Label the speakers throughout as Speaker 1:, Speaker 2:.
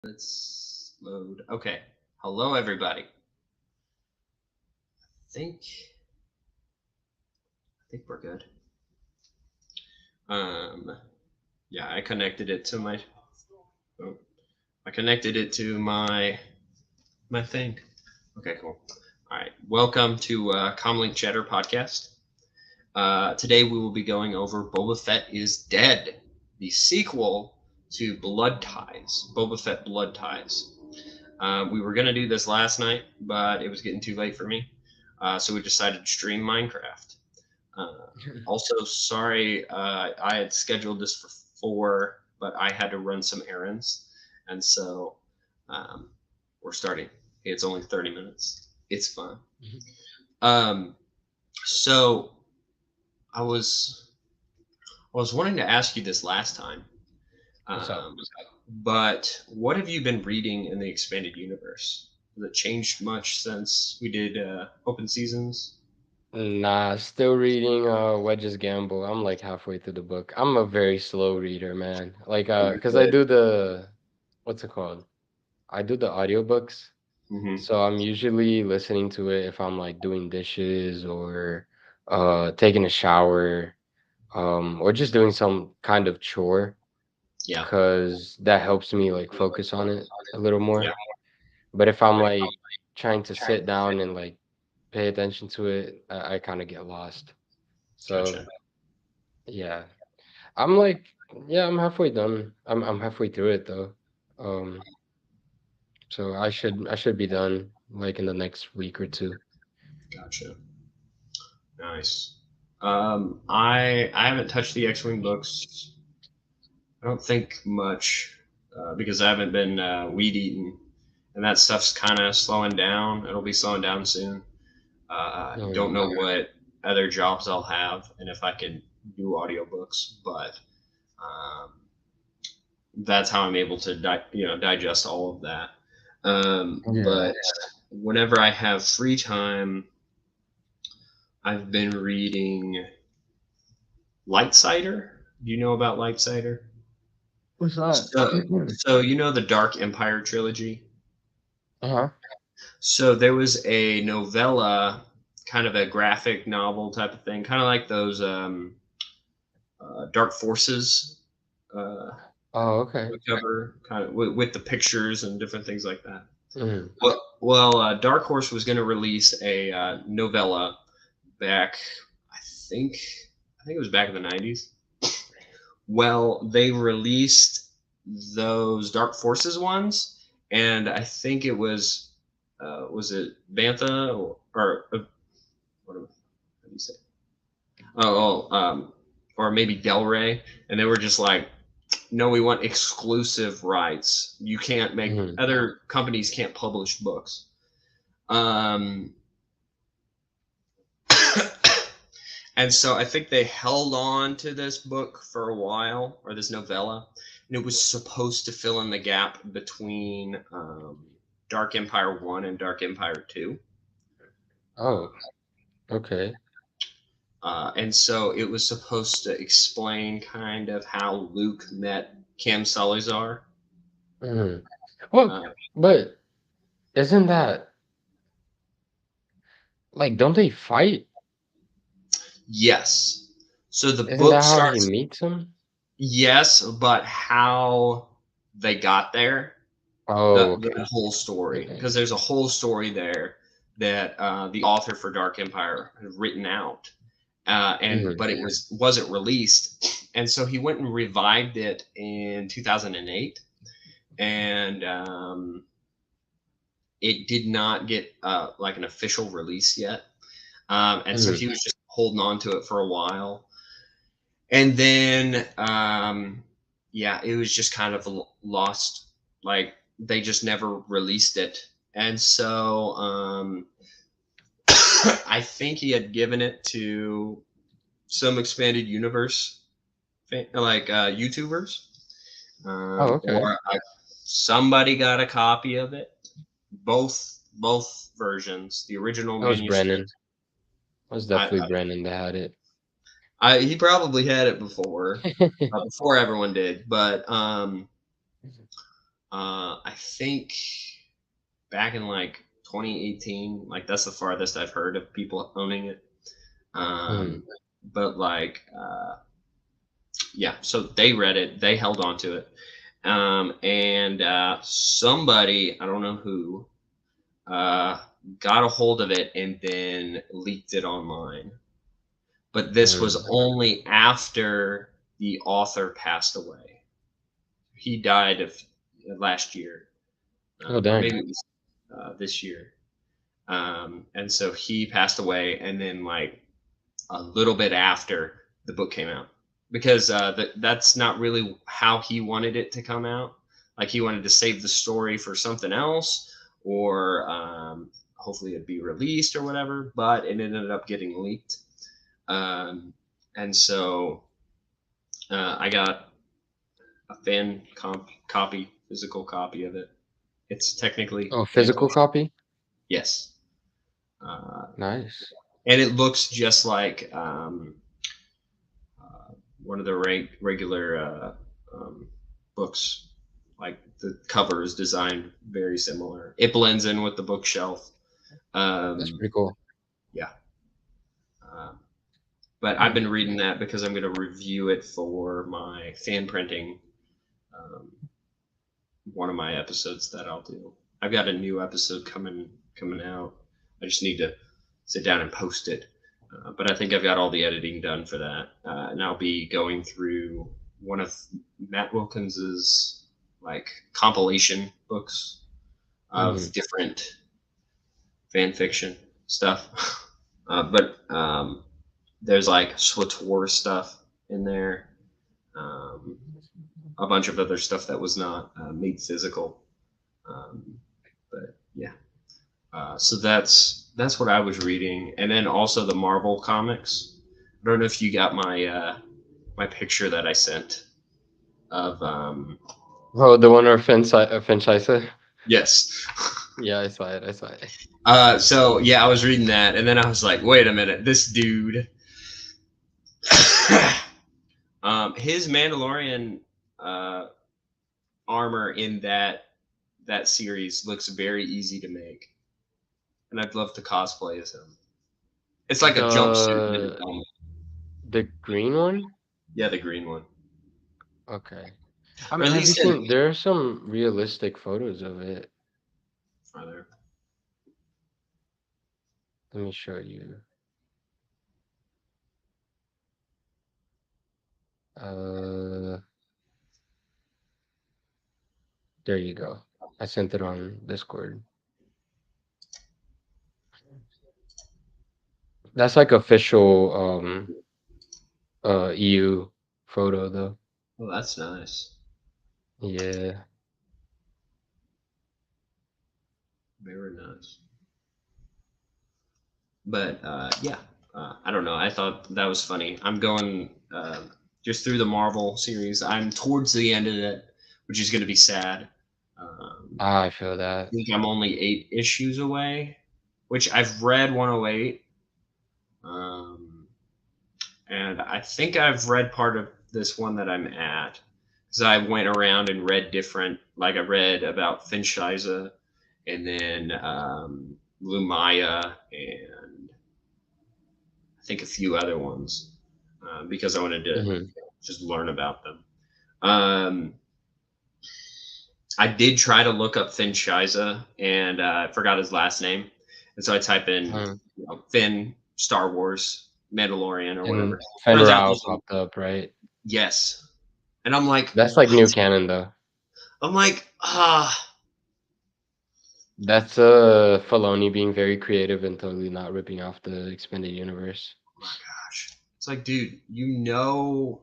Speaker 1: Let's load. Okay. Hello, everybody. I think we're good. Um, yeah, I connected it to my. Oh, I connected it to my thing. Okay, cool. All right. Welcome to Comlink Chatter podcast. Today we will be going over Boba Fett is Dead, the sequel to Blood Ties. Boba Fett Blood Ties. We were gonna do this last night, but it was getting too late for me, so we decided to stream Minecraft. Uh, Also, sorry, I had scheduled this for 4, but I had to run some errands, and so um, we're starting. Hey, it's only 30 minutes. It's fun. Um, so I was I was wanting to ask you this last time,
Speaker 2: What's up?
Speaker 1: um, but what have you been reading in the expanded universe? Has it changed much since we did open seasons?
Speaker 2: Nah, still reading Wedge's Gamble. I'm like halfway through the book. I'm a very slow reader, man. Like
Speaker 1: Oh, you're
Speaker 2: 'cause I
Speaker 1: good.
Speaker 2: do the what's it called? I do the audiobooks.
Speaker 1: Hmm.
Speaker 2: So I'm usually listening to it if I'm like doing dishes or taking a shower or just doing some kind of chore
Speaker 1: Yeah,
Speaker 2: 'cause that helps me like focus on it a little
Speaker 1: yeah,
Speaker 2: more. But if I'm like trying to sit down and like pay attention to it, I kind of get lost. So
Speaker 1: gotcha.
Speaker 2: yeah, I'm like, yeah, I'm halfway done. I'm halfway through it though. Um, so I should be done like in the next week or two.
Speaker 1: Gotcha. Nice. I haven't touched the X-wing books. I don't think much because I haven't been weed eating, and that stuff's kind of slowing down. It'll be slowing down soon. Don't
Speaker 2: Um,
Speaker 1: know what other jobs I'll have and if I can do audiobooks, but um, that's how I'm able to digest all of that.
Speaker 2: yeah.
Speaker 1: But whenever I have free time, I've been reading Light Cider. Do you know about Light Cider?
Speaker 2: What's that?
Speaker 1: So you know the Dark Empire trilogy.
Speaker 2: Uh-huh.
Speaker 1: So there was a novella, kind of a graphic novel type of thing, kind of like those Dark Forces uh,
Speaker 2: Oh, okay.
Speaker 1: cover, kind of with the pictures and different things like that.
Speaker 2: Mm.
Speaker 1: Well, Dark Horse was going to release a novella back, I think, I think it was back in the '90s. Well, they released those Dark Forces ones, and I think it was it Bantha or what do you say? Or maybe Del Rey, and they were just like, no, we want exclusive rights. You can't make
Speaker 2: Mm.
Speaker 1: other companies can't publish books. Um, and so I think they held on to this book for a while, or this novella, and it was supposed to fill in the gap between Dark Empire 1 and Dark Empire 2.
Speaker 2: Oh, okay.
Speaker 1: And so it was supposed to explain kind of how Luke met Cam Salazar.
Speaker 2: Mm. Well,
Speaker 1: Uh,
Speaker 2: but isn't that like don't they fight?
Speaker 1: yes. So the
Speaker 2: Isn't
Speaker 1: book
Speaker 2: that how he
Speaker 1: starts,
Speaker 2: meets him?
Speaker 1: yes, but how they got there,
Speaker 2: Oh,
Speaker 1: the
Speaker 2: okay.
Speaker 1: whole story,
Speaker 2: Okay.
Speaker 1: because there's a whole story there that the author for Dark Empire had written out, and
Speaker 2: Mm.
Speaker 1: but it wasn't released, and so he went and revived it in 2008, and it did not get like an official release yet, and so
Speaker 2: Mm.
Speaker 1: he was just holding on to it for a while, and then yeah, it was just kind of lost. Like they just never released it, and so I think he had given it to some expanded universe like YouTubers,
Speaker 2: Oh, okay.
Speaker 1: or somebody got a copy of it. Both versions, the original
Speaker 2: That was
Speaker 1: manuscript.
Speaker 2: Brennan. That was
Speaker 1: I,
Speaker 2: definitely Brennan that had it.
Speaker 1: he probably had it before, before everyone did, but I think back in like 2018, like that's the farthest I've heard of people owning it.
Speaker 2: Mhm.
Speaker 1: Um, but like, yeah, so they read it, they held on to it. And somebody, I don't know who, uh, got a hold of it and then leaked it online. But this was
Speaker 2: Mhm.
Speaker 1: only after the author passed away. He died of last year,
Speaker 2: Oh,
Speaker 1: or
Speaker 2: dang.
Speaker 1: maybe it was this year. And so he passed away, and then like a little bit after the book came out, because that's not really how he wanted it to come out. Like he wanted to save the story for something else, or hopefully it'd be released or whatever. But it ended up getting leaked, um, and so I got a copy, physical copy of it. It's technically
Speaker 2: Oh,
Speaker 1: fan
Speaker 2: physical
Speaker 1: fiction.
Speaker 2: copy?
Speaker 1: Yes. Uh,
Speaker 2: Nice.
Speaker 1: and it looks just like uh, one of the regular books. Like the cover is designed very similar. It blends in with the bookshelf.
Speaker 2: That's
Speaker 1: Um,
Speaker 2: pretty cool.
Speaker 1: yeah. Uh, but I've
Speaker 2: Mm.
Speaker 1: been reading that because I'm going to review it for my fan printing. Um, one of my episodes that I'll do. I've got a new episode coming out. I just need to sit down and post it. But I think I've got all the editing done for that, and I'll be going through one of Matt Wilkins's like compilation books of
Speaker 2: Mhm.
Speaker 1: different fan fiction stuff. But there's like SWTOR stuff in there, um, a bunch of other stuff that was not made physical. Um, but yeah, so that's what I was reading, and then also the Marvel comics. I don't know if you got my picture that I sent of
Speaker 2: Oh, the one or Finchisa?
Speaker 1: yes.
Speaker 2: Yeah, I saw it. I saw it.
Speaker 1: So yeah, I was reading that, and then I was like, wait a minute, this dude, his Mandalorian uh, armor in that series looks very easy to make, and I'd love to cosplay as him. It's like a jumpsuit and a
Speaker 2: The
Speaker 1: helmet.
Speaker 2: the green one?
Speaker 1: Yeah, the green one,
Speaker 2: Okay.
Speaker 1: or at
Speaker 2: Have you
Speaker 1: least in
Speaker 2: seen there are some realistic photos of it.
Speaker 1: farther.
Speaker 2: Let me show you. Uh, there you go. I sent it on Discord. That's like official EU photo though.
Speaker 1: Oh, that's nice.
Speaker 2: Yeah.
Speaker 1: Very nice. But yeah, I don't know. I thought that was funny. I'm going just through the Marvel series. I'm towards the end of it, which is going to be sad.
Speaker 2: Ah, I feel
Speaker 1: I
Speaker 2: that.
Speaker 1: think I'm only 8 issues away, which I've read 108. Um, and I think I've read part of this one that I'm at. Because I went around and read different, like I read about Finchisa and then Lumaya and I think a few other ones because I wanted to
Speaker 2: Hmm.
Speaker 1: just learn about them. Um, I did try to look up Finn Shiza and I forgot his last name, and so I type in Finn Star Wars Mandalorian or whatever.
Speaker 2: And
Speaker 1: Turns out
Speaker 2: Fenrau
Speaker 1: there's a
Speaker 2: popped up, right?
Speaker 1: yes, and I'm like,
Speaker 2: That's like new
Speaker 1: what?
Speaker 2: canon though.
Speaker 1: I'm like,
Speaker 2: That's Filoni being very creative and totally not ripping off the expanded universe.
Speaker 1: my gosh. It's like, dude, you know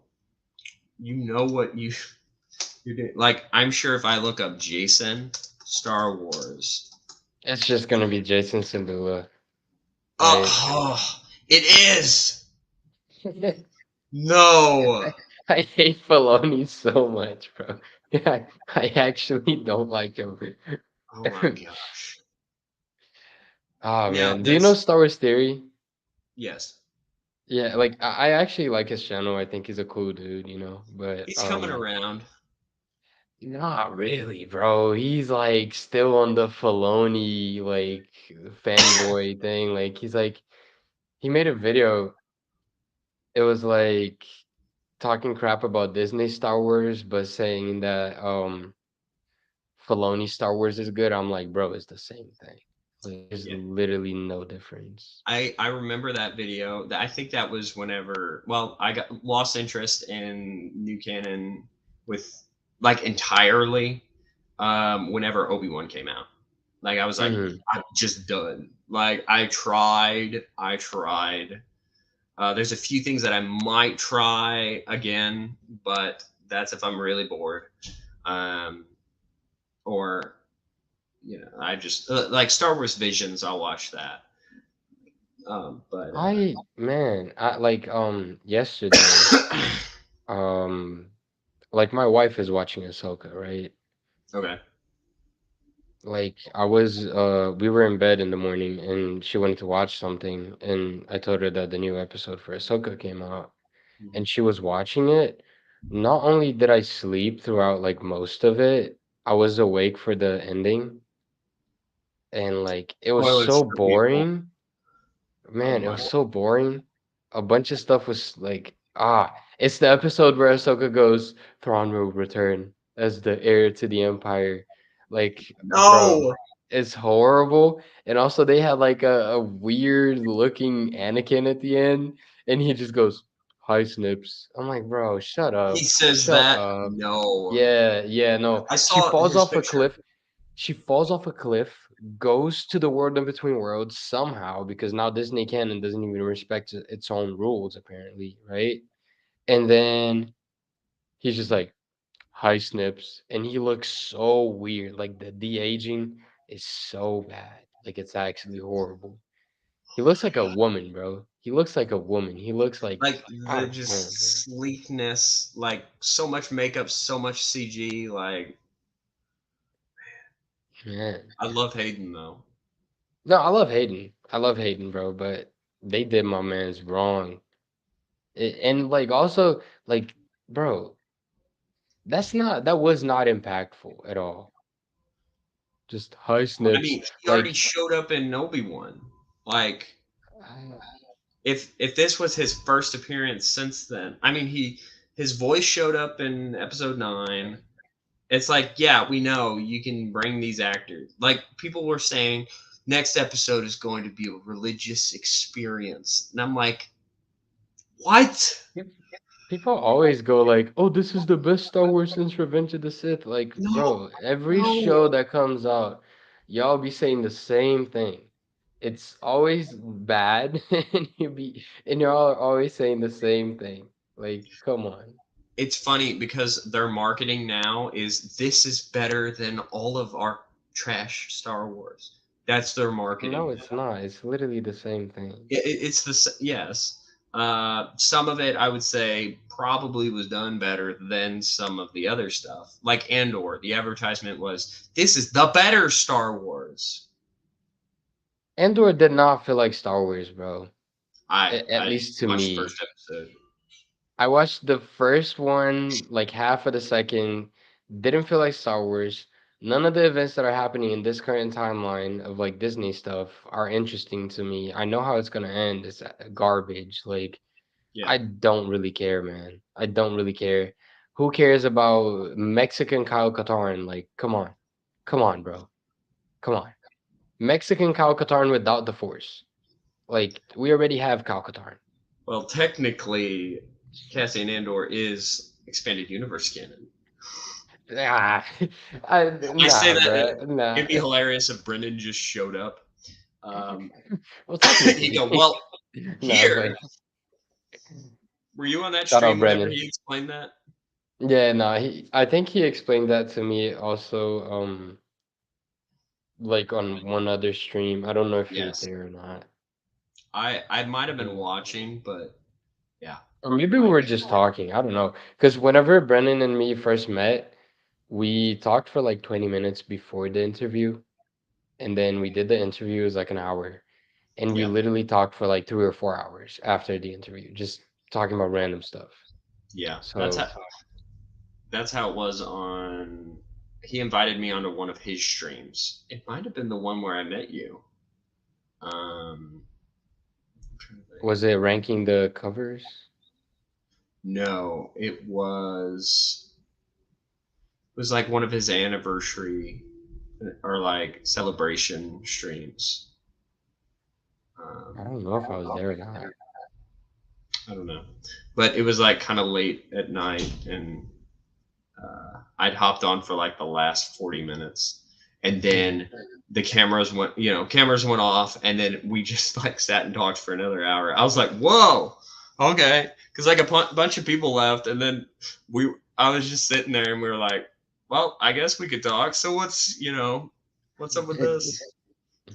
Speaker 1: what you're doing. Like, I'm sure if I look up Jason Star Wars,
Speaker 2: It's just gonna be Jason Sindula,
Speaker 1: oh,
Speaker 2: right?
Speaker 1: oh it is. No.
Speaker 2: I hate Filoni so much, bro. Yeah, I actually don't like him.
Speaker 1: Oh my gosh.
Speaker 2: Oh
Speaker 1: Now
Speaker 2: man, do you know
Speaker 1: this,
Speaker 2: Star Wars Theory?
Speaker 1: yes,
Speaker 2: Yeah, like I actually like his channel. I think he's a cool dude, you know. But
Speaker 1: he's coming around.
Speaker 2: Not really, bro. He's like still on the Filoni like fanboy thing. Like he's like he made a video. It was like talking crap about Disney Star Wars, but saying that Filoni Star Wars is good. I'm like, bro, it's the same thing. Like, there's
Speaker 1: Yeah.
Speaker 2: literally no difference.
Speaker 1: I remember that video. I think that was whenever. Well, I got lost interest in new canon with like entirely. Whenever Obi-Wan came out, like I was like,
Speaker 2: Hmm.
Speaker 1: I'm just done. Like I tried. There's a few things that I might try again, but that's if I'm really bored. Um, or I just like Star Wars Visions. I'll watch that. But
Speaker 2: I like yesterday, um like my wife is watching Ahsoka, right?
Speaker 1: okay.
Speaker 2: Like we were in bed in the morning and she wanted to watch something and I told her that the new episode for Ahsoka came out
Speaker 1: Mhm.
Speaker 2: and she was watching it. Not only did I sleep throughout like most of it, I was awake for the ending and like it was
Speaker 1: Spoilers
Speaker 2: so
Speaker 1: for people.
Speaker 2: boring.
Speaker 1: Oh
Speaker 2: Man, it
Speaker 1: my.
Speaker 2: was so boring. A bunch of stuff was like, it's the episode where Ahsoka goes, Thrawn will return as the heir to the Empire. Like, bro,
Speaker 1: No.
Speaker 2: it's horrible. And also, they had like a weird looking Anakin at the end, and he just goes, Hi, Snips. I'm like, bro, shut
Speaker 1: He
Speaker 2: up.
Speaker 1: says
Speaker 2: Shut
Speaker 1: that.
Speaker 2: up.
Speaker 1: No.
Speaker 2: Yeah, yeah, no.
Speaker 1: I
Speaker 2: She
Speaker 1: saw
Speaker 2: falls
Speaker 1: his
Speaker 2: off a
Speaker 1: picture.
Speaker 2: cliff. She falls off a cliff, goes to the world in between worlds somehow because now Disney canon doesn't even respect its own rules apparently, right? And then he's just like, "Hi, Snips," and he looks so weird. Like the de-aging is so bad. Like it's actually horrible. He looks like a woman, bro. He looks like a woman. He looks like
Speaker 1: Like
Speaker 2: I
Speaker 1: the
Speaker 2: don't know, bro.
Speaker 1: just sleekness, like so much makeup, so much CG. Like
Speaker 2: Man.
Speaker 1: I love Hayden though.
Speaker 2: No, I love Hayden. I love Hayden, bro, but they did my man's wrong. And like also like bro, that was not impactful at all. Just high
Speaker 1: I
Speaker 2: snips
Speaker 1: mean, he already
Speaker 2: like
Speaker 1: showed up in Obi-Wan. Like
Speaker 2: I,
Speaker 1: if this was his first appearance since then, I mean his voice showed up in Episode 9. It's like, yeah, we know you can bring these actors. Like people were saying, next episode is going to be a religious experience, and I'm like, what?
Speaker 2: peop- people always go like, "Oh, this is the best Star Wars since Revenge of the Sith." Like,
Speaker 1: No,
Speaker 2: bro, every
Speaker 1: no.
Speaker 2: show that comes out, y'all be saying the same thing. It's always bad and you're all always saying the same thing. Like, come on.
Speaker 1: It's funny because their marketing now is this is better than all of our trash Star Wars. That's their
Speaker 2: No,
Speaker 1: marketing
Speaker 2: it's
Speaker 1: now.
Speaker 2: not. It's literally the same thing.
Speaker 1: It's yes. Some of it I would say probably was done better than some of the other stuff. Like Andor, the advertisement was this is the better Star Wars.
Speaker 2: Andor did not feel like Star Wars, bro. At
Speaker 1: I
Speaker 2: least to
Speaker 1: watched the
Speaker 2: me.
Speaker 1: first episode.
Speaker 2: I watched the first one, like half of the second, didn't feel like Star Wars. None of the events that are happening in this current timeline of like Disney stuff are interesting to me. I know how it's gonna end. It's garbage. Like
Speaker 1: Yeah.
Speaker 2: I don't really care, man. I don't really care. Who cares about Mexican Kyle Katarn? Like, come on, bro, come on. Mexican Kyle Katarn without the Force. Like we already have Kyle Katarn.
Speaker 1: Well, technically, Cassian Andor is expanded universe canon.
Speaker 2: Ah,
Speaker 1: I say
Speaker 2: nah,
Speaker 1: that
Speaker 2: bruh. Nah.
Speaker 1: it'd be hilarious if Brendan just showed up. Um,
Speaker 2: Well,
Speaker 1: he'd
Speaker 2: technically,
Speaker 1: go, well,
Speaker 2: nah,
Speaker 1: here.
Speaker 2: but
Speaker 1: Were you on that
Speaker 2: shout out
Speaker 1: stream whenever
Speaker 2: Brennan.
Speaker 1: he explained that?
Speaker 2: Yeah, nah. I think he explained that to me also. Like on one other stream. I don't know if you were
Speaker 1: Yes.
Speaker 2: there or not.
Speaker 1: I might have been
Speaker 2: Yeah.
Speaker 1: watching, but yeah.
Speaker 2: Or maybe we
Speaker 1: I
Speaker 2: were just talking. I don't know. Because whenever Brennan and me first met, we talked for like 20 minutes before the interview, and then we did the interview. It was like an hour. And we
Speaker 1: yeah.
Speaker 2: literally talked for like 3 or 4 hours after the interview, just talking about random stuff.
Speaker 1: Yeah. That's how
Speaker 2: So
Speaker 1: that's how it was on. He invited me onto one of his streams. It might have been the one where I met you. I'm trying to think.
Speaker 2: Was it ranking the covers?
Speaker 1: No, it was like one of his anniversary or like celebration streams.
Speaker 2: I
Speaker 1: Um,
Speaker 2: don't know if I was there or not.
Speaker 1: I don't know, but it was like kind of late at night, and I'd hopped on for like the last 40 minutes, and
Speaker 2: Mhm.
Speaker 1: then the cameras went off, and then we just like sat and talked for another hour. I was like, whoa, okay, because like a bunch of people left, and then I was just sitting there, and we were like, well, I guess we could talk. So what's up with this?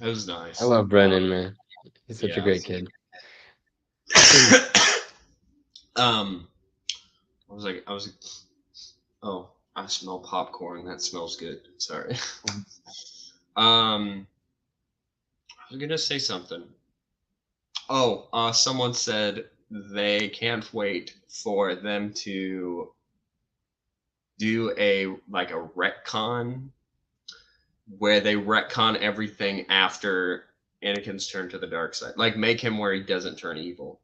Speaker 1: It was
Speaker 2: I
Speaker 1: nice.
Speaker 2: love Brennan, man. He's such a
Speaker 1: Yeah.
Speaker 2: great kid.
Speaker 1: um, oh, I smell popcorn. That smells good. Sorry. Um, I was gonna say something. Oh, someone said they can't wait for them to do a retcon where they retcon everything after Anakin's turn to the dark side, like make him where he doesn't turn evil,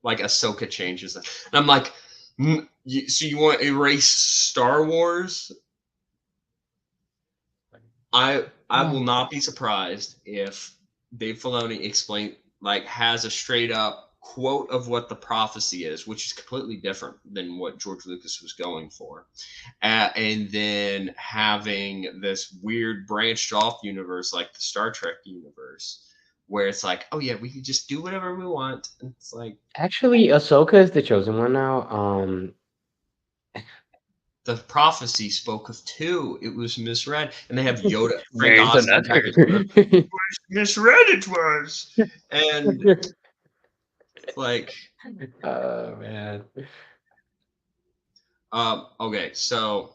Speaker 1: like Ahsoka changes that. And I'm like, so you want to erase Star Wars? I will not be surprised if Dave Filoni has a straight up quote of what the prophecy is, which is completely different than what George Lucas was going for, and then having this weird branched off universe like the Star Trek universe, where it's like, oh yeah, we can just do whatever we want, and it's like
Speaker 2: Actually, Ahsoka is the chosen one now.
Speaker 1: the prophecy spoke of two. It was misread, and they have Yoda, Frank
Speaker 2: There's
Speaker 1: Oz in the back.
Speaker 2: another.
Speaker 1: Misread it was, and like,
Speaker 2: Oh man.
Speaker 1: okay, so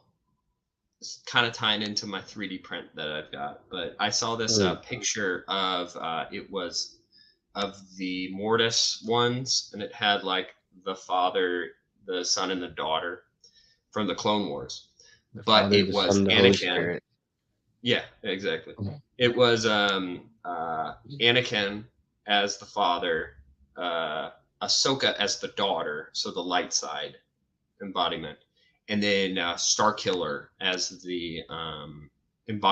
Speaker 1: it's kind of tying into my 3D print that I've got, but I saw this
Speaker 2: Mm,
Speaker 1: picture of it was of the Mortis ones, and it had like the father, the son, and the daughter from the Clone Wars,
Speaker 2: the
Speaker 1: but
Speaker 2: Father,
Speaker 1: it
Speaker 2: the
Speaker 1: was
Speaker 2: Son, the Holy
Speaker 1: Anakin.
Speaker 2: Spirit.
Speaker 1: Yeah, exactly.
Speaker 2: Mhm.
Speaker 1: It was Anakin as the father, Ahsoka as the daughter, so the light side embodiment, and then Starkiller as the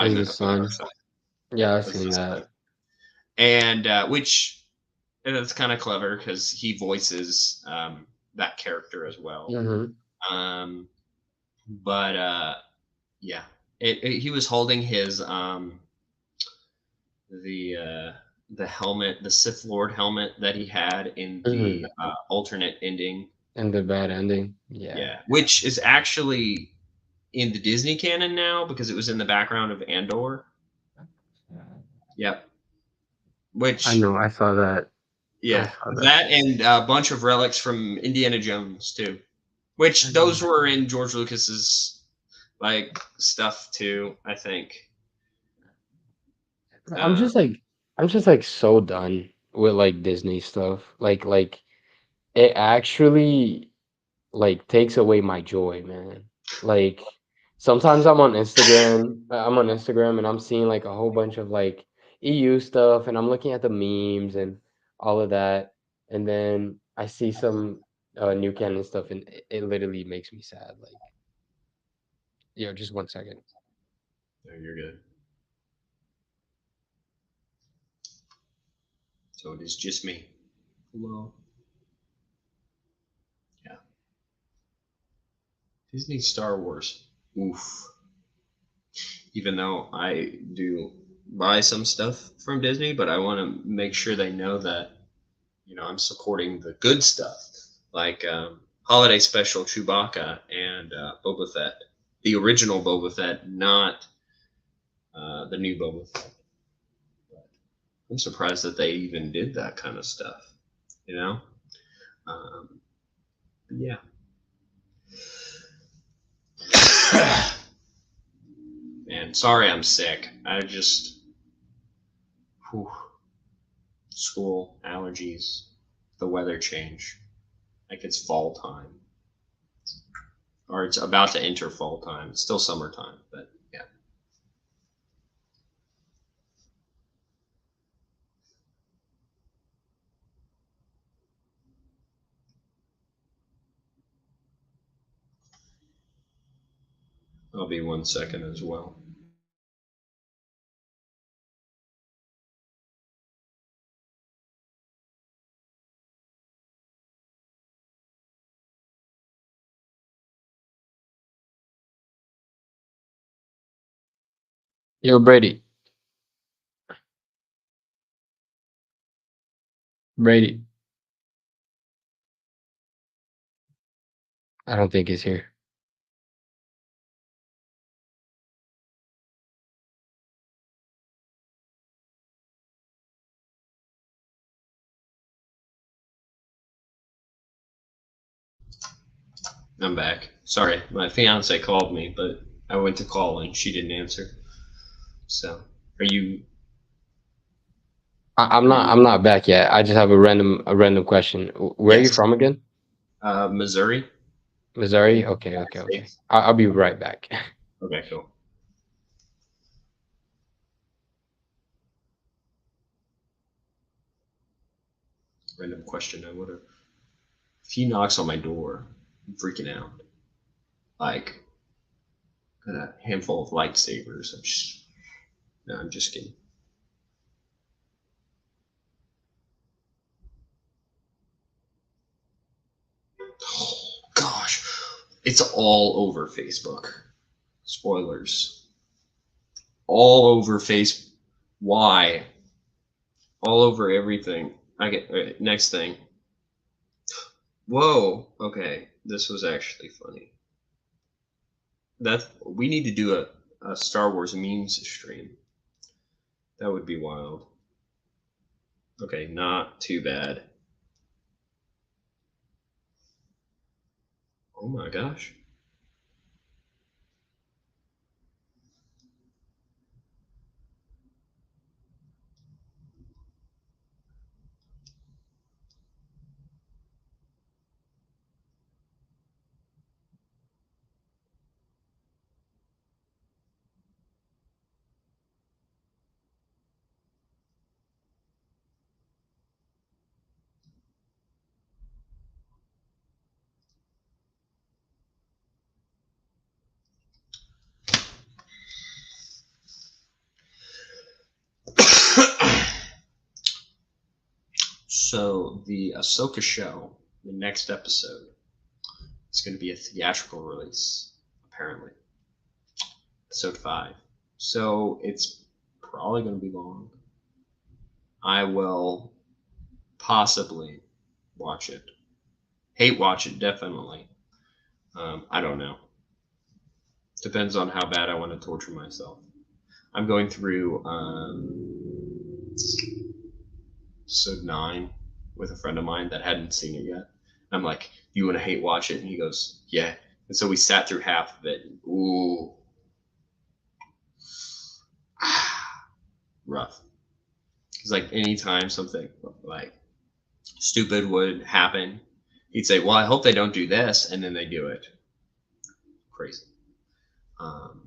Speaker 2: As the
Speaker 1: embodiment of the dark
Speaker 2: Son.
Speaker 1: side. Yeah,
Speaker 2: Yeah, I've
Speaker 1: as
Speaker 2: seen
Speaker 1: the
Speaker 2: that.
Speaker 1: son. And which and it's kind of clever because he voices that character as well.
Speaker 2: Hmm.
Speaker 1: Um, but yeah, he was holding his the uh, the helmet, the Sith Lord helmet that he had in the
Speaker 2: Hmm.
Speaker 1: alternate ending.
Speaker 2: And the bad ending. Yeah.
Speaker 1: Yeah, which is actually in the Disney canon now because it was in the background of Andor. Yep.
Speaker 2: I
Speaker 1: Which
Speaker 2: know, I saw that. I
Speaker 1: yeah,
Speaker 2: saw that.
Speaker 1: that and a bunch of relics from Indiana Jones too. Which those were in George Lucas's like stuff too. I think.
Speaker 2: I'm
Speaker 1: Uh,
Speaker 2: just like I'm just like so done with like Disney stuff. Like it actually like takes away my joy, man. Like sometimes I'm on Instagram and I'm seeing like a whole bunch of like EU stuff and I'm looking at the memes and all of that. And then I see some new canon stuff and it literally makes me sad. Like, just 1 second.
Speaker 1: no, you're good. So it is just me. Hello. Yeah. Disney Star Wars. Oof. Even though I do buy some stuff from Disney, but I want to make sure they know that I'm supporting the good stuff, like holiday special Chewbacca and Boba Fett, the original Boba Fett, not the new Boba Fett. But I'm surprised that they even did that kind of stuff, you know. Um, yeah. Man, sorry I'm sick. I just whew, school allergies, the weather change, like it's fall time. or it's about to enter fall time. It's still summertime, but yeah. I'll be 1 second as well.
Speaker 2: Yo, Brady. Brady. I don't think he's here.
Speaker 1: I'm back. Sorry, my fiance called me, but I went to call and she didn't answer. So, are you?
Speaker 2: I'm
Speaker 1: Are
Speaker 2: not.
Speaker 1: you?
Speaker 2: I'm not back yet. I just have a random question. Where are you
Speaker 1: Yes.
Speaker 2: from again?
Speaker 1: Missouri.
Speaker 2: Missouri. Okay.
Speaker 1: United
Speaker 2: Okay. Okay.
Speaker 1: States.
Speaker 2: I'll be right back.
Speaker 1: Okay, cool. Random question. I would have. If he knocks on my door, I'm freaking out. Like a handful of lightsabers. No, I'm just kidding. Oh, gosh, it's all over Facebook. Spoilers. All over face. Why? All over everything. I get next thing. Whoa. Okay, this was actually funny. That we need to do a Star Wars memes stream. That would be wild. Okay, not too bad. Oh my gosh. So the Ahsoka show, the next episode, is going to be a theatrical release, apparently. Episode 5. So it's probably going to be long. I will possibly watch it. Hate watch it, definitely. I don't know. Depends on how bad I want to torture myself. I'm going through episode 9 with a friend of mine that hadn't seen it yet. I'm like, "You want to hate watch it?" And he goes, "Yeah." And so we sat through half of it. Ooh, rough. Because like anytime something like stupid would happen, he'd say, "Well, I hope they don't do this," and then they do it. Crazy. Um,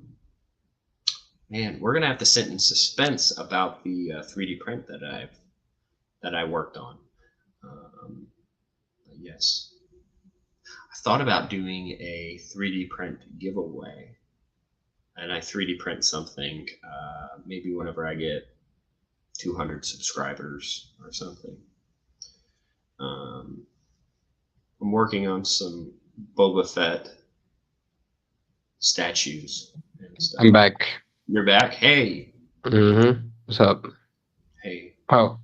Speaker 1: Man, we're gonna have to sit in suspense about the 3D print that I worked on. Um, yes, I thought about doing a 3D print giveaway, and I 3D print something maybe whenever I get 200 subscribers or something. Um, I'm working on some Boba Fett statues and stuff.
Speaker 2: I'm back.
Speaker 1: You're back. Hey,
Speaker 2: What's up?
Speaker 1: hey.
Speaker 2: Oh,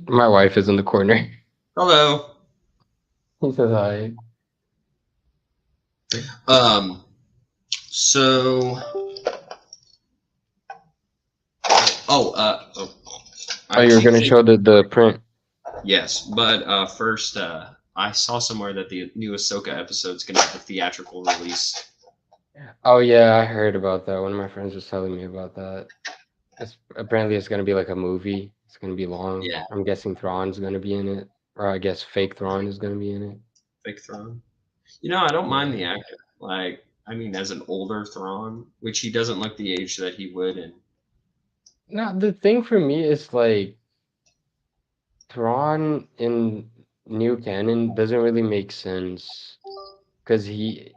Speaker 2: my wife is in the corner.
Speaker 1: Hello.
Speaker 2: He says hi.
Speaker 1: Um. So. Oh.
Speaker 2: Oh,
Speaker 1: I
Speaker 2: you're
Speaker 1: keep
Speaker 2: gonna
Speaker 1: thinking.
Speaker 2: show the print.
Speaker 1: Yes, but first, I saw somewhere that the new Ahsoka episode is going to have a theatrical release.
Speaker 2: Oh yeah, I heard about that. One of my friends was telling me about that. It's gonna be like a movie. It's gonna be long.
Speaker 1: Yeah,
Speaker 2: I'm guessing Thrawn's gonna be in it, or I guess fake Thrawn is gonna be in it.
Speaker 1: fake throne. You know, I don't mind the
Speaker 2: Yeah.
Speaker 1: actor. Like, I mean, as an older Thrawn, which he doesn't look the age that he would in.
Speaker 2: Now the thing for me is like Thrawn in new canon doesn't really make sense because he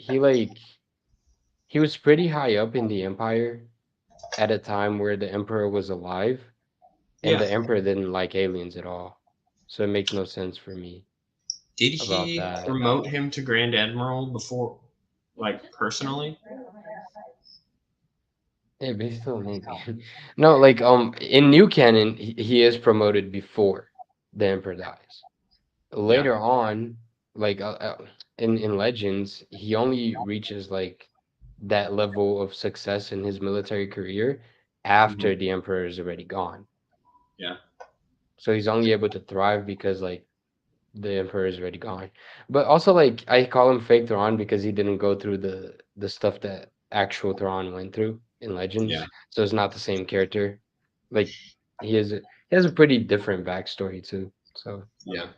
Speaker 2: like he was pretty high up in the Empire at a time where the Emperor was alive, and
Speaker 1: Yeah.
Speaker 2: the Emperor didn't like aliens at all. So it makes no sense for me
Speaker 1: Did
Speaker 2: about
Speaker 1: he
Speaker 2: that.
Speaker 1: promote him to Grand Admiral before, like personally?
Speaker 2: Yeah, but still maybe. No, like in new canon, he is promoted before the Emperor dies.
Speaker 1: Yeah.
Speaker 2: Later on, like in Legends, he only reaches like that level of success in his military career
Speaker 1: Hmm.
Speaker 2: after the Emperor is already gone.
Speaker 1: Yeah.
Speaker 2: So he's only able to thrive because like the Emperor is already gone. But also like I call him fake Thrawn because he didn't go through the stuff that actual Thrawn went through in
Speaker 1: Yeah.
Speaker 2: Legends. So it's not the same character. Like he has a pretty different backstory too. So
Speaker 1: Yeah.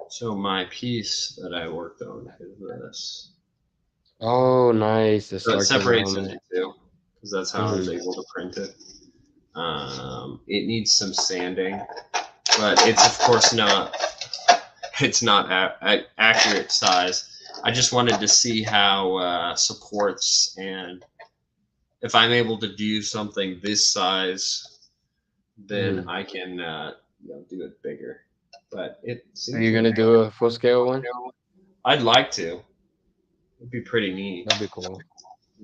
Speaker 1: So my piece that I worked on is this.
Speaker 2: oh nice, the
Speaker 1: So it
Speaker 2: Sarkhan
Speaker 1: separates
Speaker 2: helmet.
Speaker 1: into two because that's how I was
Speaker 2: Hmm.
Speaker 1: able to print it. It needs some sanding, but it's of course not. It's not accurate size. I just wanted to see how supports and if I'm able to do something this size, then
Speaker 2: Hmm.
Speaker 1: I can do it bigger. But it
Speaker 2: Are
Speaker 1: seems
Speaker 2: you
Speaker 1: like
Speaker 2: gonna do a full scale one?
Speaker 1: I'd like to. It'd be pretty neat.
Speaker 2: That'd be cool.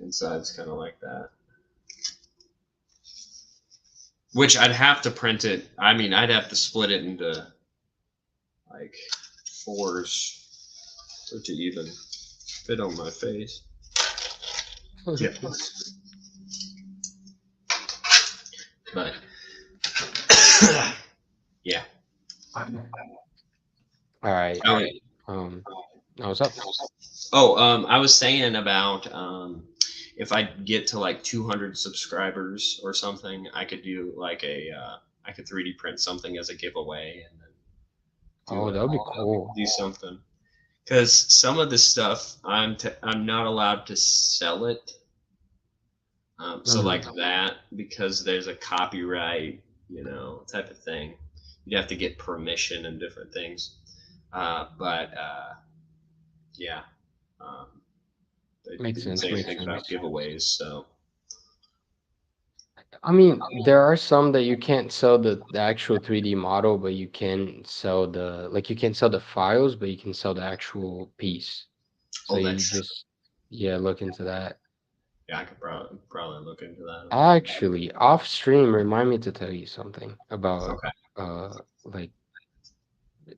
Speaker 1: Inside's kind of like that. Which I'd have to print it. I mean, I'd have to split it into like fours for it to even fit on my face. Yeah. But yeah.
Speaker 2: All right.
Speaker 1: Oh,
Speaker 2: Now what's up?
Speaker 1: I was saying about if I get to like 200 subscribers or something, I could do like I could 3D print something as a giveaway and then
Speaker 2: Oh, that would be cool.
Speaker 1: do something. Because some of the stuff I'm not allowed to sell it. So like
Speaker 2: Hmm.
Speaker 1: that because there's a copyright, type of thing. You'd have to get permission and different things. But yeah, um, they
Speaker 2: Makes
Speaker 1: didn't say
Speaker 2: sense. Makes
Speaker 1: anything about
Speaker 2: sense.
Speaker 1: giveaways. So
Speaker 2: I mean, there are some that you can't sell the actual 3D model, but you can sell the like you can't sell the files, but you can sell the actual piece. So
Speaker 1: oh,
Speaker 2: you
Speaker 1: that's
Speaker 2: just yeah, look into that.
Speaker 1: yeah. I could probably look into that.
Speaker 2: Actually, off stream, remind me to tell you something about
Speaker 1: Okay.
Speaker 2: like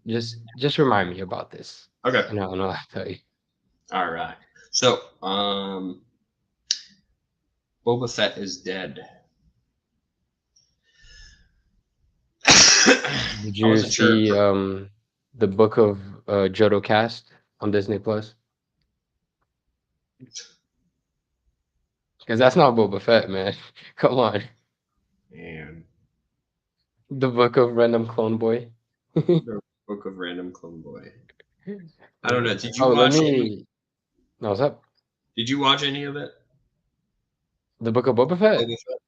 Speaker 2: just remind me about this.
Speaker 1: Okay.
Speaker 2: And I'll tell you.
Speaker 1: All right. So Boba Fett is dead.
Speaker 2: Did
Speaker 1: I
Speaker 2: you
Speaker 1: wasn't sure.
Speaker 2: see the book of Jodo Cast on Disney Plus? Because that's not Boba Fett, man. Come on.
Speaker 1: And
Speaker 2: The book of Random Clone Boy.
Speaker 1: the Book of Random Clone Boy. I don't know.
Speaker 2: Yeah.
Speaker 1: Did you
Speaker 2: Oh, let
Speaker 1: watch any?
Speaker 2: me. No, what's up?
Speaker 1: Did you watch any of it?
Speaker 2: The book of Boba Fett.
Speaker 1: Boba Fett.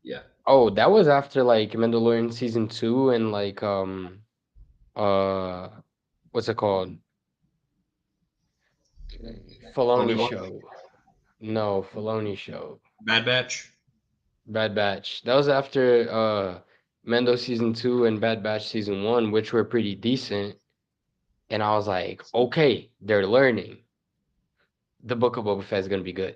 Speaker 1: Yeah.
Speaker 2: Oh, that was after like Mandalorian season 2 and like uh what's it called?
Speaker 1: Obi
Speaker 2: Filoni
Speaker 1: Wan.
Speaker 2: show. No, Filoni show.
Speaker 1: Bad Batch.
Speaker 2: Bad Batch. That was after Mando season 2 and Bad Batch season 1, which were pretty decent. And I was like, okay, they're learning. The book of Boba Fett is gonna be good.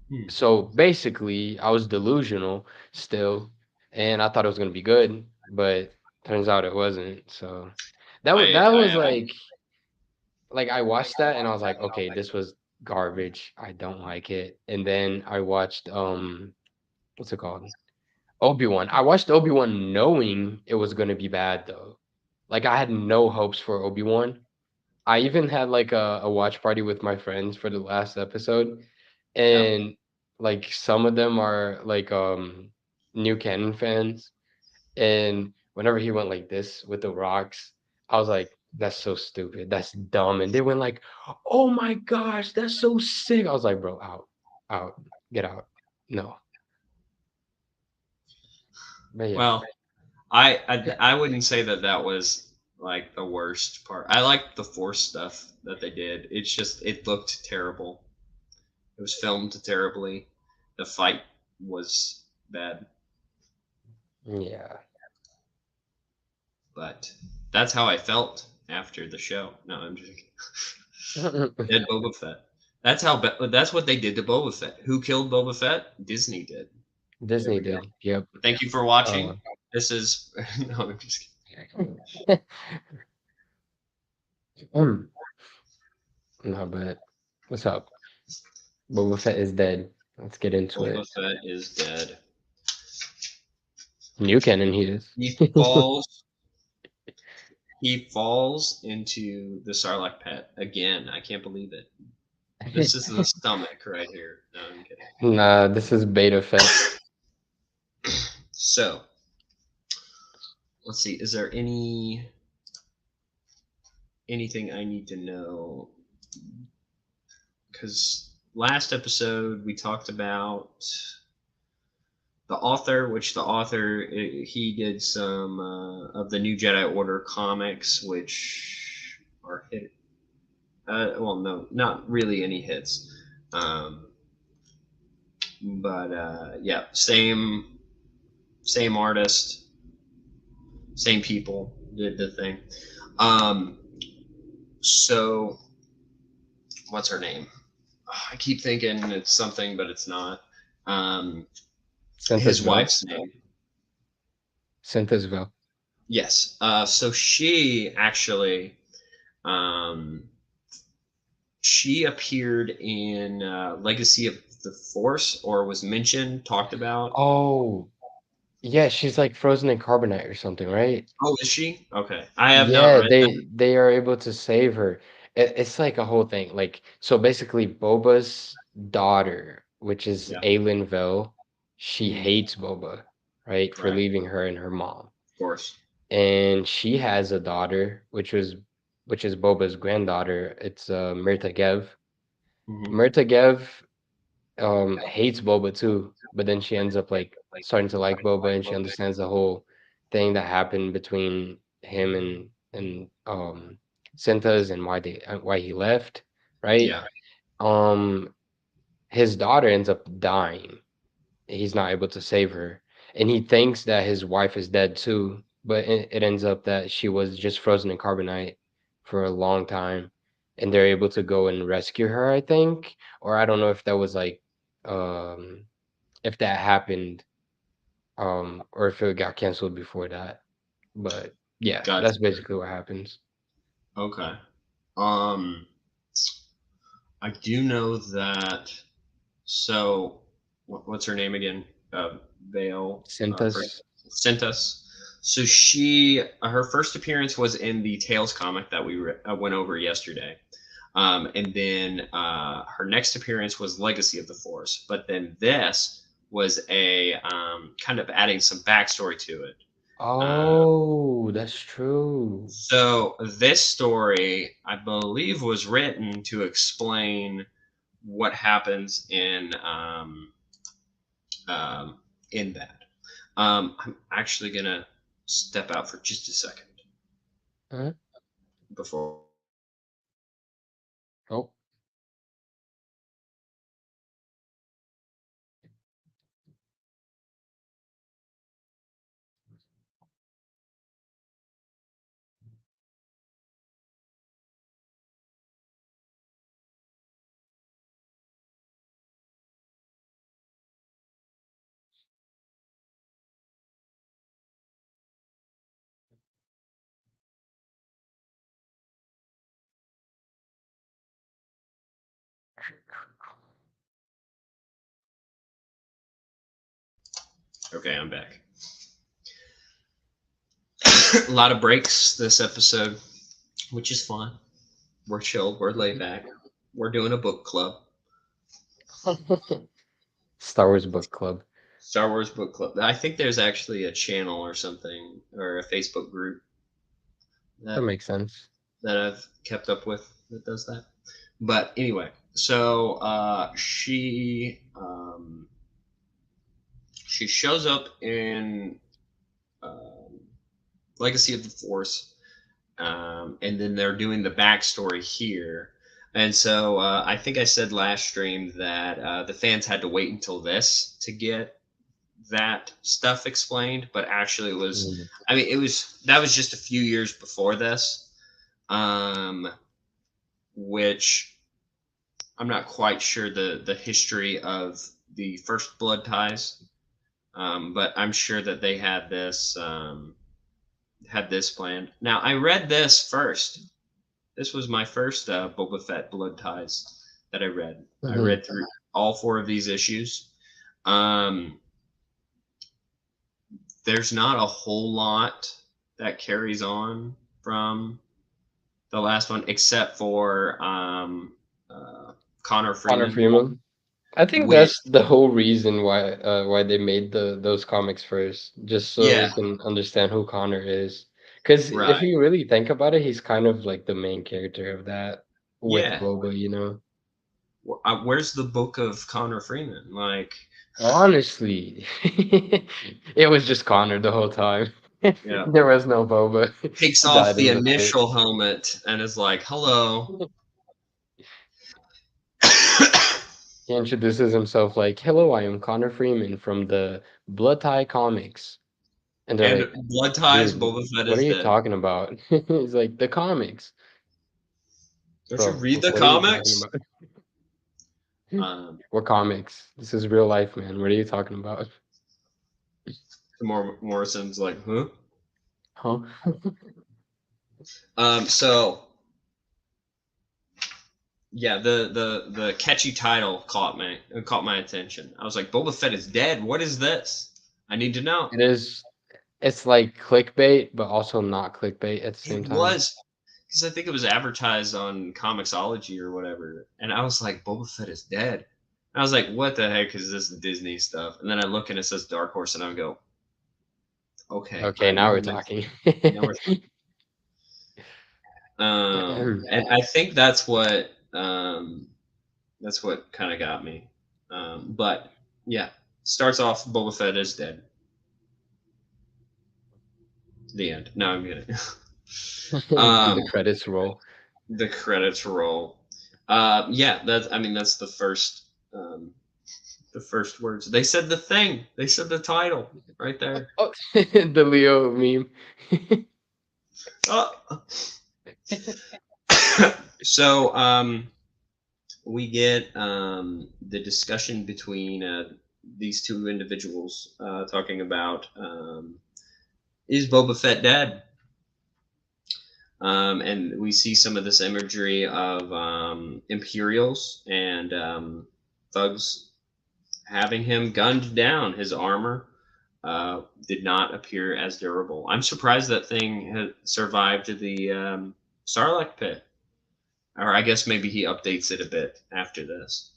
Speaker 1: Hmm.
Speaker 2: So basically, I was delusional still, and I thought it was gonna be good, but turns out it wasn't. So that
Speaker 1: I
Speaker 2: was
Speaker 1: haven't.
Speaker 2: like I watched that and I was like, okay, this was garbage. I don't like it. And then I watched what's it called? Obi-Wan. I watched Obi-Wan knowing it was gonna be bad though. Like I had no hopes for Obi-Wan. I even had like a watch party with my friends for the last episode,
Speaker 1: Yeah.
Speaker 2: and like some of them are like new canon fans, and whenever he went like this with the rocks, I was like That's so stupid. That's dumb. And they went like, "Oh my gosh, that's so sick." I was like, "Bro, out, out, get out." No, but yeah,
Speaker 1: Well, I wouldn't say that that was like the worst part. I liked the Force stuff that they did. It's just it looked terrible. It was filmed terribly. The fight was bad,
Speaker 2: yeah.
Speaker 1: but that's how I felt after the show. No, I'm just dead Boba Fett. That's what they did to Boba Fett. Who killed Boba Fett? Disney did. There
Speaker 2: Disney
Speaker 1: we go.
Speaker 2: did. Yep.
Speaker 1: Thank you for
Speaker 2: Uh,
Speaker 1: watching. This is no, I'm just
Speaker 2: no, but what's up? Boba Fett is dead. Let's get into
Speaker 1: kidding. Boba
Speaker 2: it.
Speaker 1: Fett is dead.
Speaker 2: New canon, he is.
Speaker 1: He falls. He falls into the Sarlacc pit again. I can't believe it. This is the stomach right here. No, I'm kidding.
Speaker 2: Nah, this is Beta Fett.
Speaker 1: So let's see. Is there anything I need to know? Because last episode we talked about the author, which the author he did some of the New Jedi Order comics, which are hit. Well, no, not really any hits. Um, but yeah, same artist, same people did the thing. Um, so what's her name? I keep thinking it's something, but it's not. Um, his
Speaker 2: Synthesville.
Speaker 1: wife's name.
Speaker 2: Synthesville.
Speaker 1: Yes. So um, she appeared in Legacy of the Force, or was mentioned, talked about.
Speaker 2: Oh, yeah, she's like frozen in carbonite or something, right?
Speaker 1: Oh, is she? Okay, I have not
Speaker 2: Yeah,
Speaker 1: read that.
Speaker 2: they are able to save her. It's like a whole thing. Like, so basically, Boba's daughter, which is
Speaker 1: Yeah.
Speaker 2: Aelin Vel, she
Speaker 1: Mhm.
Speaker 2: hates Boba, right, for
Speaker 1: Correct.
Speaker 2: leaving her and her mom.
Speaker 1: Of course.
Speaker 2: And she has a daughter, which is Boba's granddaughter. It's Mirta Gev.
Speaker 1: Hmm.
Speaker 2: Mirta Gev hates Boba too, but then she ends up like starting to like Boba, and she understands the whole thing that happened between him and Cintas, and why he left, right?
Speaker 1: Yeah.
Speaker 2: Um his daughter ends up dying. He's not able to save her, and he thinks that his wife is dead too, but it ends up that she was just frozen in carbonite for a long time, and they're able to go and rescue her, I think, or I don't know if that was like um if that happened, or if it got canceled before that. But yeah,
Speaker 1: Gotcha.
Speaker 2: that's basically what happens.
Speaker 1: Okay. Um, I do know that. So, what's her name again? Vale.
Speaker 2: Cintas.
Speaker 1: Sent us. So her first appearance was in the Tales comic that we went over yesterday. And then her next appearance was Legacy of the Force. But then this was a kind of adding some backstory to it. Uh,
Speaker 2: Oh, that's true.
Speaker 1: so this story, I believe, was written to explain what happens um, in that. I'm actually gonna step out for just a second
Speaker 2: Huh?
Speaker 1: before.
Speaker 2: Oh,
Speaker 1: Okay, I'm back. A lot of breaks this episode, which is fun. We're chilled. We're laid back. We're doing a book club,
Speaker 2: Star Wars Book Club.
Speaker 1: Star Wars book club. I think there's actually a channel or something, or a Facebook group
Speaker 2: That
Speaker 1: that
Speaker 2: makes sense.
Speaker 1: that I've kept up with that does that. But anyway, so she shows up in um, Legacy of the Force, and then they're doing the backstory here. And so I think I said last stream that the fans had to wait until this to get that stuff explained, but actually it was,
Speaker 2: Mm.
Speaker 1: I mean, it was, that was just a few years before this, um, which I'm not quite sure the history of the first blood ties, but I'm sure that they had this planned. Now I read this first. This was my first Boba Fett blood ties that I read. I
Speaker 2: Mhm.
Speaker 1: read through all four of these issues. Um, there's not a whole lot that carries on from the last one, except for uh, Connor
Speaker 2: Connor
Speaker 1: Freeman,
Speaker 2: Freeman. I think
Speaker 1: which
Speaker 2: that's the whole reason why they made those comics first, just so
Speaker 1: yeah,
Speaker 2: we can understand who Connor is. Because if
Speaker 1: right,
Speaker 2: you really think about it, he's kind of like the main character of that with
Speaker 1: yeah.
Speaker 2: Boba, you know.
Speaker 1: Where's the book of Connor Freeman? Like,
Speaker 2: Honestly, it was just Connor the whole time.
Speaker 1: yeah,
Speaker 2: There was no Boba.
Speaker 1: takes
Speaker 2: He
Speaker 1: off
Speaker 2: died
Speaker 1: the
Speaker 2: in the pit.
Speaker 1: initial helmet and is like, "Hello."
Speaker 2: He introduces himself like, "Hello, I am Connor Freeman from the Blood Tie Comics." And they're
Speaker 1: And
Speaker 2: like,
Speaker 1: blood ties,
Speaker 2: "Dude,
Speaker 1: Boba Fett
Speaker 2: what are
Speaker 1: is
Speaker 2: you
Speaker 1: dead.
Speaker 2: talking about?" He's like, "The comics."
Speaker 1: Don't you
Speaker 2: Bro,
Speaker 1: read the
Speaker 2: what are you talking
Speaker 1: comics?
Speaker 2: about?
Speaker 1: Um,
Speaker 2: What comics? This is real life, man. What are you talking about?
Speaker 1: Morrison's like, huh?
Speaker 2: Huh?
Speaker 1: So yeah, the catchy title caught my attention. I was like, Boba Fett is dead. What is this? I need to know.
Speaker 2: It is it's like clickbait, but also not clickbait at the
Speaker 1: It
Speaker 2: same time.
Speaker 1: was because I think it was advertised on Comixology or whatever, and I was like, Boba Fett is dead. And I was like, what the heck is this Disney stuff? And then I look and it says Dark Horse, and I go, okay,
Speaker 2: Okay,
Speaker 1: I
Speaker 2: now
Speaker 1: will
Speaker 2: we're
Speaker 1: mention.
Speaker 2: talking.
Speaker 1: Now we're and I think that's what kind of got me. But yeah, starts off Boba Fett is dead. The end. No, I'm kidding.
Speaker 2: And
Speaker 1: um,
Speaker 2: the credits roll.
Speaker 1: the credits roll. Yeah, that's. I mean, that's the first words. They said the thing. They said the title right there.
Speaker 2: Oh, the Leo meme.
Speaker 1: Oh. So we get the discussion between these two individuals talking about is Boba Fett dead? And we see some of this imagery of Imperials and thugs having him gunned down. His armor did not appear as durable. I'm surprised that thing had survived the Sarlacc pit. Or I guess maybe he updates it a bit after this.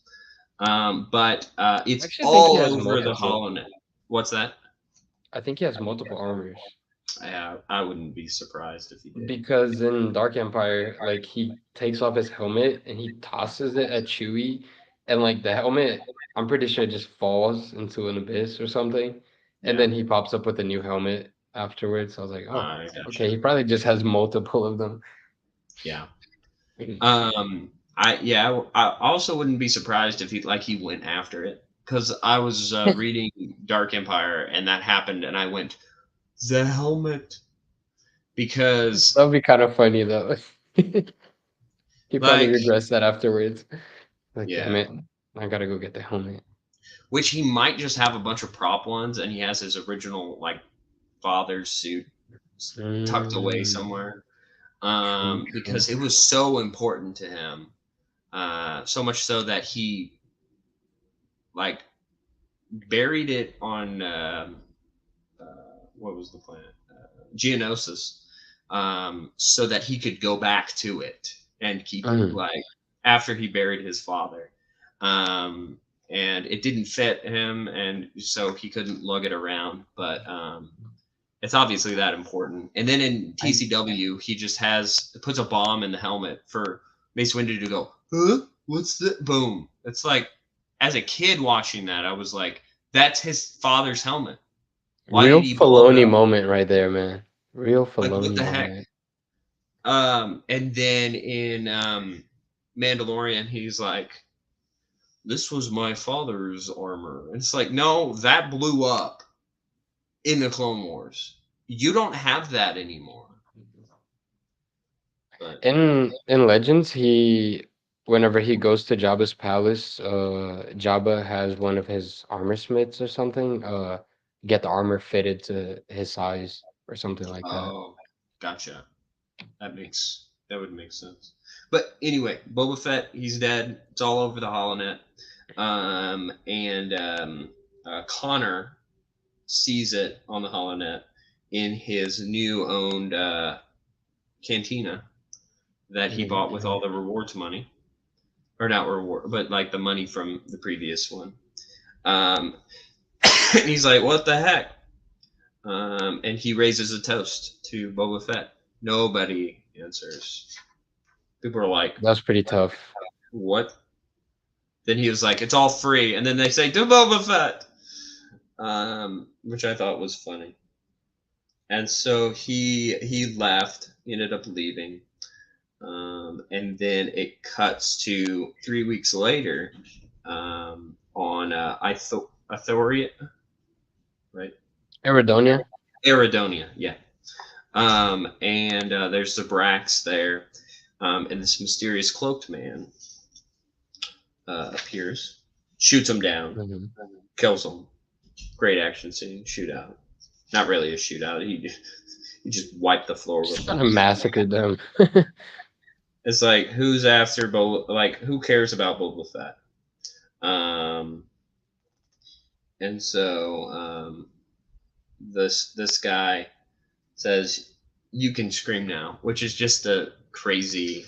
Speaker 1: But
Speaker 2: I
Speaker 1: it's
Speaker 2: actually think he
Speaker 1: all
Speaker 2: has
Speaker 1: over the
Speaker 2: multiple.
Speaker 1: HoloNet. What's that?
Speaker 2: I think he has multiple armors.
Speaker 1: I wouldn't be surprised if he did.
Speaker 2: Because in Dark Empire, like he takes off his helmet and he tosses it at Chewie, and like the helmet, I'm pretty sure it just falls into an abyss or something, and
Speaker 1: Yeah,
Speaker 2: then he pops up with a new helmet afterwards. I was like, oh,
Speaker 1: I
Speaker 2: okay,
Speaker 1: gotcha.
Speaker 2: he probably just has multiple of them.
Speaker 1: Yeah.
Speaker 2: Mhm.
Speaker 1: I also wouldn't be surprised if he went after it because I was reading Dark Empire and that happened and I went the helmet because
Speaker 2: That'd be kind of funny though. He probably
Speaker 1: like
Speaker 2: regrets that afterwards. Like, damn
Speaker 1: yeah,
Speaker 2: it, I gotta go get the helmet.
Speaker 1: which he might just have a bunch of prop ones and he has his original like father's suit tucked away
Speaker 2: Mm,
Speaker 1: somewhere
Speaker 2: true,
Speaker 1: because
Speaker 2: true.
Speaker 1: it was so important to him, so much so that he like buried it on what was the planet? Geonosis, so that he could go back to it and keep it
Speaker 2: Mm,
Speaker 1: like after he buried his father. Um, and it didn't fit him, and so he couldn't lug it around. But It's obviously that important. And then in TCW, he just puts a bomb in the helmet for Mace Windu to go, huh? What's that? Boom. It's like, as a kid watching that, I was like, that's his father's helmet. Why
Speaker 2: Real
Speaker 1: did he blow it
Speaker 2: Filoni
Speaker 1: up?
Speaker 2: moment right there, man. Real
Speaker 1: Like, what
Speaker 2: Filoni
Speaker 1: the heck?
Speaker 2: moment.
Speaker 1: And then in Mandalorian, he's like, this was my father's armor. And it's like, no, that blew up in the Clone Wars. You don't have that anymore. But
Speaker 2: In Legends, whenever he goes to Jabba's palace, Jabba has one of his armor smiths or something, get the armor fitted to his size or something like that.
Speaker 1: oh, gotcha. That would make sense. But anyway, Boba Fett, he's dead. It's all over the holonet. Connor sees it on the holonet in his new owned cantina that he bought with all the rewards money, or not reward, but like the money from the previous one. And he's like, "What the heck?" And he raises a toast to Boba Fett. Nobody answers. People are like,
Speaker 2: That's pretty tough.
Speaker 1: "What?" Then he was like, "It's all free," and then they say, "To Boba Fett," which I thought was funny. And so he left. He ended up leaving, and then it cuts to 3 weeks later on Ithoria, right?
Speaker 2: Eridonia?
Speaker 1: Eridonia, yeah. And there's the Brax there, and this mysterious cloaked man appears, shoots him down,
Speaker 2: Mhm.
Speaker 1: kills him. Great action scene, shootout. Not really a shootout. He just wiped the floor with
Speaker 2: Just
Speaker 1: them.
Speaker 2: kind of massacred them.
Speaker 1: It's like, who's after Boba? Like, who cares about Boba Fett? And so this guy says, "You can scream now," which is just a crazy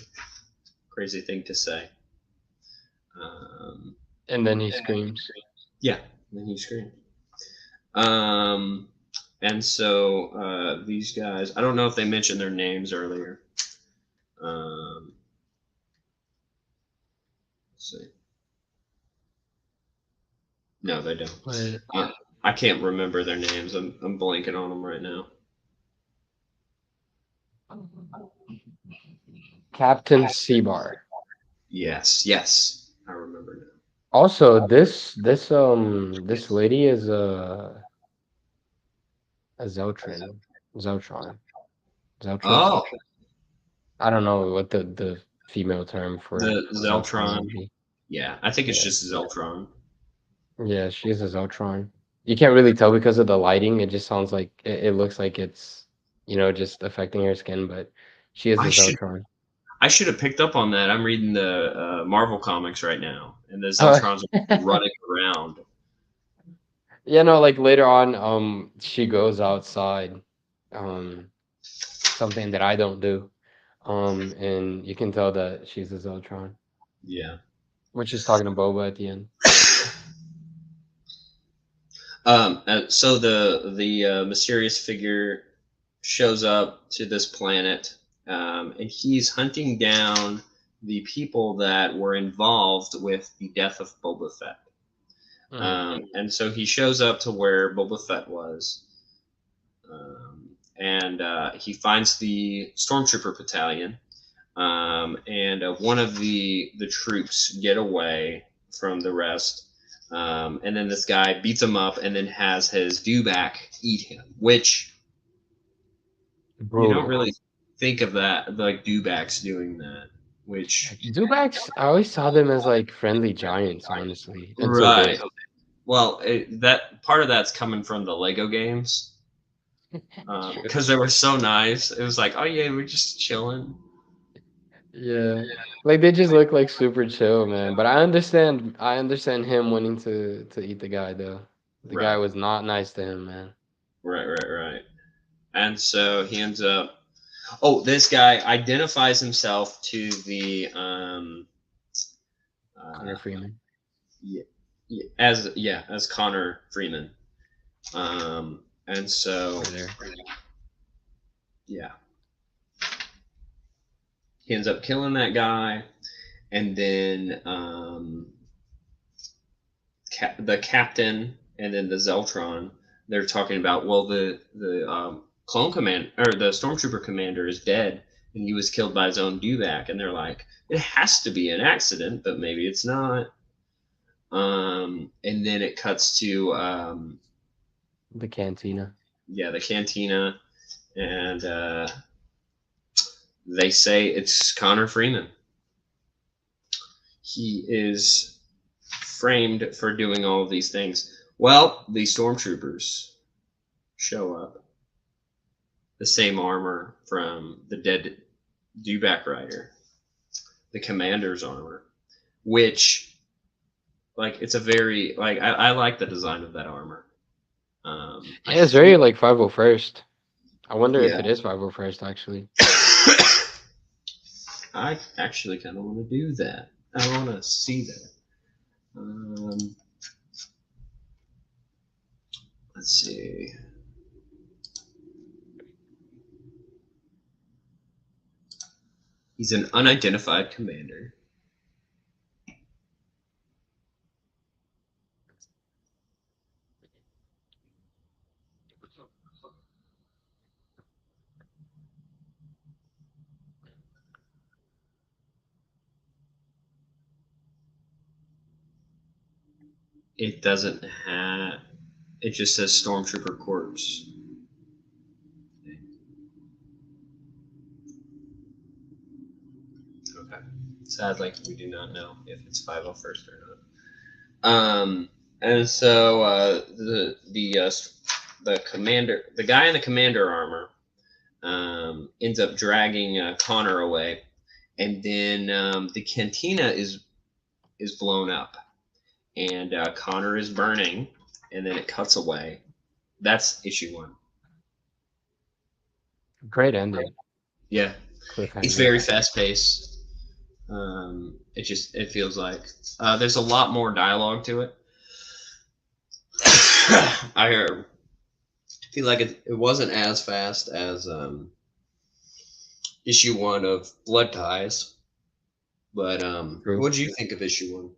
Speaker 1: thing to say.
Speaker 2: And then he screams.
Speaker 1: Yeah, and he screamed. Um, and so these guys, I don't know if they mentioned their names earlier. Let's see. No, they don't.
Speaker 2: But
Speaker 1: I can't remember their names. I'm blanking on them right now.
Speaker 2: Captain Seabar.
Speaker 1: Yes, I remember now.
Speaker 2: Also, this lady is a Zeltron. Zeltron. Zeltress.
Speaker 1: Oh,
Speaker 2: I don't know what the female term for
Speaker 1: the
Speaker 2: Zeltron
Speaker 1: Zeltron.
Speaker 2: would be.
Speaker 1: Yeah, I think it's
Speaker 2: Yeah.
Speaker 1: just Zeltron.
Speaker 2: Yeah, she's a Zeltron. You can't really tell because of the lighting. It just sounds like it looks like it's, just affecting her skin, but she is a
Speaker 1: I should
Speaker 2: Zeltron.
Speaker 1: I should have picked up on that. I'm reading the Marvel comics right now, and the
Speaker 2: Oh,
Speaker 1: Zeltrons are running around.
Speaker 2: yeah, no, like later on, she goes outside, something that I don't do, and you can tell that she's a Zeltron,
Speaker 1: Yeah.
Speaker 2: when she's talking to Boba at the end.
Speaker 1: So the mysterious figure shows up to this planet, and he's hunting down the people that were involved with the death of Boba Fett. And so he shows up to where Boba Fett was, and he finds the stormtrooper battalion, and one of the troops get away from the rest, and then this guy beats him up and then has his dewback eat him, which you don't
Speaker 2: Brutal.
Speaker 1: really think of that, like dewbacks doing that. Which
Speaker 2: Dewbacks, I always saw them as like friendly giants, honestly, until
Speaker 1: right.
Speaker 2: this.
Speaker 1: Well, that part of that's coming from the Lego games
Speaker 2: True.
Speaker 1: because they were so nice. It was like, oh yeah, we're just chilling.
Speaker 2: Yeah. Like they just look like super chill, man. But I understand him wanting to eat the guy though. The guy
Speaker 1: Right,
Speaker 2: was not nice to him, man.
Speaker 1: right. And so he ends up. Oh, this guy identifies himself to the
Speaker 2: Connor
Speaker 1: uh,
Speaker 2: Freeman.
Speaker 1: yeah, as Connor Freeman, And so,
Speaker 2: There.
Speaker 1: yeah, he ends up killing that guy, and then the captain and then the Zeltron, they're talking about, well, the clone command or the stormtrooper commander is dead, and he was killed by his own dewback, and they're like, it has to be an accident, but maybe it's not. And then it cuts to
Speaker 2: The cantina.
Speaker 1: yeah, the cantina, and they say it's Connor Freeman. He is framed for doing all of these things. Well, the stormtroopers show up, the same armor from the dead dewback rider, the commander's armor, which, like, it's a very, like, I like the design of that armor. I
Speaker 2: Yeah, it's very
Speaker 1: feel,
Speaker 2: like 501st. I wonder if
Speaker 1: yeah.
Speaker 2: it is 501st actually.
Speaker 1: I actually kind of want to do that. I want to see that. Let's see. He's an unidentified commander. It doesn't have. It just says Stormtrooper Corps. Okay. Sadly, we do not know if it's 501st or not. And so the commander, the guy in the commander armor, ends up dragging Connor away, and then the cantina is blown up, and Connor is burning, and then it cuts away. That's issue 1.
Speaker 2: Great ending.
Speaker 1: Yeah, it's
Speaker 2: Cliffhanger.
Speaker 1: very fast paced. It feels like there's a lot more dialogue to it. I feel like it wasn't as fast as issue 1 of Blood Ties, but
Speaker 2: True.
Speaker 1: what did you think of issue 1?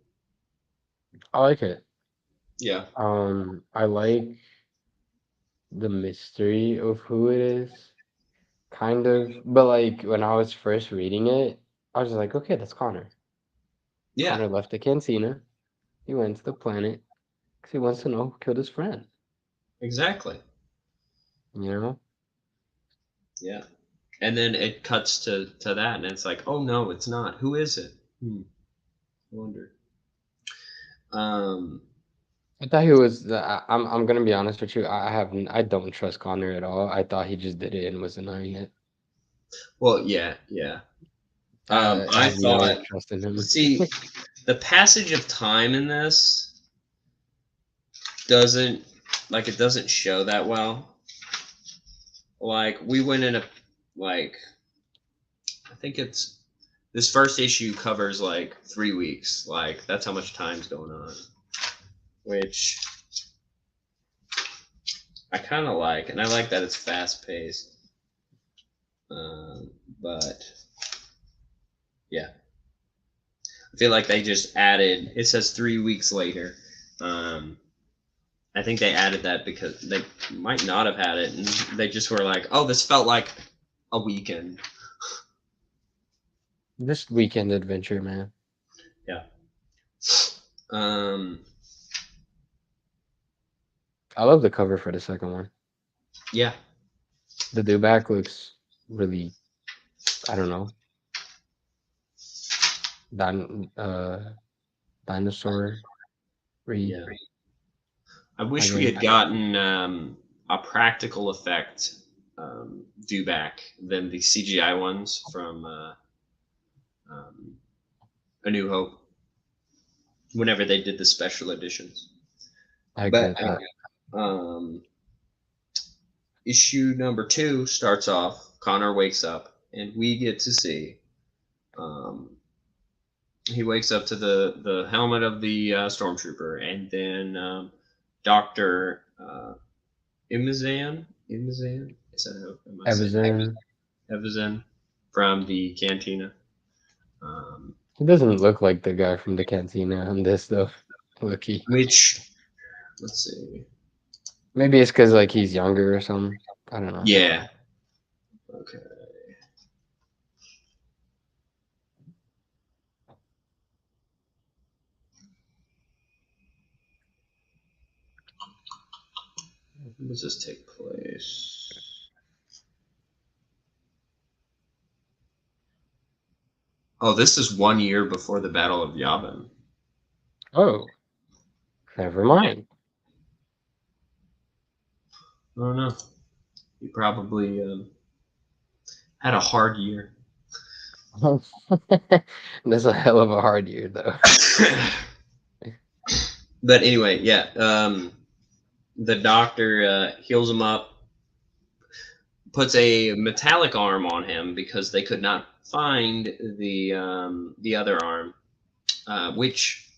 Speaker 2: I like it.
Speaker 1: Yeah,
Speaker 2: I like the mystery of who it is, kind of. But like when I was first reading it, I was just like, okay, that's Connor.
Speaker 1: yeah,
Speaker 2: Connor left the cantina. He went to the planet because he wants to know who killed his friend.
Speaker 1: exactly.
Speaker 2: You know?
Speaker 1: Yeah, and then it cuts to that, and it's like, oh no, it's not. Who is it? I wonder. Um,
Speaker 2: I thought he was. I'm gonna be honest with you. I don't trust Connor at all. I thought he just did it and was denying it.
Speaker 1: well, yeah, yeah.
Speaker 2: I
Speaker 1: I
Speaker 2: have no
Speaker 1: thought.
Speaker 2: trust in him.
Speaker 1: See, the passage of time in this doesn't it doesn't show that well. Like we went in a like I think it's this first issue covers like 3 weeks. Like that's how much time's going on, which I kind of like, and I like that it's fast paced. But yeah, I feel like they just added. It says 3 weeks later. I think they added that because they might not have had it, and they just were like, "Oh, this felt like a weekend."
Speaker 2: This weekend adventure, man.
Speaker 1: Yeah. Um.
Speaker 2: I love the cover for the second one.
Speaker 1: Yeah.
Speaker 2: The dewback looks really, I don't know, din dinosaur re,
Speaker 1: Yeah. I
Speaker 2: I
Speaker 1: wish we
Speaker 2: guess.
Speaker 1: had gotten a practical effect dewback than the CGI ones from um, A New Hope. Whenever they did the special editions,
Speaker 2: I agree
Speaker 1: but
Speaker 2: with that.
Speaker 1: issue number 2 starts off. Connor wakes up, and we get to see. He wakes up to the helmet of the stormtrooper, and then Doctor Imazan. Imazan. Is that how am I saying
Speaker 2: Evazan.
Speaker 1: Evazan from the Cantina? Um,
Speaker 2: He doesn't look like the guy from the cantina on this though. Looky.
Speaker 1: which let's see.
Speaker 2: Maybe it's because like he's younger or something. I don't know.
Speaker 1: Yeah. Okay. When does this take place? Oh, this is 1 year before the Battle of Yavin.
Speaker 2: Oh, never mind.
Speaker 1: I don't know. He probably had a hard year.
Speaker 2: That's a hell of a hard year though.
Speaker 1: But anyway, yeah. The doctor heals him up, puts a metallic arm on him because they could not find the other arm, which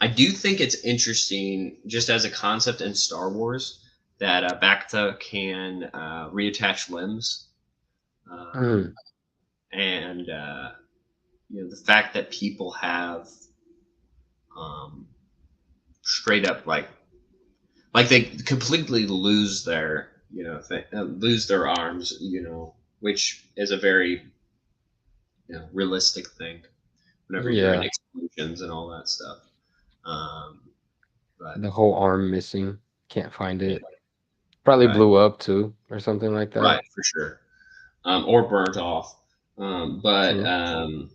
Speaker 1: I do think it's interesting just as a concept in Star Wars that Bacta can reattach limbs,
Speaker 2: Mm.
Speaker 1: and the fact that people have um, straight up like they completely lose their lose their arms, which is a very realistic thing whenever you're in
Speaker 2: Yeah,
Speaker 1: explosions and all that stuff. Um, but
Speaker 2: the whole arm missing. Can't find
Speaker 1: yeah,
Speaker 2: it. Probably
Speaker 1: right,
Speaker 2: blew up too, or something like that.
Speaker 1: right, for sure, or burnt off. But
Speaker 2: True.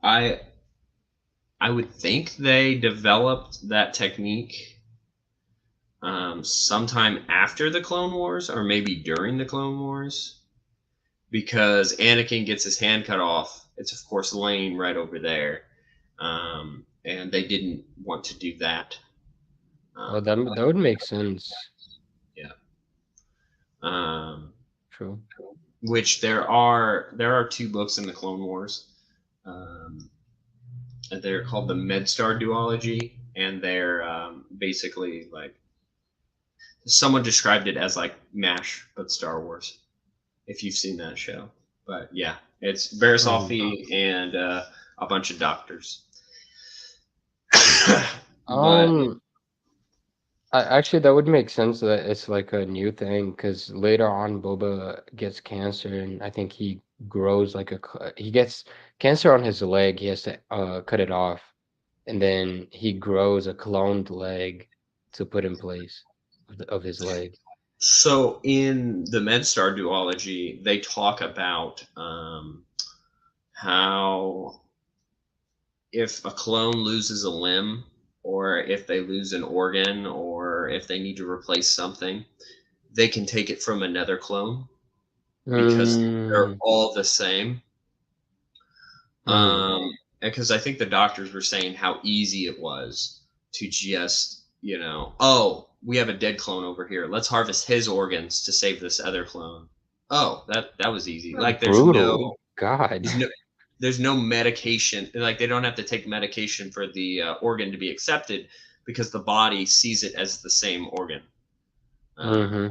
Speaker 1: I I would think they developed that technique sometime after the Clone Wars, or maybe during the Clone Wars, because Anakin gets his hand cut off. It's of course laying right over there, and they didn't want to do that.
Speaker 2: Oh,
Speaker 1: Um,
Speaker 2: that would make sense.
Speaker 1: yeah. Um,
Speaker 2: True.
Speaker 1: which there are two books in the Clone Wars. Um, and they're called the MedStar duology, and they're basically like someone described it as like MASH but Star Wars. If you've seen that show, but yeah, it's
Speaker 2: Mm.
Speaker 1: Verisofi and a bunch of doctors. but
Speaker 2: Um, actually, that would make sense that it's like a new thing because later on, Boba gets cancer, and I think he grows like he gets cancer on his leg. He has to cut it off, and then he grows a cloned leg to put in place of his leg.
Speaker 1: so in the MedStar duology, they talk about how if a clone loses a limb, or if they lose an organ, or if they need to replace something, they can take it from another clone because they're
Speaker 2: Mm,
Speaker 1: all the same.
Speaker 2: mm.
Speaker 1: Because I think the doctors were saying how easy it was to just, oh, we have a dead clone over here. Let's harvest his organs to save this other clone. Oh, that was easy. Like
Speaker 2: Brutal. God.
Speaker 1: there's no there's no medication. Like they don't have to take medication for the organ to be accepted because the body sees it as the same organ. Um,
Speaker 2: Mm-hmm.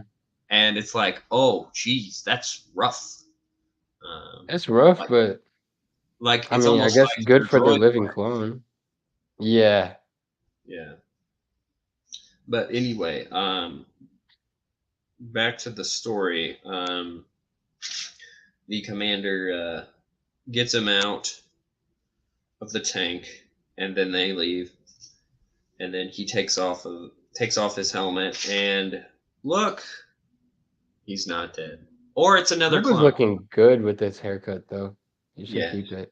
Speaker 1: and it's like, oh, geez, that's rough. Um,
Speaker 2: It's rough,
Speaker 1: like
Speaker 2: but
Speaker 1: like
Speaker 2: I
Speaker 1: it's
Speaker 2: mean, I
Speaker 1: almost
Speaker 2: guess
Speaker 1: like
Speaker 2: good
Speaker 1: your
Speaker 2: for the
Speaker 1: droid.
Speaker 2: living clone. Yeah.
Speaker 1: Yeah. But anyway, back to the story. The commander gets him out of the tank, and then they leave. And then he takes off his helmet, and look, he's not dead. Or it's another
Speaker 2: Boba's
Speaker 1: clone.
Speaker 2: looking good with this haircut, though. You should
Speaker 1: Yeah.
Speaker 2: keep it.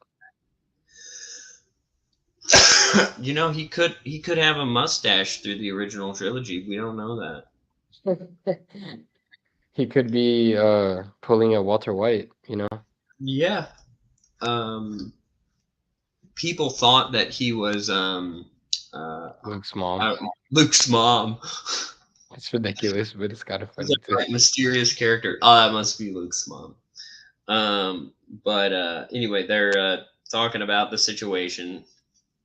Speaker 1: He could have a mustache through the original trilogy. We don't know that.
Speaker 2: He could be pulling a Walter White, you know?
Speaker 1: Yeah. Um, people thought that he was
Speaker 2: Luke's mom.
Speaker 1: Luke's mom.
Speaker 2: It's ridiculous, but it's kind of
Speaker 1: Who's
Speaker 2: funny too.
Speaker 1: that mysterious character? Oh, that must be Luke's mom. But anyway, they're talking about the situation.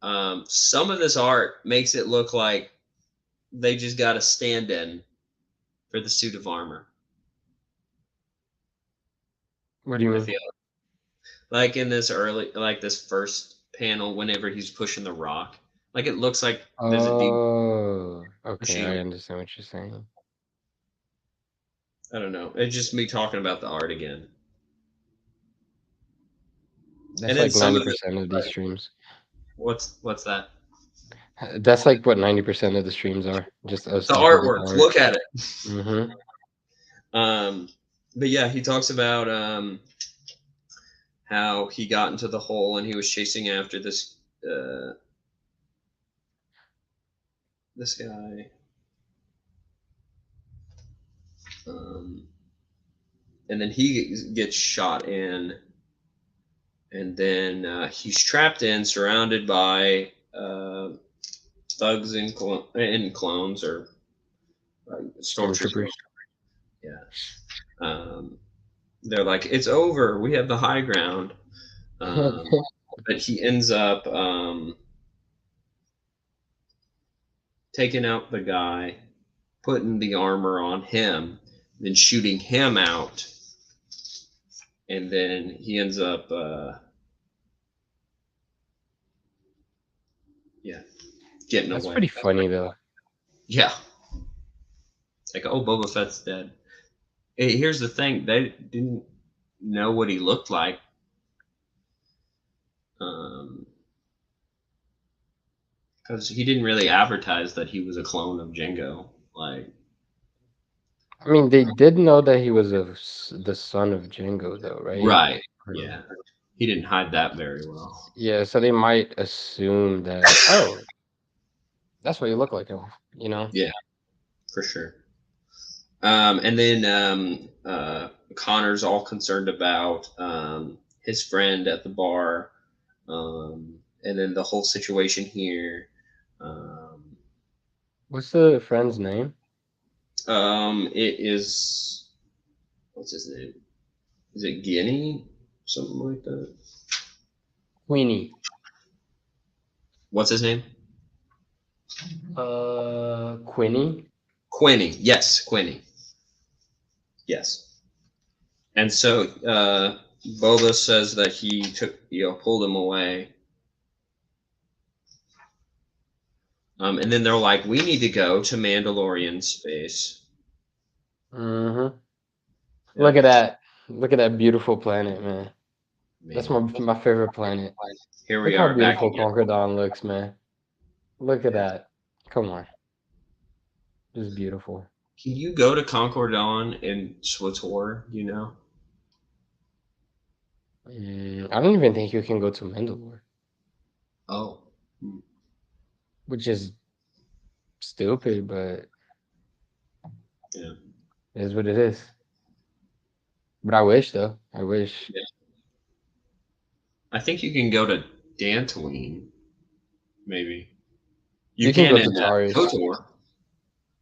Speaker 1: Some of this art makes it look like they just got a stand-in for the suit of armor.
Speaker 2: What do you
Speaker 1: I
Speaker 2: mean?
Speaker 1: feel like in this early, like this first panel, whenever he's pushing the rock, like it looks like there's a dude
Speaker 2: Oh, okay,
Speaker 1: pushing
Speaker 2: I
Speaker 1: him.
Speaker 2: understand what you're saying.
Speaker 1: I don't know. It's just me talking about the art again. And
Speaker 2: That's
Speaker 1: then
Speaker 2: like
Speaker 1: some of it,
Speaker 2: 90% of these
Speaker 1: like,
Speaker 2: streams.
Speaker 1: what's that?
Speaker 2: That's like what 90% of the streams are. Just us
Speaker 1: The
Speaker 2: talking about the
Speaker 1: artwork.
Speaker 2: art.
Speaker 1: Look at it.
Speaker 2: Mm-hmm.
Speaker 1: Um, but yeah, he talks about how he got into the hole and he was chasing after this guy. Um, and then he gets shot in, and then he's trapped in, surrounded by thugs and clones or stormtroopers.
Speaker 2: Stormtroopers.
Speaker 1: Yeah. Um, they're like, it's over. We have the high ground. But he ends up taking out the guy, putting the armor on him, then shooting him out, and then he ends up, yeah, getting
Speaker 2: That's
Speaker 1: away.
Speaker 2: pretty funny though.
Speaker 1: Yeah, it's like, oh, Boba Fett's dead. Hey, here's the thing: they didn't know what he looked like. Um, because he didn't really advertise that he was a clone of Jango. Like,
Speaker 2: I mean, they did know that he was the son of Django though, right?
Speaker 1: right?
Speaker 2: Or-
Speaker 1: Yeah, he didn't hide that very well.
Speaker 2: Yeah, so they might assume that, oh, that's what you look like, you know?
Speaker 1: Yeah, for sure. And then Connor's all concerned about his friend at the bar, and then the whole situation here. Um,
Speaker 2: What's the friend's name?
Speaker 1: it is, what's his name? Is it Guinea? Something like that.
Speaker 2: Queenie.
Speaker 1: What's his name?
Speaker 2: Quinny?
Speaker 1: Quinny. Yes, Quinny. Yes. And so Boba says that he took, pulled him away. And then they're like, we need to go to Mandalorian space.
Speaker 2: Mm-hmm. Look
Speaker 1: Yeah,
Speaker 2: at that. Look at that beautiful planet, man. That's
Speaker 1: man.
Speaker 2: my favorite planet.
Speaker 1: Here
Speaker 2: Look
Speaker 1: we
Speaker 2: how
Speaker 1: are back
Speaker 2: beautiful
Speaker 1: again.
Speaker 2: Concord looks, man. Look at
Speaker 1: Yeah.
Speaker 2: that. Come on. Just beautiful.
Speaker 1: Can you go to Concordon in SWTOR? You know?
Speaker 2: I don't even think you can go to Mandalore,
Speaker 1: Oh, hmm,
Speaker 2: which is stupid, but
Speaker 1: yeah.
Speaker 2: it is what it is. But I wish, though. I wish.
Speaker 1: Yeah. I think you can go to Dantooine, maybe. You
Speaker 2: You can
Speaker 1: can
Speaker 2: go
Speaker 1: in
Speaker 2: to Taurus.
Speaker 1: KOTOR,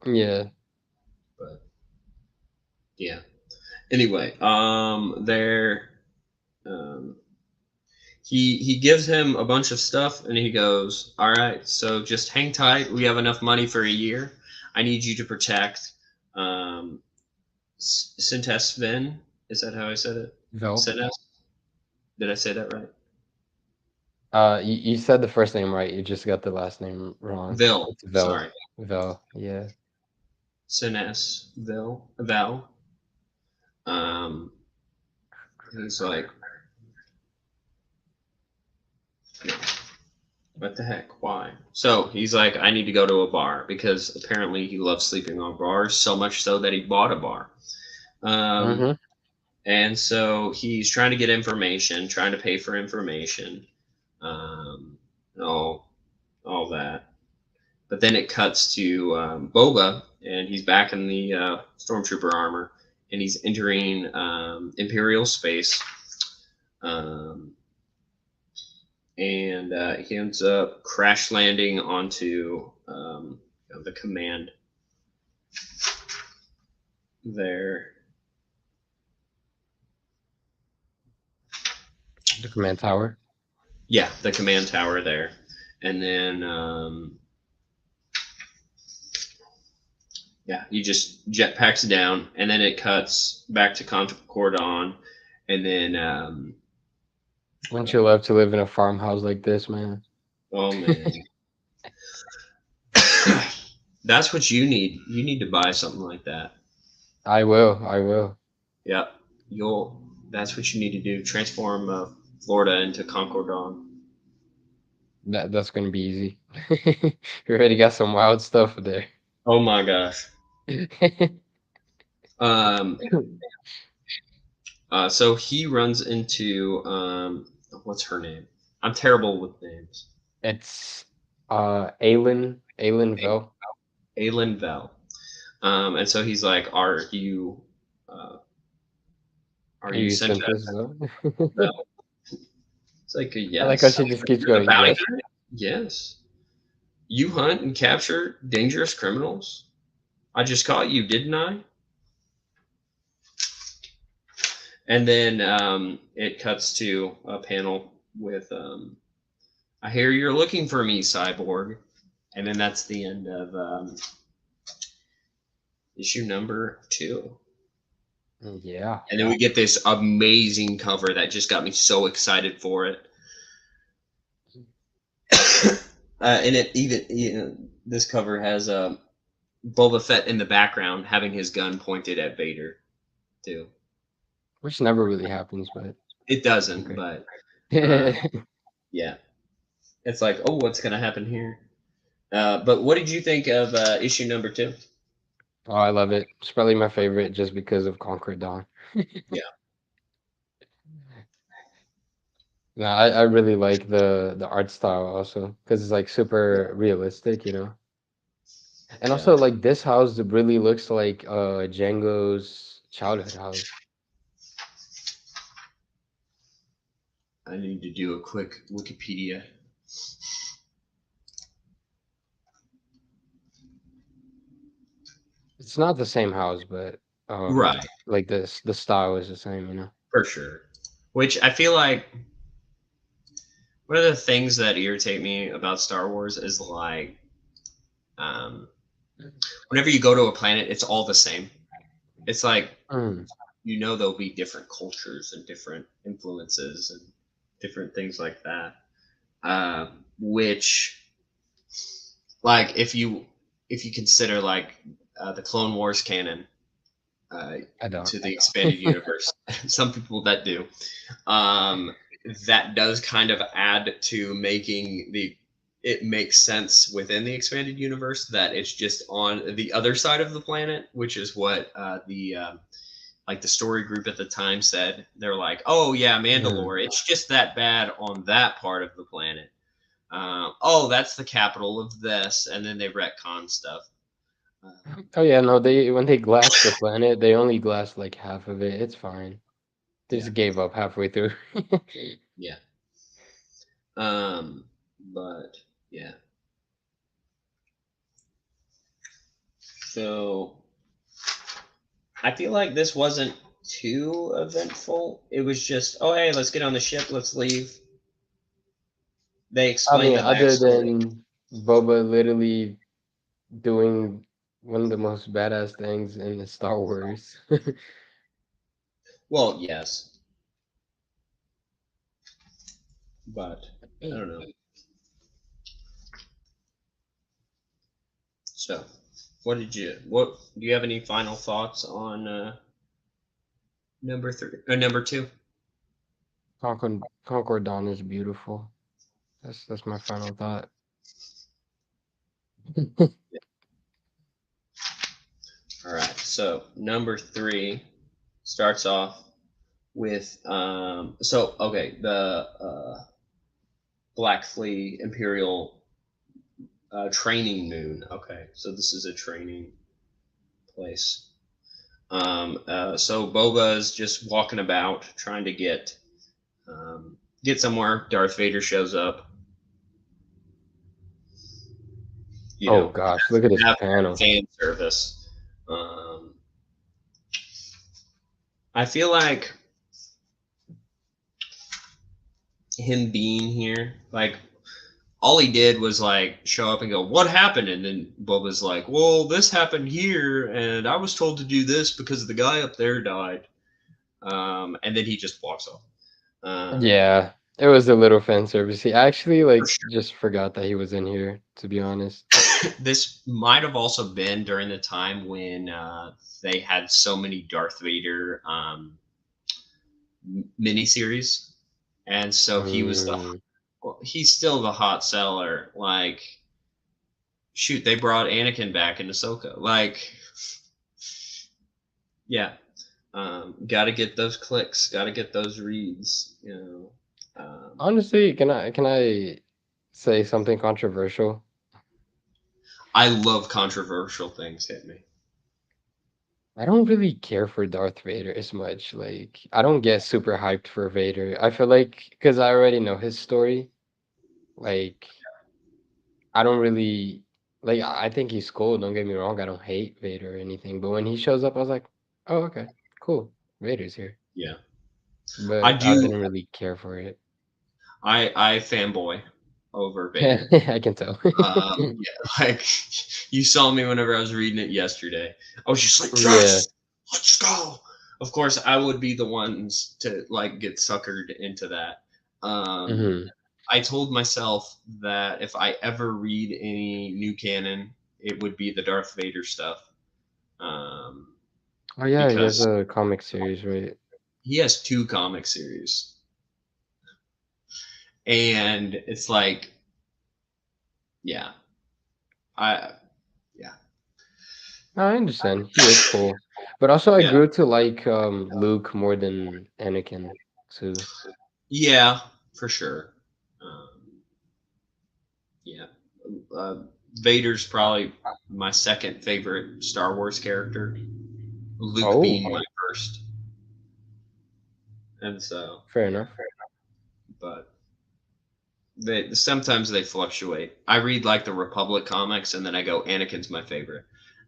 Speaker 2: Yeah.
Speaker 1: but yeah. Anyway, there, um, he gives him a bunch of stuff, and he goes, "All right, so just hang tight. We have enough money for a year. I need you to protect um, Sintes Ven. Is that how I said it?
Speaker 2: Vel.
Speaker 1: Sintes? Did I say that right?
Speaker 2: You said the first name right. You just got the last name wrong.
Speaker 1: Vil.
Speaker 2: It's Vel.
Speaker 1: Sorry,
Speaker 2: Vel. Yeah.
Speaker 1: Sintes Val. Um, he's like, no, what the heck? Why? So he's like, I need to go to a bar because apparently he loves sleeping on bars so much so that he bought a bar. Um,
Speaker 2: Mm-hmm.
Speaker 1: and so he's trying to get information, trying to pay for information, um, all all that. But then it cuts to Boba, and he's back in the stormtrooper armor, and he's entering Imperial space, um, and he ends up crash landing onto the command there.
Speaker 2: The command tower.
Speaker 1: Yeah, the command tower there, and then Yeah, he just jetpacks down, and then it cuts back to Concordon, and then
Speaker 2: Wouldn't you love to live in a farmhouse like this, man?
Speaker 1: oh man, that's what you need. You need to buy something like that.
Speaker 2: I will. I will.
Speaker 1: Yep, you'll. That's what you need to do. Transform Florida into Concordon.
Speaker 2: That's gonna be easy. You already got some wild stuff there.
Speaker 1: Oh my gosh. Um, so he runs into what's her name? I'm terrible with names.
Speaker 2: It's Aelin Vel.
Speaker 1: Aelin Vel. And so he's like, uh, are
Speaker 2: Are
Speaker 1: you
Speaker 2: you
Speaker 1: sent to
Speaker 2: Sentinels Vel?
Speaker 1: Vel?" It's like,
Speaker 2: I like how
Speaker 1: yes.
Speaker 2: she just keeps
Speaker 1: You're the
Speaker 2: going,
Speaker 1: bounty
Speaker 2: yes.
Speaker 1: hunter? Yes. You hunt and capture dangerous criminals? I just caught you, didn't I? And then it cuts to a panel with, I hear you're looking for me, Cyborg. And then that's the end of issue number 2.
Speaker 2: Yeah.
Speaker 1: And then we get this amazing cover that just got me so excited for it. And it even, this cover has Boba Fett in the background having his gun pointed at Vader, too.
Speaker 2: Which never really happens, but
Speaker 1: It doesn't,
Speaker 2: okay.
Speaker 1: but yeah, it's like, oh, what's gonna happen here? But what did you think of issue number 2?
Speaker 2: Oh, I love it. It's probably my favorite just because of Conquer Dawn.
Speaker 1: Yeah,
Speaker 2: No, I really like the art style also because it's like super realistic, you know. And
Speaker 1: yeah.
Speaker 2: also like this house really looks like Django's childhood house.
Speaker 1: I need to do a quick Wikipedia.
Speaker 2: It's not the same house, but
Speaker 1: Right,
Speaker 2: like the style is the same, you know.
Speaker 1: for sure. Which I feel like one of the things that irritate me about Star Wars is like, um, whenever you go to a planet, it's all the same. It's like
Speaker 2: Mm.
Speaker 1: there'll be different cultures and different influences and different things like that. Which, like, if you consider like the Clone Wars canon uh,
Speaker 2: I don't.
Speaker 1: to the expanded universe, some people that do, um, that does kind of add to making it makes sense within the expanded universe that it's just on the other side of the planet, which is what the like the story group at the time said. They're like, oh yeah,
Speaker 2: Mm.
Speaker 1: Mandalore, it's just that bad on that part of the planet. Oh, that's the capital of this, and then they retcon stuff. Uh,
Speaker 2: Oh yeah, no, they when they glassed the planet, they only glassed like half of it. It's fine. They
Speaker 1: yeah,
Speaker 2: just gave up halfway through.
Speaker 1: yeah. But yeah. So I feel like this wasn't too eventful. It was just, oh hey, let's get on the ship, let's leave. They
Speaker 2: I
Speaker 1: explained
Speaker 2: mean,
Speaker 1: the
Speaker 2: other
Speaker 1: backstory.
Speaker 2: than Boba literally doing one of the most badass things in the Star Wars.
Speaker 1: Well, yes, but I don't know. So, what do you have any final thoughts on number 3 or number 2?
Speaker 2: Concord Dawn is beautiful. That's my final thought.
Speaker 1: All right. So, number 3 starts off with so okay, the Black Flea Imperial training moon. Okay. So this is a training place. So Boba is just walking about trying to get somewhere. Darth Vader shows up. You
Speaker 2: Oh
Speaker 1: know,
Speaker 2: gosh, look at this
Speaker 1: have
Speaker 2: panel.
Speaker 1: fan service. Um, I feel like him being here, like all he did was like show up and go, "What happened?" And then Boba's like, "Well, this happened here, and I was told to do this because the guy up there died." And then he just walks off. Um,
Speaker 2: Yeah, it was a little fan service. I actually
Speaker 1: for
Speaker 2: like
Speaker 1: sure.
Speaker 2: just forgot that he was in here, to be honest.
Speaker 1: This might have also been during the time when they had so many Darth Vader miniseries, and so he was the
Speaker 2: Mm.
Speaker 1: well, he's still the hot seller. Like, shoot, they brought Anakin back in Ahsoka. Like, yeah, got to get those clicks, got to get those reads.
Speaker 2: Honestly, can I say something controversial?
Speaker 1: I love controversial things. Hit me.
Speaker 2: I don't really care for Darth Vader as much. Like, I don't get super hyped for Vader. I feel like because I already know his story, like I don't really like I think he's cool, don't get me wrong. I don't hate Vader or anything, but when he shows up, I was like, "Oh, okay. Cool. Vader's here."
Speaker 1: Yeah, I
Speaker 2: But I
Speaker 1: do.
Speaker 2: didn't really care for it.
Speaker 1: I fanboy over Vader.
Speaker 2: I can tell.
Speaker 1: Yeah, like you saw me whenever I was reading it yesterday. I was just like,
Speaker 2: Yeah.
Speaker 1: yes, let's go. Of course, I would be the ones to like get suckered into that. Um,
Speaker 2: Hmm.
Speaker 1: I told myself that if I ever read any new canon, it would be the Darth Vader stuff, um,
Speaker 2: Oh yeah, he has
Speaker 1: because
Speaker 2: a comic series, right?
Speaker 1: he has two comic series, and it's like, yeah, I yeah
Speaker 2: I understand. He is cool. But also I
Speaker 1: yeah
Speaker 2: grew to like Luke more than Anakin too.
Speaker 1: yeah for sure. Um, Yeah. Uh, Vader's probably my second favorite Star Wars character. Luke
Speaker 2: Oh,
Speaker 1: being my first, and so
Speaker 2: fair
Speaker 1: yeah.
Speaker 2: enough.
Speaker 1: But they sometimes they fluctuate. I read like the Republic comics, and then I go, Anakin's my favorite.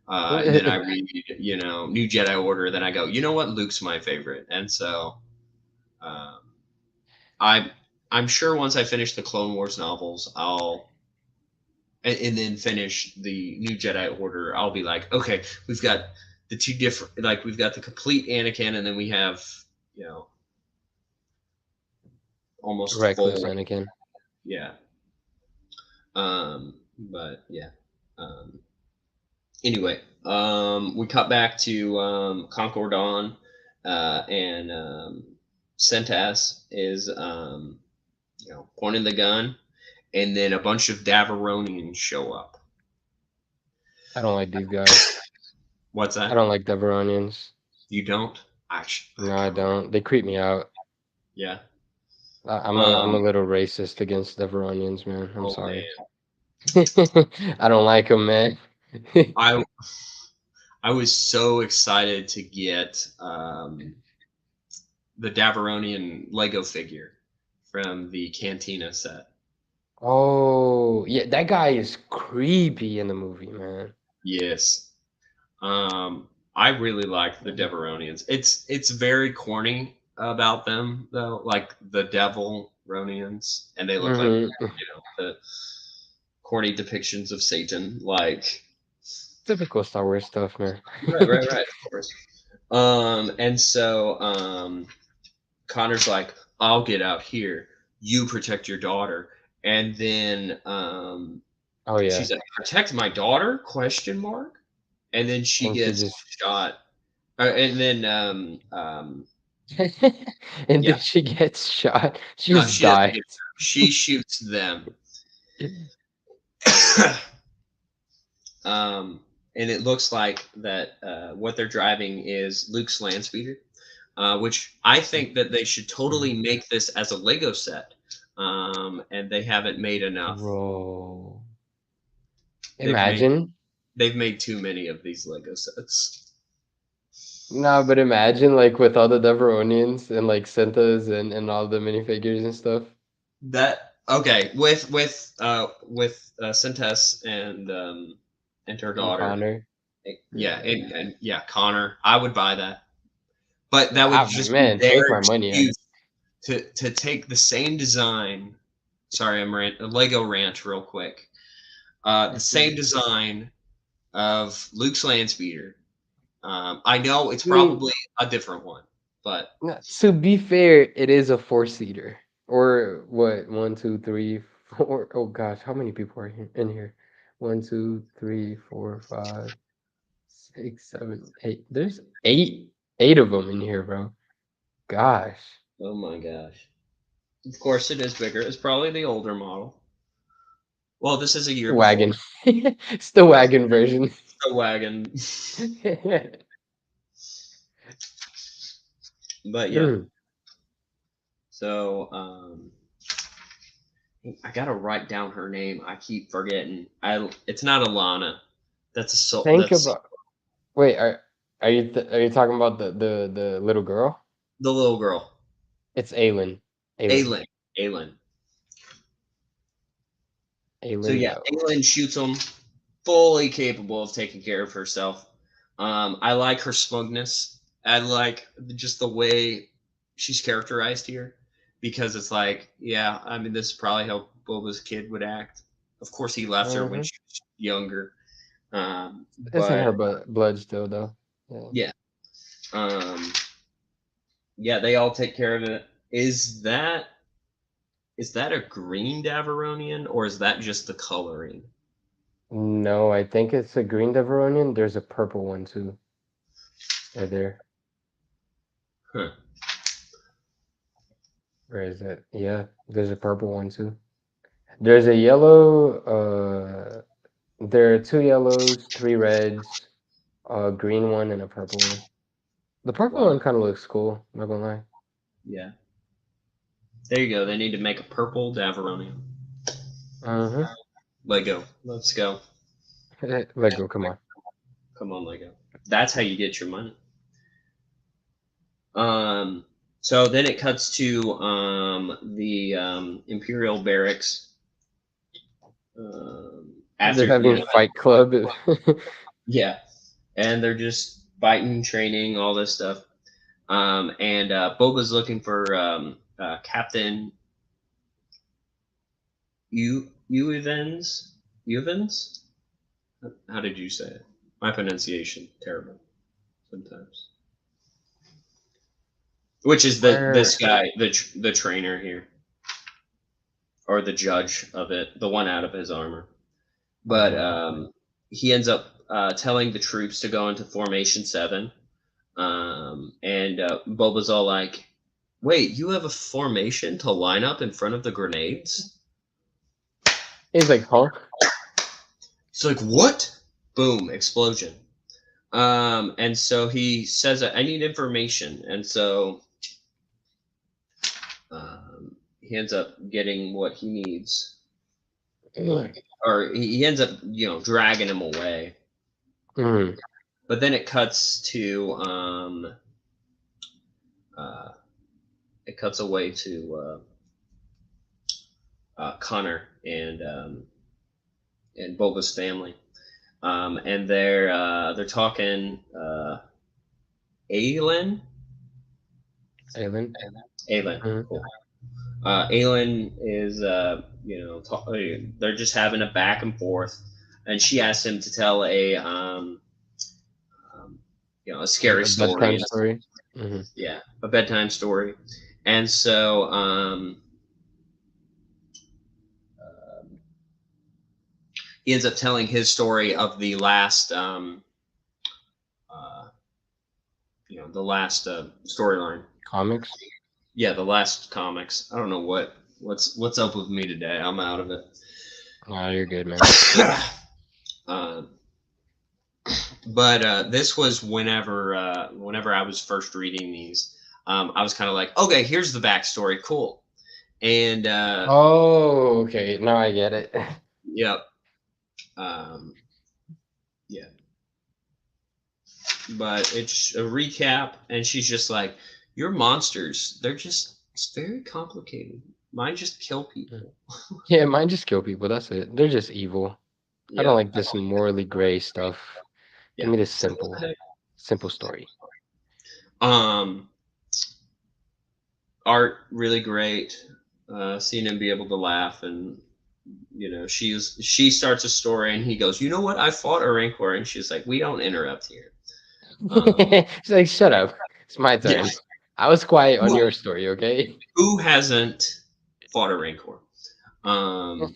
Speaker 1: And then I read, New Jedi Order. Then I go, you know what, Luke's my favorite. And so um, I I'm sure once I finish the Clone Wars novels, and then finish the New Jedi Order, I'll be like, okay, we've got the two different, like we've got the complete Anakin, and then we have, you know, almost
Speaker 2: Reckless
Speaker 1: full,
Speaker 2: Anakin.
Speaker 1: yeah. But yeah. Um, anyway, we cut back to Concordon, and Sentas is, pointing the gun, and then a bunch of Davaronians show up.
Speaker 2: I don't like these guys.
Speaker 1: What's
Speaker 2: I
Speaker 1: that?
Speaker 2: don't like Deveronians.
Speaker 1: You don't? Actually, I
Speaker 2: No, I
Speaker 1: kind of like.
Speaker 2: don't. They creep me out.
Speaker 1: Yeah.
Speaker 2: I'm a
Speaker 1: Um.
Speaker 2: little racist against Deveronians, man. I'm
Speaker 1: Oh
Speaker 2: sorry.
Speaker 1: man.
Speaker 2: I don't like them, man.
Speaker 1: I I was so excited to get the Daveronian Lego figure from the Cantina set.
Speaker 2: Oh, yeah, that guy is creepy in the movie, man.
Speaker 1: Yes. I really like the Deveronians. It's very corny about them though, like the Devil Ronians, and they look like
Speaker 2: Hmm.
Speaker 1: the corny depictions of Satan. Like,
Speaker 2: Typical Star Wars stuff, man.
Speaker 1: right, of course. And so Connor's like, I'll get out here. You protect your daughter. And then
Speaker 2: Oh yeah,
Speaker 1: she's like, protect my daughter? Question mark. And then she
Speaker 2: and she
Speaker 1: gets
Speaker 2: just
Speaker 1: shot. And then
Speaker 2: and then
Speaker 1: yeah,
Speaker 2: she gets shot. She
Speaker 1: no,
Speaker 2: just
Speaker 1: she doesn't
Speaker 2: dies.
Speaker 1: get. She shoots them. um, and it looks like that what they're driving is Luke's land speeder, which I think that they should totally make this as a Lego set. And they haven't made enough.
Speaker 2: Bro,
Speaker 1: They've made
Speaker 2: imagine.
Speaker 1: they've made too many of these Lego sets.
Speaker 2: No, but imagine like with all the Deveronians and like Sentas and all the minifigures and stuff.
Speaker 1: That okay with Sentes and her
Speaker 2: And
Speaker 1: daughter.
Speaker 2: Connor.
Speaker 1: Yeah,
Speaker 2: Yeah.
Speaker 1: and yeah, Connor. I would buy that, but that would
Speaker 2: Ah,
Speaker 1: just be
Speaker 2: man,
Speaker 1: their
Speaker 2: take my money.
Speaker 1: excuse to take the same design, sorry, I'm Lego rant real quick. The same design of Luke's land speeder. I know it's
Speaker 2: I mean,
Speaker 1: probably a different one, but
Speaker 2: to be fair, it is a four-seater. Or what? One, two, three, four. Oh gosh, how many people are in here? One, two, three, four, five, six, seven, eight. There's eight of them in here, bro. Gosh.
Speaker 1: oh my gosh. Of course, it is bigger. It's probably the older model. Well, this is a year
Speaker 2: Wagon.
Speaker 1: before.
Speaker 2: It's the wagon version.
Speaker 1: The wagon. But yeah.
Speaker 2: Mm.
Speaker 1: So I gotta write down her name. I keep forgetting. It's not Alana. That's a soul.
Speaker 2: Think
Speaker 1: That's
Speaker 2: about. Wait, are you talking about the little girl?
Speaker 1: the little girl.
Speaker 2: It's Aylin. Aylin.
Speaker 1: Aylin. Aylin. So
Speaker 2: Aylin
Speaker 1: yeah,
Speaker 2: Bell.
Speaker 1: Aylin shoots him. Fully capable of taking care of herself. I like her smugness. I like just the way she's characterized here because it's like, yeah, I mean, this is probably how Boba's kid would act. Of course, he left her when
Speaker 2: Mm-hmm.
Speaker 1: she was younger.
Speaker 2: It's in her
Speaker 1: But
Speaker 2: blood still, though. Yeah.
Speaker 1: yeah, um, yeah, they all take care of it. Is that a green Daveronian or is that just the coloring?
Speaker 2: No, I think it's a green Deveronian. There's a purple one too. Right there.
Speaker 1: Huh.
Speaker 2: Where is it? Yeah, there's a purple one too. There's a yellow. There are two yellows, three reds, a green one, and a purple one. The purple
Speaker 1: Wow.
Speaker 2: one kind of looks cool. Not gonna lie.
Speaker 1: Yeah. There you go. They need to make a purple Daveronian.
Speaker 2: Uh
Speaker 1: Lego. Let's go.
Speaker 2: huh. Lego, come on.
Speaker 1: Come on, Lego. That's how you get your money. Um, so then it cuts to the Imperial barracks.
Speaker 2: They're
Speaker 1: After
Speaker 2: having Fight Club.
Speaker 1: yeah, and they're just fighting, training, all this stuff. And Boba's looking for Captain Evans. Evans? How did you say it? My pronunciation terrible sometimes. Which is this
Speaker 2: Where?
Speaker 1: guy, the trainer here, or the judge of it, the one out of his armor. But
Speaker 2: Uh-huh.
Speaker 1: he ends up telling the troops to go into formation 7. And Boba's all like, "Wait, you have a formation to line up in front of the grenades?"
Speaker 2: He's like, huh?
Speaker 1: It's like, "What?" Boom! Explosion. And so he says, "I need information," and so he ends up getting what he needs, or he ends up, dragging him away.
Speaker 2: Mm.
Speaker 1: But then it cuts to uh, it cuts away to Connor and Boba's family, and they're talking Aelin.
Speaker 2: Aylin.
Speaker 1: Aelin,
Speaker 2: Mm.
Speaker 1: cool. Aelin is they're just having a back and forth, and she asks him to tell a scary
Speaker 2: A bedtime
Speaker 1: story.
Speaker 2: story. Hmm.
Speaker 1: Yeah, a bedtime story. And so he ends up telling his story of the last uh, the last storyline.
Speaker 2: Comics.
Speaker 1: Yeah, the last comics. I don't know what's up with me today. I'm out of it.
Speaker 2: Oh, you're good, man.
Speaker 1: uh, but this was whenever I was first reading these. I was kind of like, okay, here's the backstory. Cool. And
Speaker 2: Oh, okay. Now I get it.
Speaker 1: yep. Um, yeah. But it's a recap, and she's just like, "Your monsters, they're just it's very complicated. Mine just kill people."
Speaker 2: Yeah, mine just kill people. That's it. They're just evil. I don't
Speaker 1: Yeah,
Speaker 2: like this morally gray stuff. Give
Speaker 1: yeah.
Speaker 2: me this
Speaker 1: Simple as heck.
Speaker 2: simple story.
Speaker 1: Um, art really great. seeing him be able to laugh, and she starts a story, and he goes, "You know what? I fought a Rancor," and she's like, "We don't interrupt here."
Speaker 2: She's like, shut up. It's my
Speaker 1: Yeah,
Speaker 2: turn. I was quiet on
Speaker 1: who,
Speaker 2: your story, okay?
Speaker 1: who hasn't fought a Rancor? Um,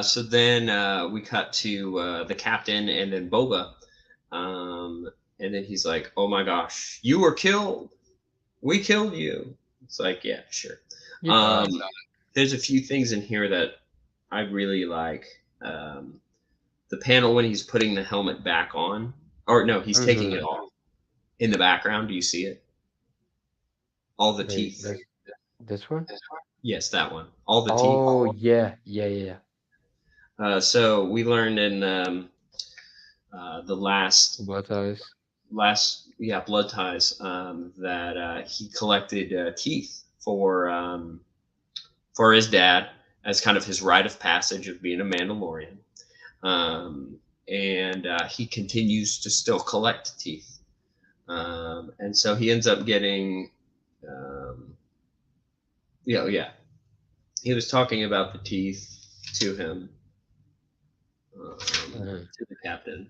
Speaker 1: so then we cut to the captain and then Boba, and then he's like, "Oh my gosh, you were killed. We killed you." It's like, yeah, sure.
Speaker 2: You
Speaker 1: Um,
Speaker 2: thought.
Speaker 1: there's a few things in here that I really like. The panel when he's putting the helmet back on, or no, he's taking
Speaker 2: Mm-hmm.
Speaker 1: it off. In the background, do you see it? All the
Speaker 2: Wait,
Speaker 1: teeth.
Speaker 2: this one?
Speaker 1: Yes, that one. All the teeth.
Speaker 2: Oh, yeah, yeah, yeah.
Speaker 1: So we learned in the
Speaker 2: Blood ties.
Speaker 1: last blood ties that he collected teeth for his dad as kind of his rite of passage of being a Mandalorian. Um, and he continues to still collect teeth. And so he ends up getting, um, yeah. He was talking about the teeth to him,
Speaker 2: Mhm.
Speaker 1: to the captain.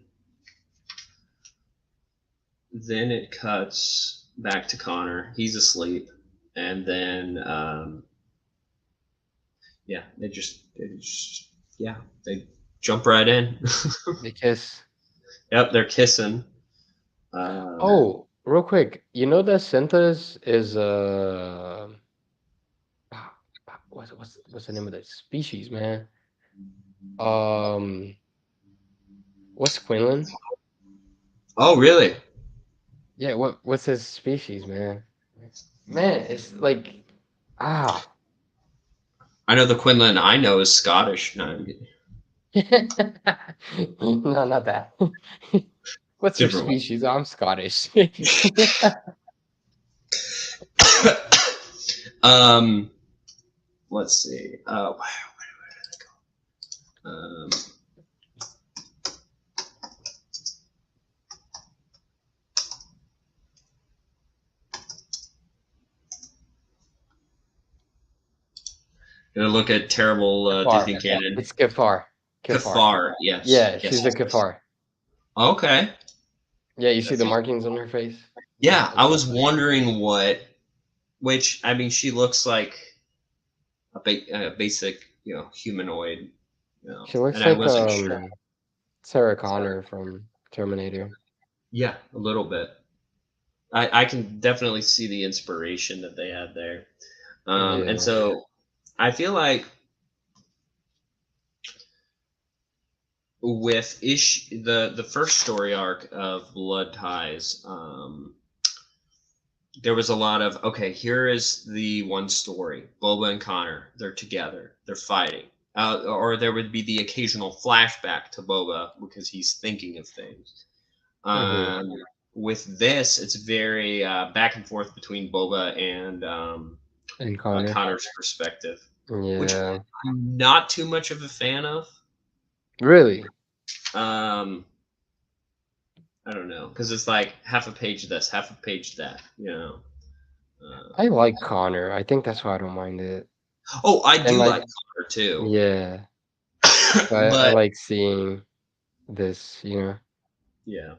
Speaker 1: Then it cuts back to Connor. He's asleep, and then yeah, they jump right in.
Speaker 2: Because,
Speaker 1: Yep, they're kissing. Um,
Speaker 2: oh, real quick, you know that Centas is what's the name of that species, man? Um, what's Quinlan?
Speaker 1: oh, really?
Speaker 2: Yeah, what's his species, man? Man, it's like ah,
Speaker 1: I know the Quinlan I know is Scottish. No,
Speaker 2: no, not that. What's your
Speaker 1: different
Speaker 2: species? I'm Scottish.
Speaker 1: one. um, let's see. Um, gonna look at terrible
Speaker 2: Kafar.
Speaker 1: Disney canon.
Speaker 2: It's Kafar. Kafar.
Speaker 1: Kafar, yes,
Speaker 2: Yeah,
Speaker 1: yes,
Speaker 2: she's a
Speaker 1: yes, yes.
Speaker 2: Kafar.
Speaker 1: Okay.
Speaker 2: Yeah, you see the
Speaker 1: That's
Speaker 2: markings on her face?
Speaker 1: Yeah, I
Speaker 2: That's
Speaker 1: was
Speaker 2: Kafar.
Speaker 1: wondering which I mean, she looks like a basic, humanoid,
Speaker 2: She looks
Speaker 1: and I
Speaker 2: like
Speaker 1: wasn't sure.
Speaker 2: Sarah Connor from Terminator.
Speaker 1: Yeah, a little bit. I can definitely see the inspiration that they had there. And
Speaker 2: Yeah.
Speaker 1: so I feel like with the first story arc of Blood Ties, there was a lot of, okay, here is the one story. Boba and Connor, they're together, they're fighting. Or there would be the occasional flashback to Boba because he's thinking of things.
Speaker 2: Mm-hmm.
Speaker 1: Um, with this, it's very back and forth between Boba and
Speaker 2: And Connor.
Speaker 1: Connor's perspective, which
Speaker 2: Yeah.
Speaker 1: I'm not too much of a fan of.
Speaker 2: Really?
Speaker 1: Um, I don't know, because it's like half a page this, half a page that.
Speaker 2: I
Speaker 1: Um,
Speaker 2: like Connor. I think that's why I don't mind it.
Speaker 1: oh, I
Speaker 2: And
Speaker 1: do
Speaker 2: like,
Speaker 1: like Connor too,
Speaker 2: yeah. So I
Speaker 1: but
Speaker 2: like seeing this.
Speaker 1: yeah.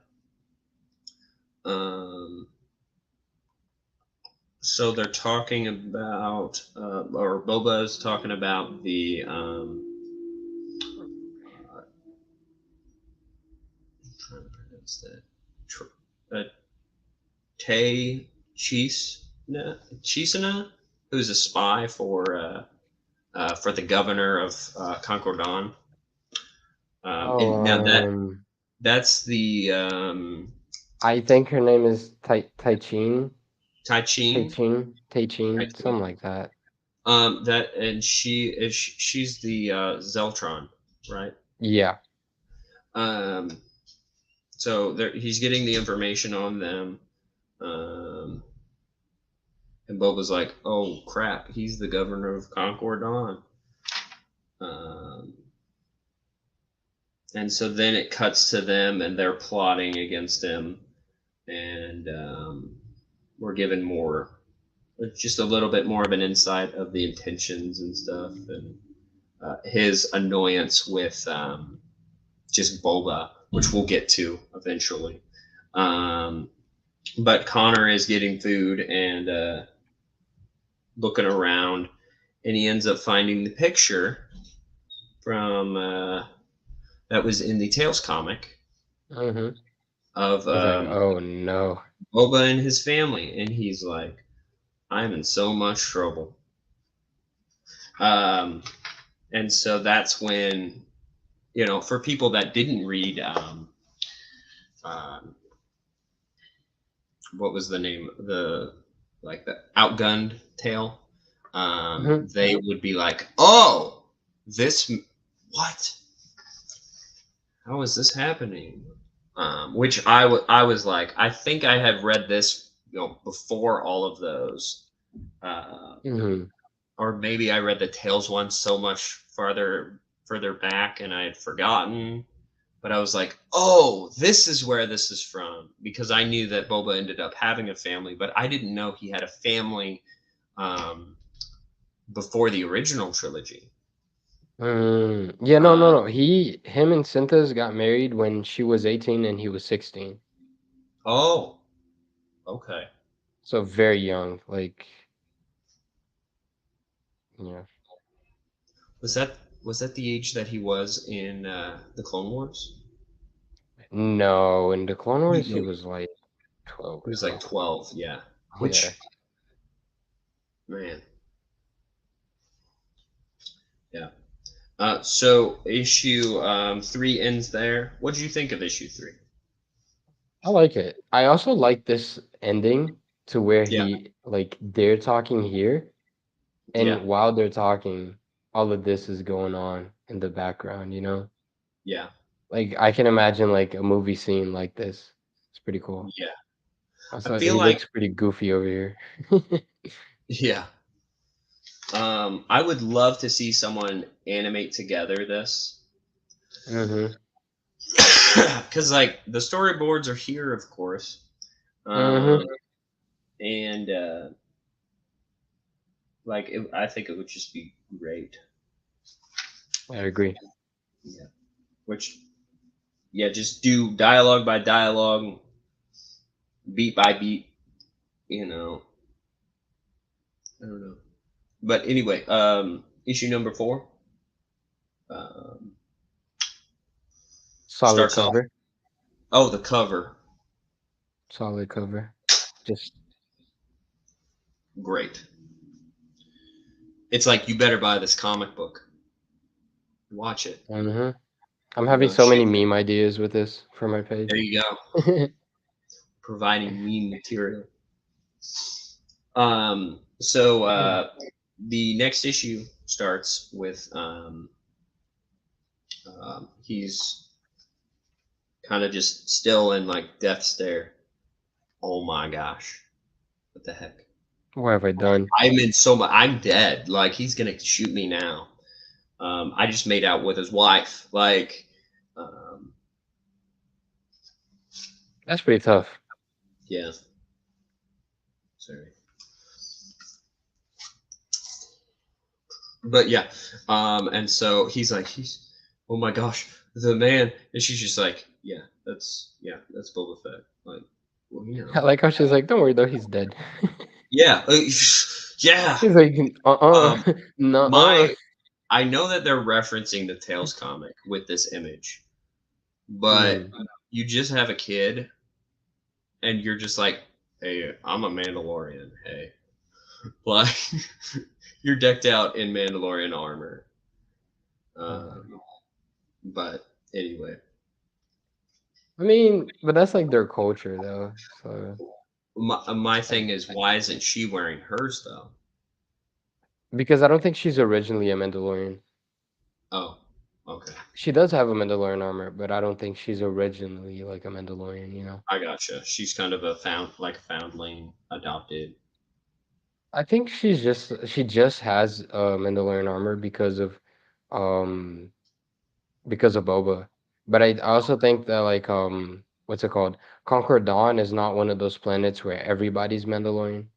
Speaker 1: Um, so they're talking about, or Boba is talking about the I'm trying to pronounce that. Uh, Tay Chisana, who's a spy for the governor of Concordan.
Speaker 2: Oh,
Speaker 1: And now that's the
Speaker 2: I think her name is Taichin.
Speaker 1: Tai Ching.
Speaker 2: Taichin, something like that.
Speaker 1: That and she's the Zeltron, right?
Speaker 2: Yeah.
Speaker 1: Um, so he's getting the information on them. Um, and Boba's like, "Oh crap, he's the governor of Concordan." Um, and so then it cuts to them, and they're plotting against him, and we're given more. just a little bit more of an insight of the intentions and stuff, and his annoyance with just Boba, which we'll get to eventually. Um, but Connor is getting food and looking around, and he ends up finding the picture from that was in the Tales comic
Speaker 2: Mm-hmm.
Speaker 1: of
Speaker 2: He's like, oh no.
Speaker 1: Boba and his family, and he's like, "I'm in so much trouble." Um, and so that's when, for people that didn't read, um, what was the name, the outgunned tale,
Speaker 2: Hmm.
Speaker 1: they would be like, "Oh, this what? How is this happening?" Which I was like, I think I had read this, before all of those, uh,
Speaker 2: Hmm.
Speaker 1: or maybe I read the Tales one so much further back, and I had forgotten. But I was like, oh, this is where this is from, because I knew that Boba ended up having a family, but I didn't know he had a family um, before the original trilogy.
Speaker 2: Yeah, no, no,
Speaker 1: Uh,
Speaker 2: no. Him and Cynthia's got married when she was 18 and he was 16.
Speaker 1: oh, okay.
Speaker 2: So very young. Like, yeah.
Speaker 1: Was that the age that he was in the Clone Wars?
Speaker 2: No, in the Clone
Speaker 1: Wait,
Speaker 2: Wars, he
Speaker 1: no,
Speaker 2: was like 12
Speaker 1: he
Speaker 2: or
Speaker 1: was like
Speaker 2: something.
Speaker 1: 12. Yeah,
Speaker 2: Yeah.
Speaker 1: which, man, yeah. So issue 3 ends there. What did you think of issue 3?
Speaker 2: I like it. I also like this ending to where
Speaker 1: Yeah,
Speaker 2: they're talking here,
Speaker 1: yeah,
Speaker 2: and while they're talking, all of this is going on in the background, you know?
Speaker 1: yeah,
Speaker 2: Like, I can imagine like a movie scene like this. It's pretty cool.
Speaker 1: yeah. I
Speaker 2: Also,
Speaker 1: feel
Speaker 2: he
Speaker 1: like,
Speaker 2: looks pretty goofy over here.
Speaker 1: yeah. I would love to see someone animate together this,
Speaker 2: Mm-hmm.
Speaker 1: because like the storyboards are here, of course,
Speaker 2: Mm-hmm.
Speaker 1: um, and I think it would just be great.
Speaker 2: I agree.
Speaker 1: Yeah. Which, yeah, just do dialogue by dialogue, beat by beat. You know, I don't know. But anyway, issue number 4 um,
Speaker 2: Solid
Speaker 1: starts off.
Speaker 2: cover.
Speaker 1: Oh, the cover,
Speaker 2: Solid cover. Just
Speaker 1: great. It's like you better buy this comic book. Watch it.
Speaker 2: mm-hmm. I'm having so
Speaker 1: Share
Speaker 2: many
Speaker 1: it.
Speaker 2: meme ideas with this for my
Speaker 1: There
Speaker 2: page.
Speaker 1: you go. Providing meme material. So the next issue starts with he's kind of just still in like death stare. Oh my gosh, what the heck?
Speaker 2: What have I done?
Speaker 1: I'm in so much. I'm dead. Like he's gonna shoot me now. I just made out with his wife. Like, um,
Speaker 2: That's pretty tough.
Speaker 1: yeah. Sorry, but yeah. And so he's oh my gosh, the man, and she's just like, that's Boba Fett. Like, well,
Speaker 2: I like how she's like, "Don't worry though, he's dead."
Speaker 1: yeah, yeah.
Speaker 2: He's like,
Speaker 1: Um,
Speaker 2: nuh-uh."
Speaker 1: my I know that they're referencing the Tales comic with this image, but
Speaker 2: Mm.
Speaker 1: you just have a kid and you're just like, hey, I'm a Mandalorian. Hey, like you're decked out in Mandalorian armor. Um, but anyway,
Speaker 2: I mean, but that's like their culture though. So
Speaker 1: my
Speaker 2: like,
Speaker 1: thing is, why isn't she wearing hers though?
Speaker 2: because I don't think she's originally a Mandalorian.
Speaker 1: Oh, okay,
Speaker 2: She does have a Mandalorian armor, but I don't think she's originally like a Mandalorian, you know.
Speaker 1: I gotcha. She's kind of a foundling adopted.
Speaker 2: I think she just has Mandalorian armor um because of Boba. But I also think that like what's it called? Conquer Dawn is not one of those planets where everybody's Mandalorian.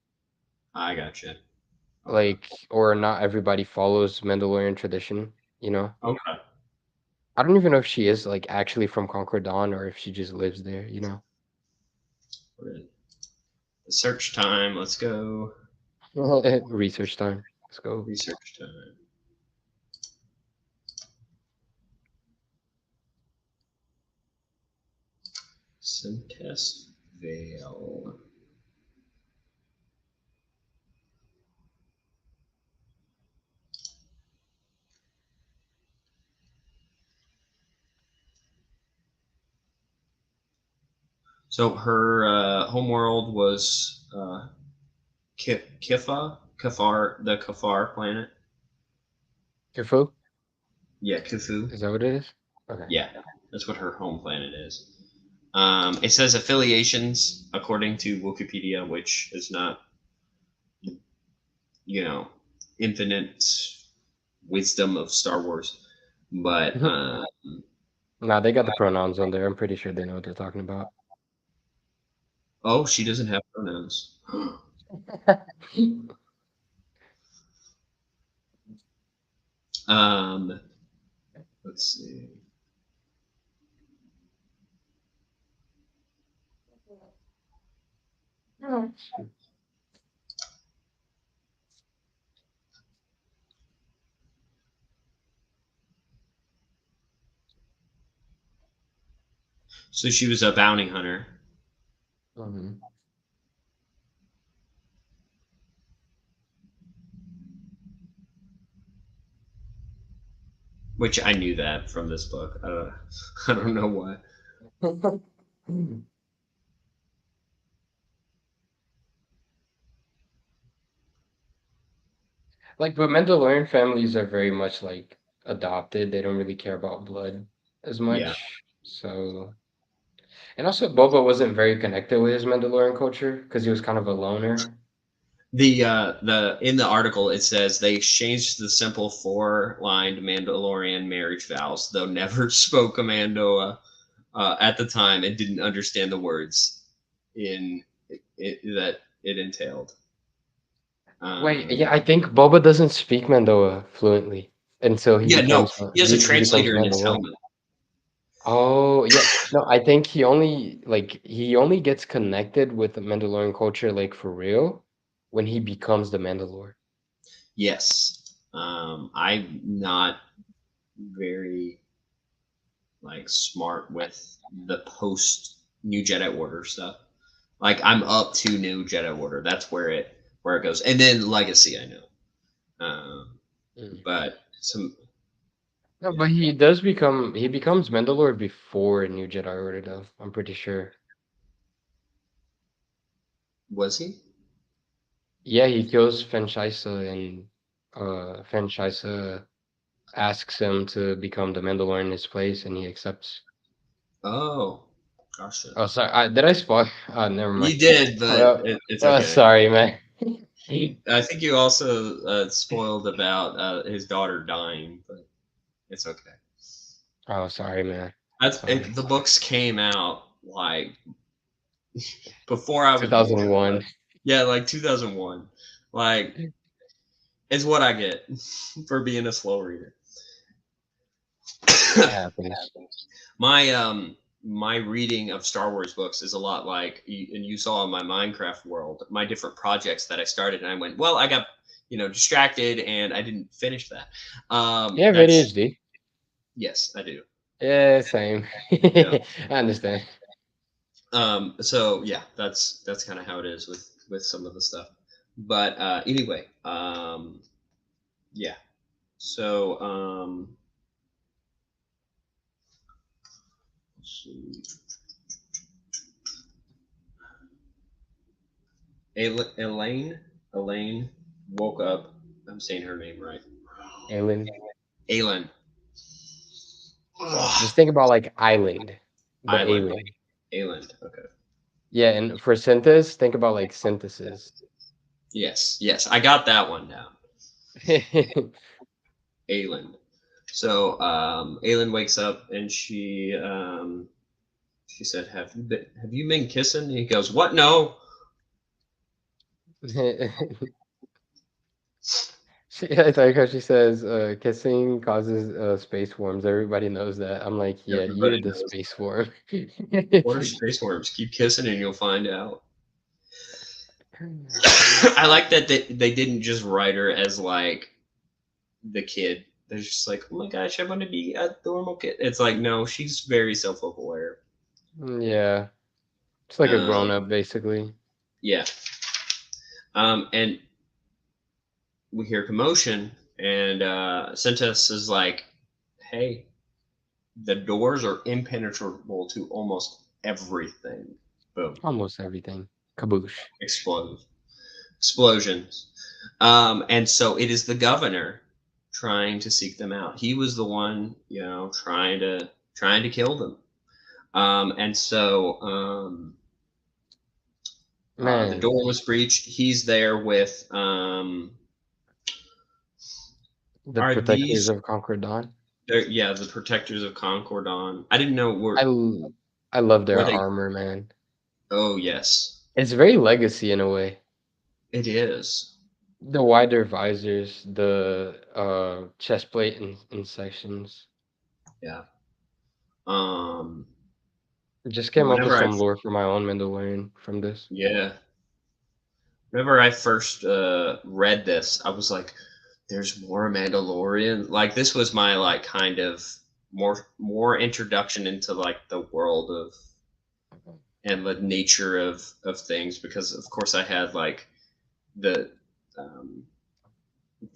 Speaker 1: I gotcha. Okay.
Speaker 2: Like, or not everybody follows Mandalorian tradition, you know?
Speaker 1: Okay.
Speaker 2: I don't even know if she is like actually from Concordan or if she just lives there, you know?
Speaker 1: We're in the search time. Let's go.
Speaker 2: Research time. Let's go.
Speaker 1: Research time. Simtest Vale. So her homeworld was Kafar, the Kafar planet.
Speaker 2: Khufu?
Speaker 1: Yeah, Khufu.
Speaker 2: Is that what it is? Okay.
Speaker 1: Yeah, that's what her home planet is. It says affiliations according to Wikipedia, which is not, you know, infinite wisdom of Star Wars. But
Speaker 2: Nah, they got the pronouns on there. I'm pretty sure they know what they're talking about.
Speaker 1: oh, she doesn't have pronouns. um, let's see. So she was a bounty hunter,
Speaker 2: Mhm.
Speaker 1: which I knew that from this book. I don't know why.
Speaker 2: Like, but Mandalorian families are very much like adopted. They don't really care about blood as
Speaker 1: Yeah.
Speaker 2: much. So, and also Boba wasn't very connected with his Mandalorian culture because he was kind of a loner.
Speaker 1: The in the article it says they exchanged the simple four-lined Mandalorian marriage vows, though never spoke Commando at the time and didn't understand the words in that it entailed.
Speaker 2: Wait,
Speaker 1: Um,
Speaker 2: yeah, I think Boba doesn't speak Mandoa fluently until
Speaker 1: yeah, no, he has a
Speaker 2: he becomes
Speaker 1: translator in his
Speaker 2: Mandalorian.
Speaker 1: helmet.
Speaker 2: Oh, yeah. No, I think he only gets connected with the Mandalorian culture like for real when he becomes the Mandalore.
Speaker 1: Yes, I'm not very like smart with the post New Jedi Order stuff. Like I'm up to New Jedi Order. That's where it goes, and then Legacy. I know,
Speaker 2: Mm.
Speaker 1: but some
Speaker 2: No,
Speaker 1: yeah.
Speaker 2: but he becomes Mandalore before New Jedi Order though. I'm pretty sure.
Speaker 1: Was he?
Speaker 2: Yeah, he kills Fenchisa and Fenchisa asks him to become the Mandalorian in his place and he accepts.
Speaker 1: Oh, gosh.
Speaker 2: Oh, sorry. Did I spoil? Oh, never mind.
Speaker 1: You did, but
Speaker 2: Well,
Speaker 1: it's
Speaker 2: oh,
Speaker 1: okay.
Speaker 2: sorry, man.
Speaker 1: I think you also spoiled about his daughter dying, but it's okay.
Speaker 2: Oh, sorry, man.
Speaker 1: It,
Speaker 2: Sorry.
Speaker 1: the books came out like before I was born.
Speaker 2: 2001.
Speaker 1: Yeah, like 2001. Like it's what I get for being a slow reader.
Speaker 2: It happens.
Speaker 1: my my reading of Star Wars books is a lot like, and you saw in my Minecraft world, my different projects that I started, and I went, well, I got distracted and I didn't finish that.
Speaker 2: You have
Speaker 1: That's
Speaker 2: ADHD.
Speaker 1: yes, I do.
Speaker 2: Yeah, same.
Speaker 1: Yeah.
Speaker 2: I understand.
Speaker 1: So yeah, that's kind of how it is with some of the stuff. But anyway, yeah. So let's see. Elaine woke up. I'm saying her name right.
Speaker 2: Alien.
Speaker 1: Aelin.
Speaker 2: Just think about like island, but
Speaker 1: Island.
Speaker 2: alien.
Speaker 1: Aelin. Okay.
Speaker 2: Yeah, and for synthesis, think about like synthesis.
Speaker 1: Yes. Yes. I got that one down. Aelin. So Aelin wakes up and she said, have you been kissing? And he goes, what? No.
Speaker 2: I like how she says, kissing causes space worms. Everybody knows that. I'm like, yeah, you're
Speaker 1: Everybody
Speaker 2: the
Speaker 1: knows.
Speaker 2: space worm.
Speaker 1: What are space worms? Keep kissing and you'll find out. I like that they didn't just write her as like the kid. They're just like, oh my gosh, I want to be a normal kid. It's like, no, she's very self aware.
Speaker 2: Yeah, it's like a grown
Speaker 1: Um,
Speaker 2: up, basically.
Speaker 1: yeah. And we hear commotion, and Sentis is like, hey, the doors are impenetrable to almost everything. Boom.
Speaker 2: Almost everything. Kaboosh.
Speaker 1: Explode. Explosions. And so it is the governor trying to seek them out. He was the one, trying to kill them. And so the
Speaker 2: Man,
Speaker 1: door was breached. He's there with.
Speaker 2: the
Speaker 1: Are
Speaker 2: protectors
Speaker 1: these?
Speaker 2: of Concordon.
Speaker 1: Yeah, the protectors of Concordon. I didn't know
Speaker 2: I, l- I love
Speaker 1: were
Speaker 2: their
Speaker 1: they.
Speaker 2: armor, man.
Speaker 1: Oh yes,
Speaker 2: It's very legacy in a way.
Speaker 1: it is.
Speaker 2: The wider visors, the chest plate in sections.
Speaker 1: Yeah. Um.
Speaker 2: Just came up with
Speaker 1: Whenever I.
Speaker 2: some lore for my own Mandalorian from this.
Speaker 1: Yeah. Whenever I first read this, I was like, "There's more Mandalorian." Like this was my like kind of more introduction into like the world of and the nature of things because of course I had like the um,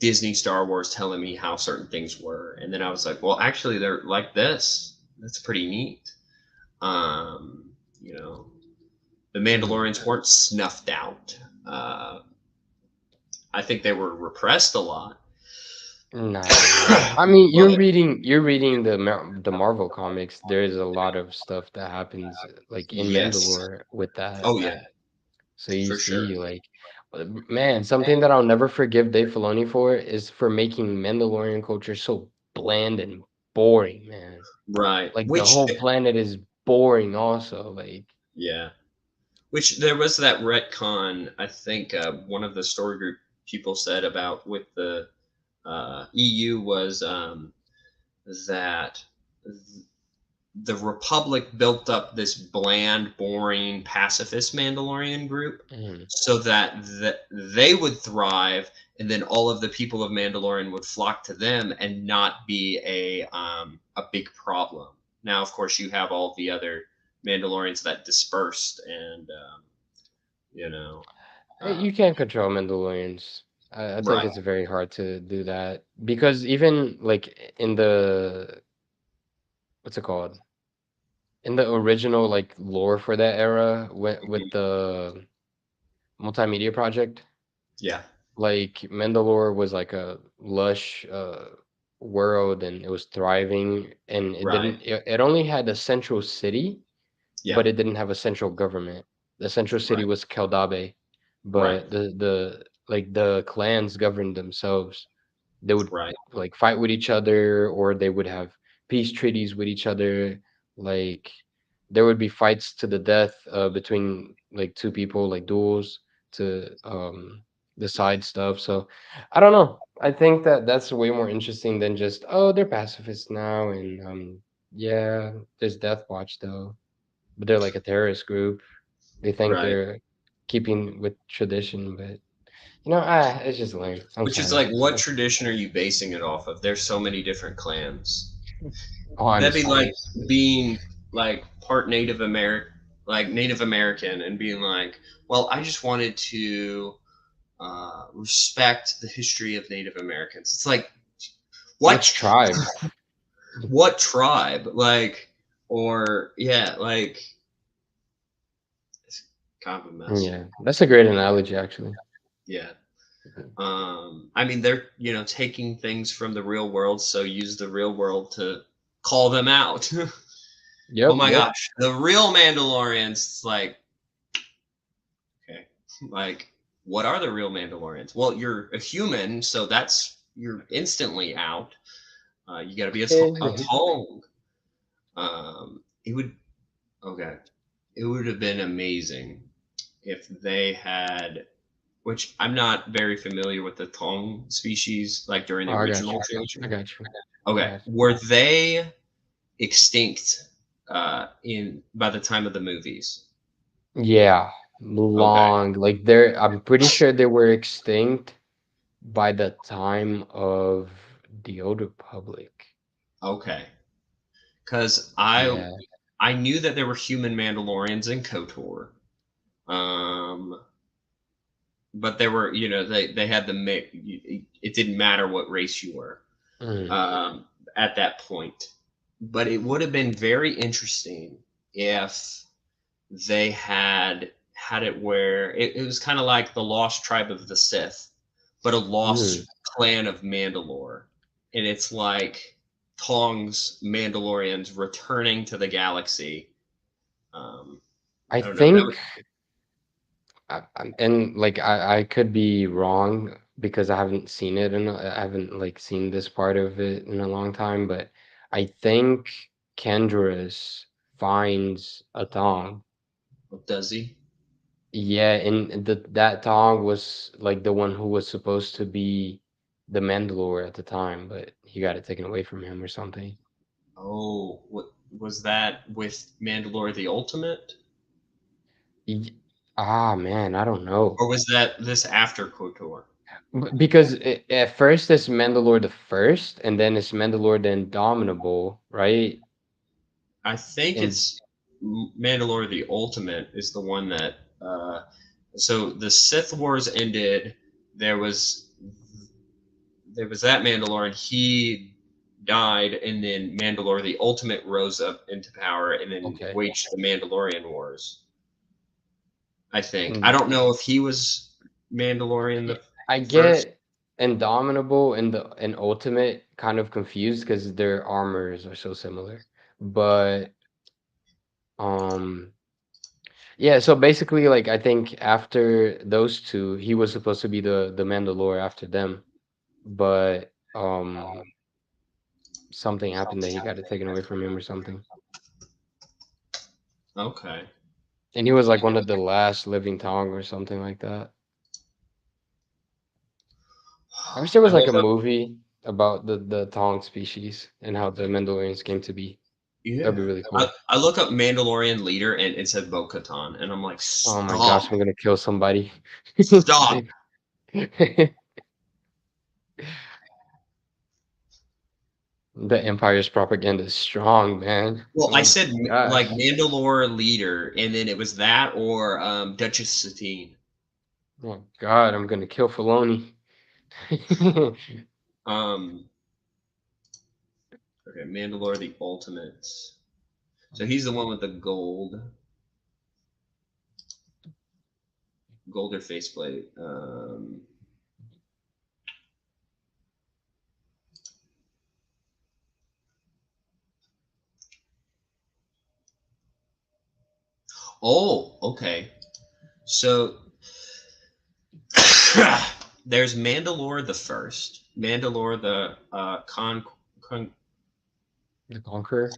Speaker 1: Disney Star Wars telling me how certain things were, and then I was like, well, actually, they're like this. That's pretty neat. Um, you know, the
Speaker 2: Mm.
Speaker 1: Mandalorians weren't snuffed out. Uh, I think they were repressed a lot.
Speaker 2: Nah. I mean,
Speaker 1: But
Speaker 2: you're reading the Marvel comics. There is a lot of stuff that happens like in
Speaker 1: yes,
Speaker 2: Mandalore with that.
Speaker 1: oh yeah,
Speaker 2: So you
Speaker 1: for sure.
Speaker 2: see, like, man, something that I'll never forgive Dave Filoni for is for making Mandalorian culture so bland and boring, man.
Speaker 1: Right.
Speaker 2: Like the
Speaker 1: Which
Speaker 2: whole planet is boring, also. Like,
Speaker 1: yeah, which there was that retcon. I think one of the story group people said about with the EU was that the Republic built up this bland, boring, pacifist Mandalorian group
Speaker 2: mm,
Speaker 1: so that they would thrive, and then all of the people of Mandalorian would flock to them and not be a big problem. Now, of course, you have all the other Mandalorians that dispersed, and you know,
Speaker 2: you
Speaker 1: um,
Speaker 2: can't control Mandalorians. I think
Speaker 1: right?
Speaker 2: it's very hard to do that because even like in the what's it called? In the original like lore for that era with
Speaker 1: Mhm.
Speaker 2: the multimedia project,
Speaker 1: Yeah,
Speaker 2: like Mandalore was like a lush world and it was thriving and
Speaker 1: right.
Speaker 2: it only had a central city,
Speaker 1: Yeah,
Speaker 2: but it didn't have a central government. The central city
Speaker 1: right,
Speaker 2: was Keldabe,
Speaker 1: right,
Speaker 2: but the clans governed themselves. They would
Speaker 1: right,
Speaker 2: like fight with each other or they would have peace treaties with each other. Like there would be fights to the death between like two people, like duels to decide stuff. So I don't know. I think that that's way more interesting than just, oh, they're pacifists now and yeah, there's Death Watch though, but they're like a terrorist group. They think
Speaker 1: right.
Speaker 2: they're keeping with tradition, but it's just lame. I'm
Speaker 1: Which is
Speaker 2: sorry.
Speaker 1: like, what tradition are you basing it off of? There's so many different clans. That'd be like
Speaker 2: Honestly,
Speaker 1: being like part Native American, like Native American, and being like, well, I just wanted to respect the history of Native Americans. It's like,
Speaker 2: which
Speaker 1: what?
Speaker 2: tribe?
Speaker 1: What tribe? Like, or yeah, like, it's kind of a mess.
Speaker 2: Yeah, that's a great analogy, actually.
Speaker 1: Yeah. I mean, they're taking things from the real world, so use the real world to call them out. Oh
Speaker 2: Yep,
Speaker 1: my
Speaker 2: yep.
Speaker 1: gosh, the real Mandalorians. It's like, okay, like, what are the real Mandalorians? Well, you're a human, so you're instantly out. You got to be a Tong. It would okay. It would have been amazing if they had. which I'm not very familiar with the Tong species, like during
Speaker 2: Oh,
Speaker 1: the
Speaker 2: I got
Speaker 1: original
Speaker 2: you. I
Speaker 1: trilogy.
Speaker 2: got you. I
Speaker 1: Okay,
Speaker 2: got you.
Speaker 1: were they extinct in by the time of the movies?
Speaker 2: Yeah,
Speaker 1: Okay,
Speaker 2: long. Like they're, I'm pretty sure they were extinct by the time of the Old Republic.
Speaker 1: okay, because I
Speaker 2: Yeah.
Speaker 1: I knew that there were human Mandalorians in KOTOR. Um, but there were, they had the mix. It didn't matter what race you were
Speaker 2: Mm,
Speaker 1: um, at that point. But it would have been very interesting if they had it where it was kind of like the lost tribe of the Sith, but a
Speaker 2: mm.
Speaker 1: lost clan of Mandalore. And it's like Tong's Mandalorians returning to the galaxy. Um,
Speaker 2: I
Speaker 1: I don't know. That
Speaker 2: think,
Speaker 1: would,
Speaker 2: and like I could be wrong because I haven't seen it and I haven't like seen this part of it in a long time, but I think Kendris finds a thong.
Speaker 1: does he?
Speaker 2: Yeah, and that Tong was like the one who was supposed to be the Mandalore at the time, but he got it taken away from him or something.
Speaker 1: Oh, what was that with Mandalore the Ultimate?
Speaker 2: Ye- Man, I don't know.
Speaker 1: Or was that this after KOTOR?
Speaker 2: Because at first it's Mandalore the First, and then it's Mandalore the Indomitable, right?
Speaker 1: I think
Speaker 2: And
Speaker 1: it's Mandalore the Ultimate is the one that. So the Sith Wars ended. There was there was that Mandalorian. He died, and then Mandalore the Ultimate rose up into power, and then
Speaker 2: okay,
Speaker 1: waged the Mandalorian Wars. I think. I
Speaker 2: and
Speaker 1: don't know if he was Mandalorian
Speaker 2: yeah,
Speaker 1: the
Speaker 2: I
Speaker 1: first.
Speaker 2: get Indomitable and the and Ultimate kind of confused because their armors are so similar, but um. Yeah, so basically, like I think after those two, he was supposed to be the Mandalore after them, but something happened that he got it taken away from him or something,
Speaker 1: Okay.
Speaker 2: and he was like one of the last living Tong or something like that. I wish there
Speaker 1: I
Speaker 2: was like
Speaker 1: look
Speaker 2: a
Speaker 1: up.
Speaker 2: movie about the Tong species and how the Mandalorians came to be. That'd
Speaker 1: Yeah.
Speaker 2: be really
Speaker 1: I,
Speaker 2: cool.
Speaker 1: I look up Mandalorian leader and it said Bo Katan, and I'm like,
Speaker 2: Oh my
Speaker 1: stop,
Speaker 2: gosh, I'm gonna kill somebody.
Speaker 1: stop.
Speaker 2: The Empire's propaganda is strong, man.
Speaker 1: Well, I
Speaker 2: Oh my
Speaker 1: said like
Speaker 2: gosh.
Speaker 1: Mandalore leader, and then it was that or Duchess Satine.
Speaker 2: Oh God, I'm gonna kill Filoni.
Speaker 1: Um, okay, Mandalore the Ultimate. So he's the one with the golder faceplate. Oh, okay. So there's Mandalore the first, Mandalore the
Speaker 2: The Conqueror,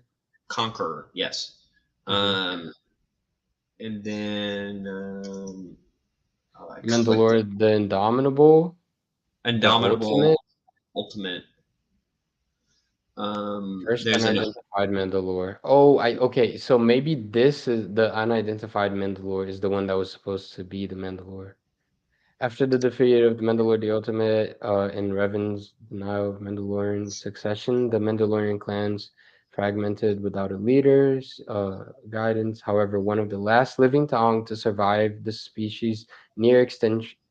Speaker 1: Conqueror, yes.
Speaker 2: hmm
Speaker 1: Um, and then oh, I clicked it.
Speaker 2: Mandalore the Indomitable, the
Speaker 1: Indomitable
Speaker 2: Ultimate,
Speaker 1: Ultimate.
Speaker 2: first
Speaker 1: There's an
Speaker 2: unidentified Mandalore. Oh, I okay. So maybe this is the unidentified Mandalore is the one that was supposed to be the Mandalore. After the defeat of the Mandalore the Ultimate in Revan's denial of Mandalorian succession, the Mandalorian clans fragmented without a leader's guidance. However, one of the last living Tong to survive the species near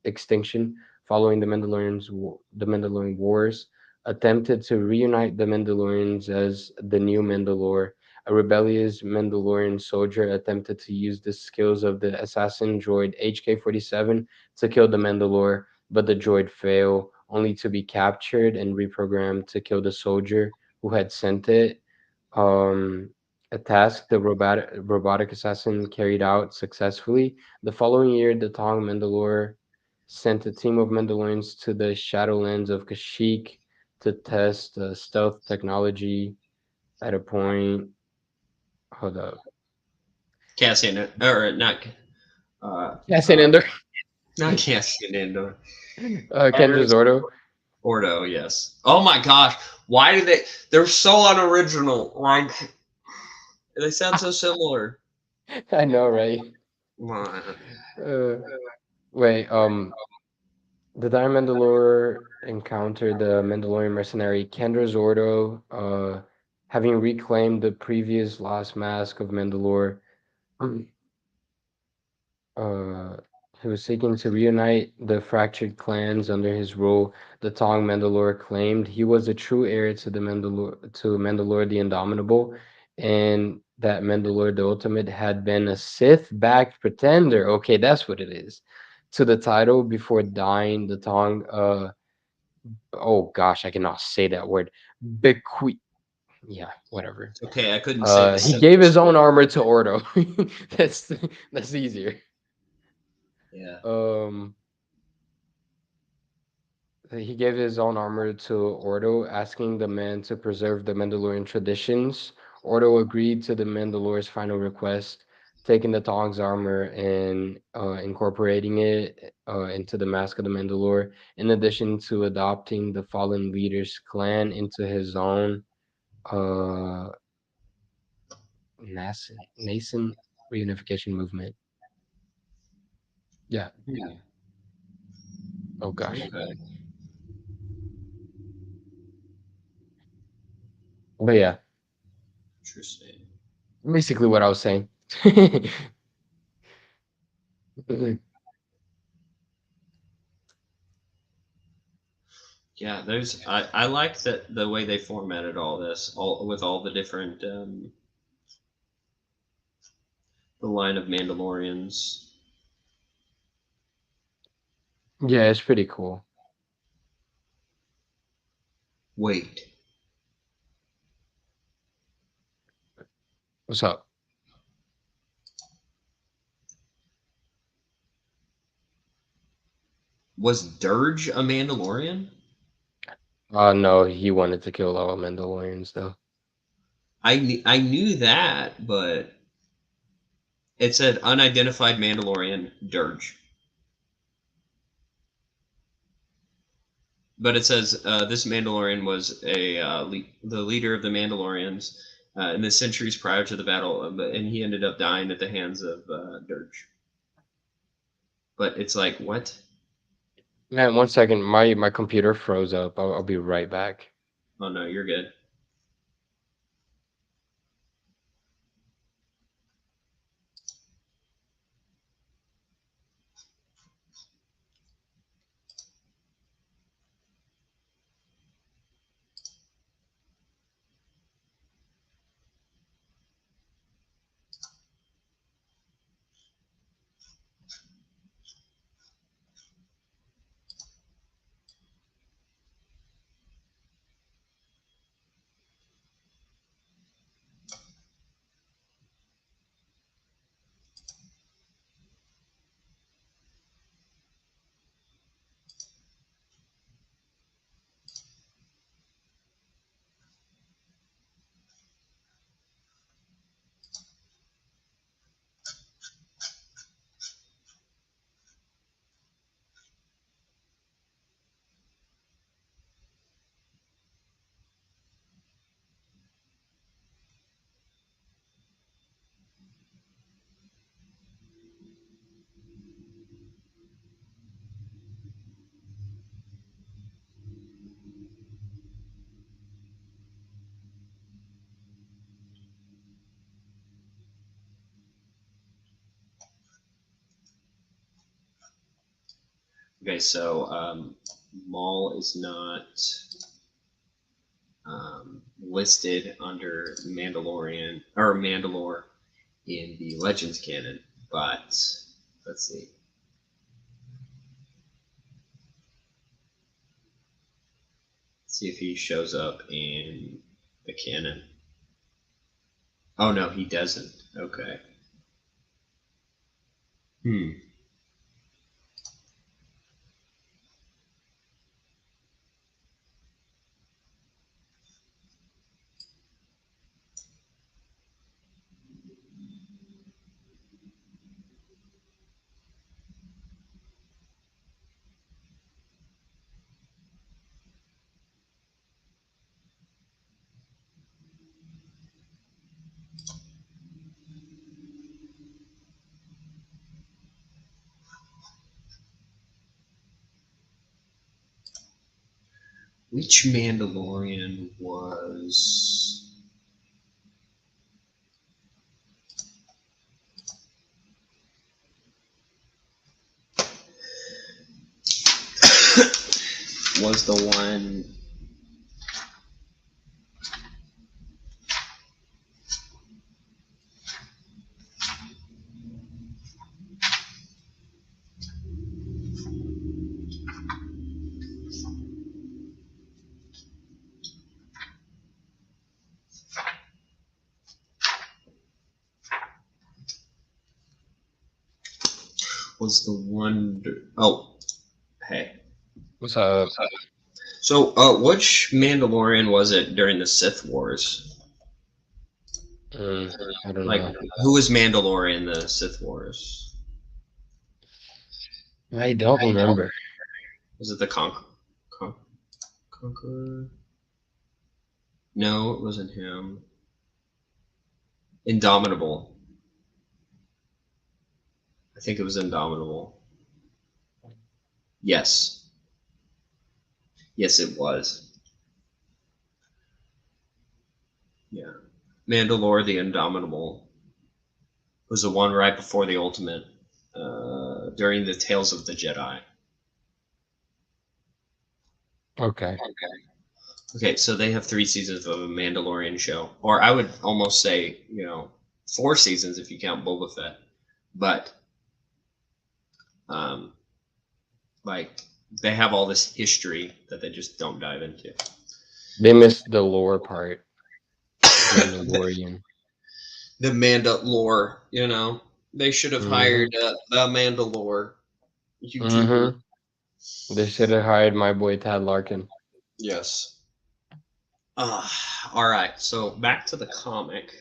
Speaker 2: extinction following the Mandalorian Wars attempted to reunite the Mandalorians as the new Mandalore. A rebellious Mandalorian soldier attempted to use the skills of the assassin droid HK-47 to kill the Mandalore, but the droid failed, only to be captured and reprogrammed to kill the soldier who had sent it. Um, a task the robotic assassin carried out successfully. The following year, the Tong Mandalore sent a team of Mandalorians to the Shadowlands of Kashyyyk to test stealth technology at a point. Hold up.
Speaker 1: Cassian or not.
Speaker 2: Yes, and
Speaker 1: Uh,
Speaker 2: Ender.
Speaker 1: Not Cassian Andor.
Speaker 2: Kendra's Ordo.
Speaker 1: Ordo, yes. Oh my gosh, why do they? They're so unoriginal. Like they sound so similar.
Speaker 2: I know, right?
Speaker 1: Come on.
Speaker 2: Uh, wait, the Dire Mandalore encountered the Mandalorian mercenary Kendra Zordo, having reclaimed the previous lost mask of Mandalore. Mm. Uh, he was seeking to reunite the fractured clans under his rule. The Tong Mandalore claimed he was the true heir to Mandalore the Indomitable, and that Mandalore the Ultimate had been a Sith-backed pretender. Okay, that's what it is. To the title before dying, the Tong oh gosh, I cannot say that word. Beque yeah, whatever.
Speaker 1: Okay, I couldn't say the
Speaker 2: He gave his
Speaker 1: simplest
Speaker 2: own
Speaker 1: word.
Speaker 2: armor to Ordo. That's that's easier.
Speaker 1: Yeah.
Speaker 2: Um, he gave his own armor to Ordo, asking the man to preserve the Mandalorian traditions. Ordo agreed to the Mandalore's final request, taking the Tong's armor and incorporating it into the Mask of the Mandalore, in addition to adopting the fallen leader's clan into his own. Uh, nascent reunification movement. Yeah.
Speaker 1: Hmm.
Speaker 2: Oh gosh.
Speaker 1: Okay.
Speaker 2: But yeah,
Speaker 1: Interesting.
Speaker 2: basically what I was saying.
Speaker 1: Yeah, there's. I like that the way they formatted all this, all with all the different the line of Mandalorians.
Speaker 2: Yeah, it's pretty cool.
Speaker 1: Wait,
Speaker 2: What's up?
Speaker 1: was Dirge a Mandalorian?
Speaker 2: No, he wanted to kill all Mandalorians though.
Speaker 1: I knew that, but it said unidentified Mandalorian Dirge. But it says this Mandalorian was the leader of the Mandalorians in the centuries prior to the battle, and he ended up dying at the hands of Dirge. But it's like what?
Speaker 2: Man, one second, my computer froze up. I'll be right back.
Speaker 1: Oh no, you're good. Okay, so Maul is not listed under Mandalorian or Mandalore in the Legends canon, but let's see. Let's see if he shows up in the canon. Oh no, he doesn't. Okay. Hmm. Which Mandalorian was? Was the one? Was the one? Oh, hey.
Speaker 2: What's up?
Speaker 1: So, which Mandalorian was it during the Sith Wars?
Speaker 2: I don't
Speaker 1: Like,
Speaker 2: know.
Speaker 1: who was Mandalorian in the Sith Wars?
Speaker 2: I don't remember.
Speaker 1: Was it the Conqueror? No, it wasn't him. Indomitable. I think it was Indomitable. Yes. Yes, it was. Yeah. Mandalore the Indomitable was the one right before the Ultimate, during the Tales of the Jedi.
Speaker 2: Okay.
Speaker 1: Okay, so they have 3 seasons of a Mandalorian show, or I would almost say, 4 seasons if you count Boba Fett. But, um, like, they have all this history that they just don't dive into.
Speaker 2: They missed the lore part. Mandalorian.
Speaker 1: The Mandalore, they should have hired the Mandalore YouTuber.
Speaker 2: They should have hired my boy Tad Larkin.
Speaker 1: Yes. All right. So back to the comic.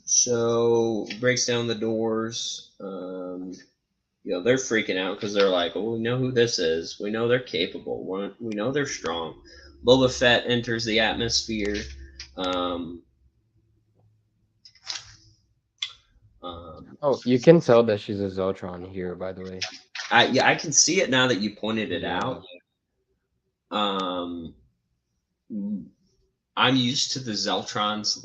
Speaker 1: So breaks down the doors. They're freaking out because they're like, "Oh, we know who this is. We know they're capable. We know they're strong." Boba Fett enters the atmosphere. Um,
Speaker 2: Oh, you can tell that she's a Zeltron here, by the way.
Speaker 1: I can see it now that you pointed it
Speaker 2: Yeah.
Speaker 1: out. I'm used to the Zeltrons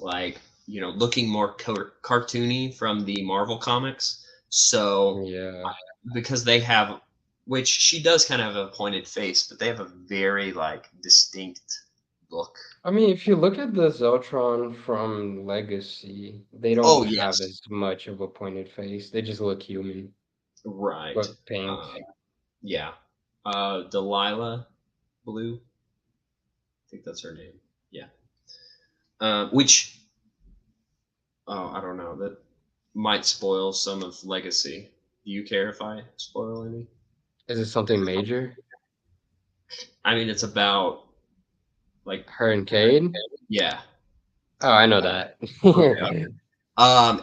Speaker 1: looking more cartoony from the Marvel comics. So
Speaker 2: Yeah.
Speaker 1: because they have, which she does kind of have a pointed face, but they have a very distinct look.
Speaker 2: I mean, if you look at the Zeltron from Legacy, they don't
Speaker 1: Oh
Speaker 2: have
Speaker 1: yes,
Speaker 2: as much of a pointed face. They just look human,
Speaker 1: right.
Speaker 2: but pink.
Speaker 1: Yeah, Delilah Blue. I think that's her name. Yeah. Which I don't know. That might spoil some of Legacy. Do you care if I spoil any?
Speaker 2: Is it something major?
Speaker 1: I mean, it's about like
Speaker 2: Her and Cade?
Speaker 1: yeah.
Speaker 2: Oh, I know that.
Speaker 1: Okay.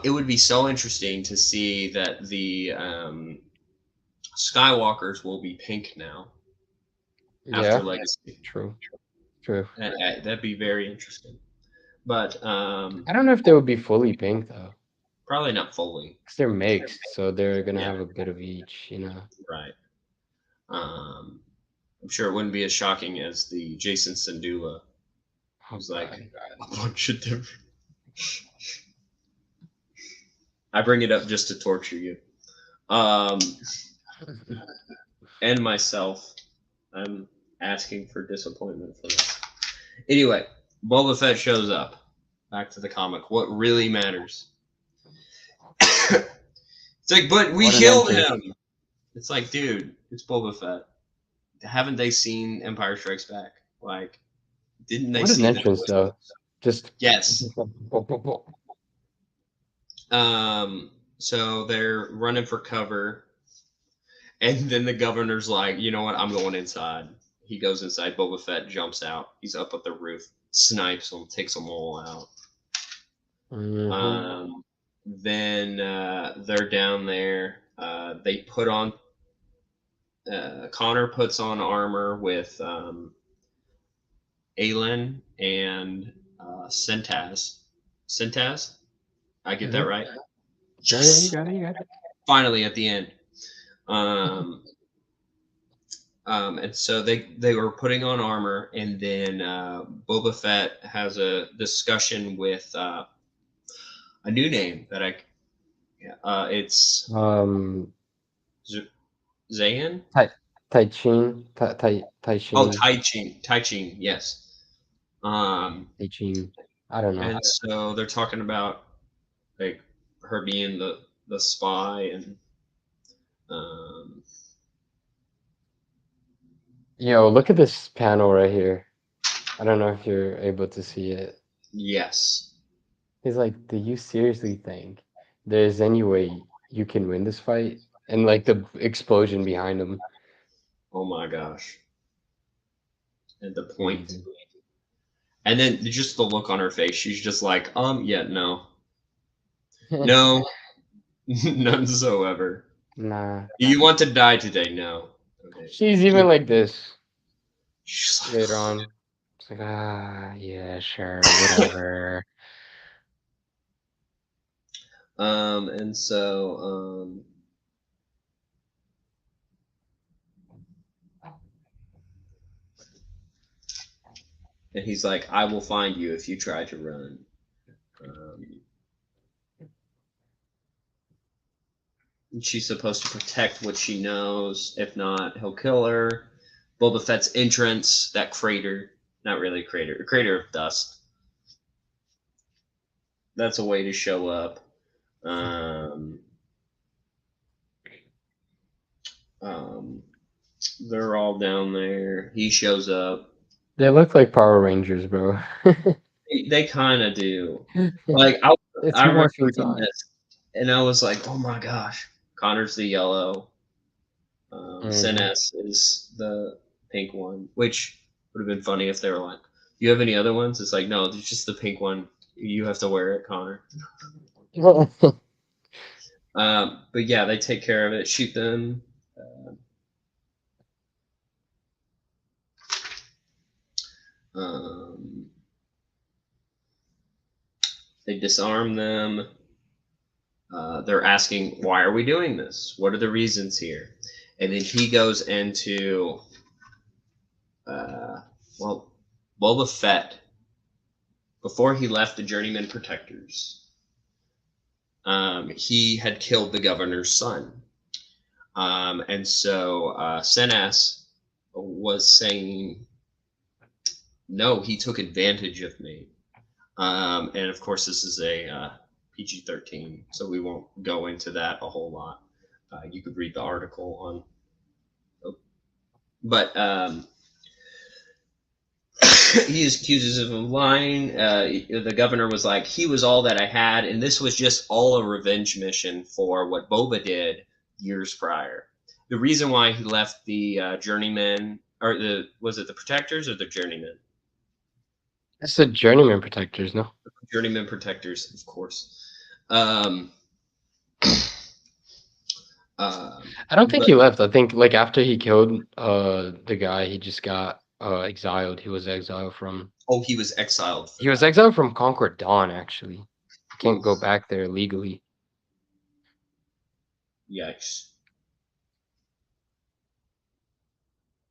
Speaker 1: It would be so interesting to see that the Skywalkers will be pink now after
Speaker 2: Yeah,
Speaker 1: Legacy.
Speaker 2: true, true.
Speaker 1: That'd be very interesting. But
Speaker 2: I don't know if they would be fully pink though,
Speaker 1: probably not fully.
Speaker 2: because they're mixed, so they're gonna
Speaker 1: Yeah,
Speaker 2: have a bit of each, you know.
Speaker 1: right. Um, I'm sure it wouldn't be as shocking as the Jason Sandula,
Speaker 2: Oh
Speaker 1: who's like
Speaker 2: God.
Speaker 1: a bunch of different. I bring it up just to torture you. Um, and myself. I'm asking for disappointment from us. Anyway, Boba Fett shows up. Back to the comic. What really matters? It's like, but we
Speaker 2: What an
Speaker 1: killed
Speaker 2: entrance.
Speaker 1: him. It's like, dude, it's Boba Fett. Haven't they seen Empire Strikes Back? Like, didn't they
Speaker 2: What an
Speaker 1: see the
Speaker 2: entrance
Speaker 1: twist?
Speaker 2: though. Just
Speaker 1: Yes. So they're running for cover, and then the governor's like, you know what? I'm going inside. He goes inside. Boba Fett jumps out. He's up at the roof, snipes them, takes them all out. Then they're down there. They put on. Connor puts on armor with Aelin and Centaz. Centaz? I get that
Speaker 2: Mhm.
Speaker 1: right?
Speaker 2: Yeah, you
Speaker 1: Yes!
Speaker 2: got it, you got it.
Speaker 1: Finally, at the end. Um, and so they were putting on armor, and then Boba Fett has a discussion with a new name that I it's
Speaker 2: Um,
Speaker 1: Z- Zayn.
Speaker 2: Tai Tai
Speaker 1: Oh,
Speaker 2: Chin,
Speaker 1: Tai Ching, yes. Um,
Speaker 2: Tai Chin. I don't know.
Speaker 1: and so they're talking about like her being the spy and um,
Speaker 2: Yo, look at this panel right here. I don't know if you're able to see it.
Speaker 1: yes.
Speaker 2: He's like, do you seriously think there's any way you can win this fight? And like the explosion behind him.
Speaker 1: Oh my gosh. And the point.
Speaker 2: Amazing.
Speaker 1: And then just the look on her face. She's just like, yeah, no. No, none whatsoever.
Speaker 2: Nah.
Speaker 1: Do you want to die today? No. Okay.
Speaker 2: She's even like this
Speaker 1: She's like,
Speaker 2: later on. It's like, ah, yeah, sure, whatever.
Speaker 1: and so, and he's like, I will find you if you try to run. Um, and she's supposed to protect what she knows. If not, he'll kill her. Boba Fett's entrance, that crater, not really a crater of dust. That's a way to show up. Um, um, they're all down there. He shows up.
Speaker 2: They look like Power Rangers, bro.
Speaker 1: They kind of do. Like
Speaker 2: It's
Speaker 1: I remember
Speaker 2: morphing
Speaker 1: reading
Speaker 2: time.
Speaker 1: this, and I was like, oh my gosh, Connor's the yellow.
Speaker 2: Hmm.
Speaker 1: Senes is the pink one, which would have been funny if they were like, "Do you have any other ones?" It's like, no, it's just the pink one. You have to wear it, Connor. But yeah, they take care of it, shoot them. Um, they disarm them. They're asking, "Why are we doing this? What are the reasons here?" And then he goes into, uh, well, Boba Fett before he left the Journeyman Protectors. He had killed the governor's son. And so Senas was saying, no, he took advantage of me. And of course, this is a PG-13, so we won't go into that a whole lot. You could read the article on. Oh, but he accuses him of lying. The governor was like, he was all that I had, and this was just all a revenge mission for what Boba did years prior. The reason why he left the journeyman, or the was it the protectors or the journeyman?
Speaker 2: That's the journeyman protectors, no?
Speaker 1: Journeyman protectors, of course. Um,
Speaker 2: I don't think
Speaker 1: but
Speaker 2: he left. I think like after he killed the guy, he just got exiled. He was exiled from
Speaker 1: oh, he was exiled for
Speaker 2: he was
Speaker 1: that.
Speaker 2: exiled from Concord Dawn, actually. He can't go
Speaker 1: Oof,
Speaker 2: back there legally.
Speaker 1: yikes!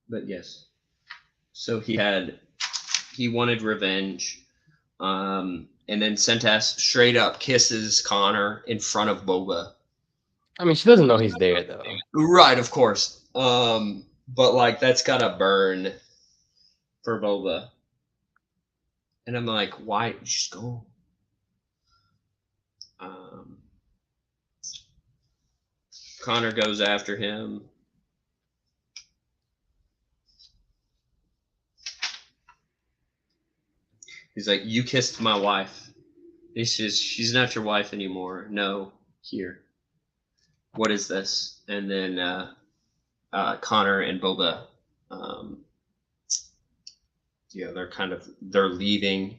Speaker 1: But yes, so he wanted revenge. And then Sentas straight up kisses Connor in front of Boba.
Speaker 2: I mean, she doesn't know he's there though.
Speaker 1: Right, of course. But like that's gotta burn for Boba. And I'm like, why? Just go. Um, Connor goes after him. He's like, you kissed my wife. He says, she's not your wife anymore. No, here. What is this? And then Connor and Boba, um, yeah, they're leaving.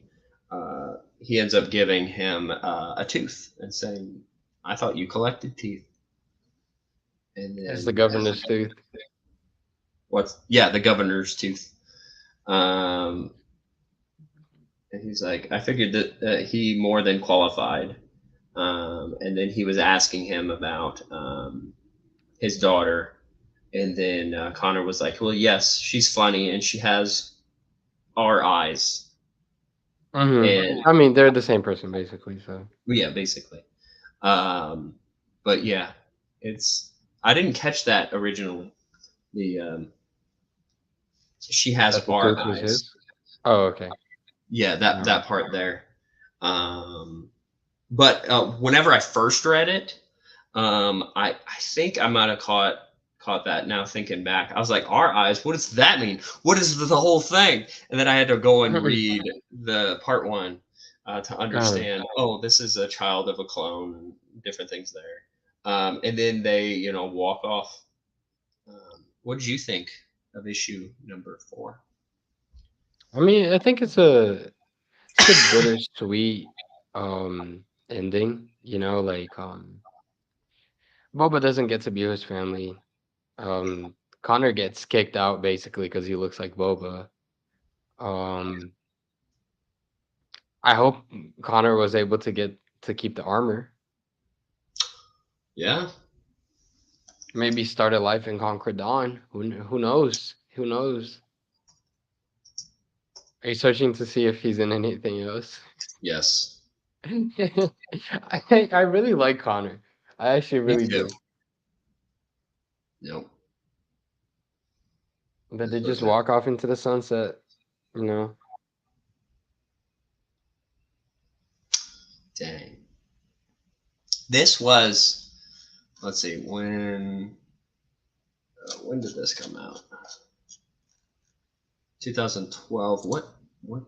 Speaker 1: He ends up giving him a tooth and saying, "I thought you collected teeth." And
Speaker 2: It's the
Speaker 1: then
Speaker 2: governor's tooth.
Speaker 1: what's yeah, the governor's tooth. Um, and he's like, "I figured that he more than qualified." And then he was asking him about his daughter, and then Connor was like, "Well, yes, she's funny and she has our eyes." And
Speaker 2: I mean, they're the same person basically. So
Speaker 1: yeah, basically. Um, but yeah, it's I didn't catch that originally. The she has
Speaker 2: that the
Speaker 1: our
Speaker 2: tooth was
Speaker 1: eyes.
Speaker 2: his. Oh, okay.
Speaker 1: Yeah, that
Speaker 2: No.
Speaker 1: part there. Um, but whenever I first read it, I think I might have caught that now thinking back. I was like, our eyes, what does that mean? What is the whole thing? And then I had to go and read the part one to understand, oh, this is a child of a clone and different things there. And then they, walk off. What did you think of issue number 4?
Speaker 2: I mean, I think it's a bittersweet ending. You know, like Boba doesn't get to be with his family. Um, Connor gets kicked out basically because he looks like Boba. Um, I hope Connor was able to get to keep the armor.
Speaker 1: Yeah.
Speaker 2: Maybe start a life in Conquer Dawn. Who knows? Who knows? Are you searching to see if he's in anything else?
Speaker 1: Yes.
Speaker 2: I really like Connor. I actually
Speaker 1: Me
Speaker 2: really
Speaker 1: too.
Speaker 2: do.
Speaker 1: Nope.
Speaker 2: But they
Speaker 1: But
Speaker 2: just walk off into the sunset, you know.
Speaker 1: dang. This was, let's see, when did this come out? 2012. What what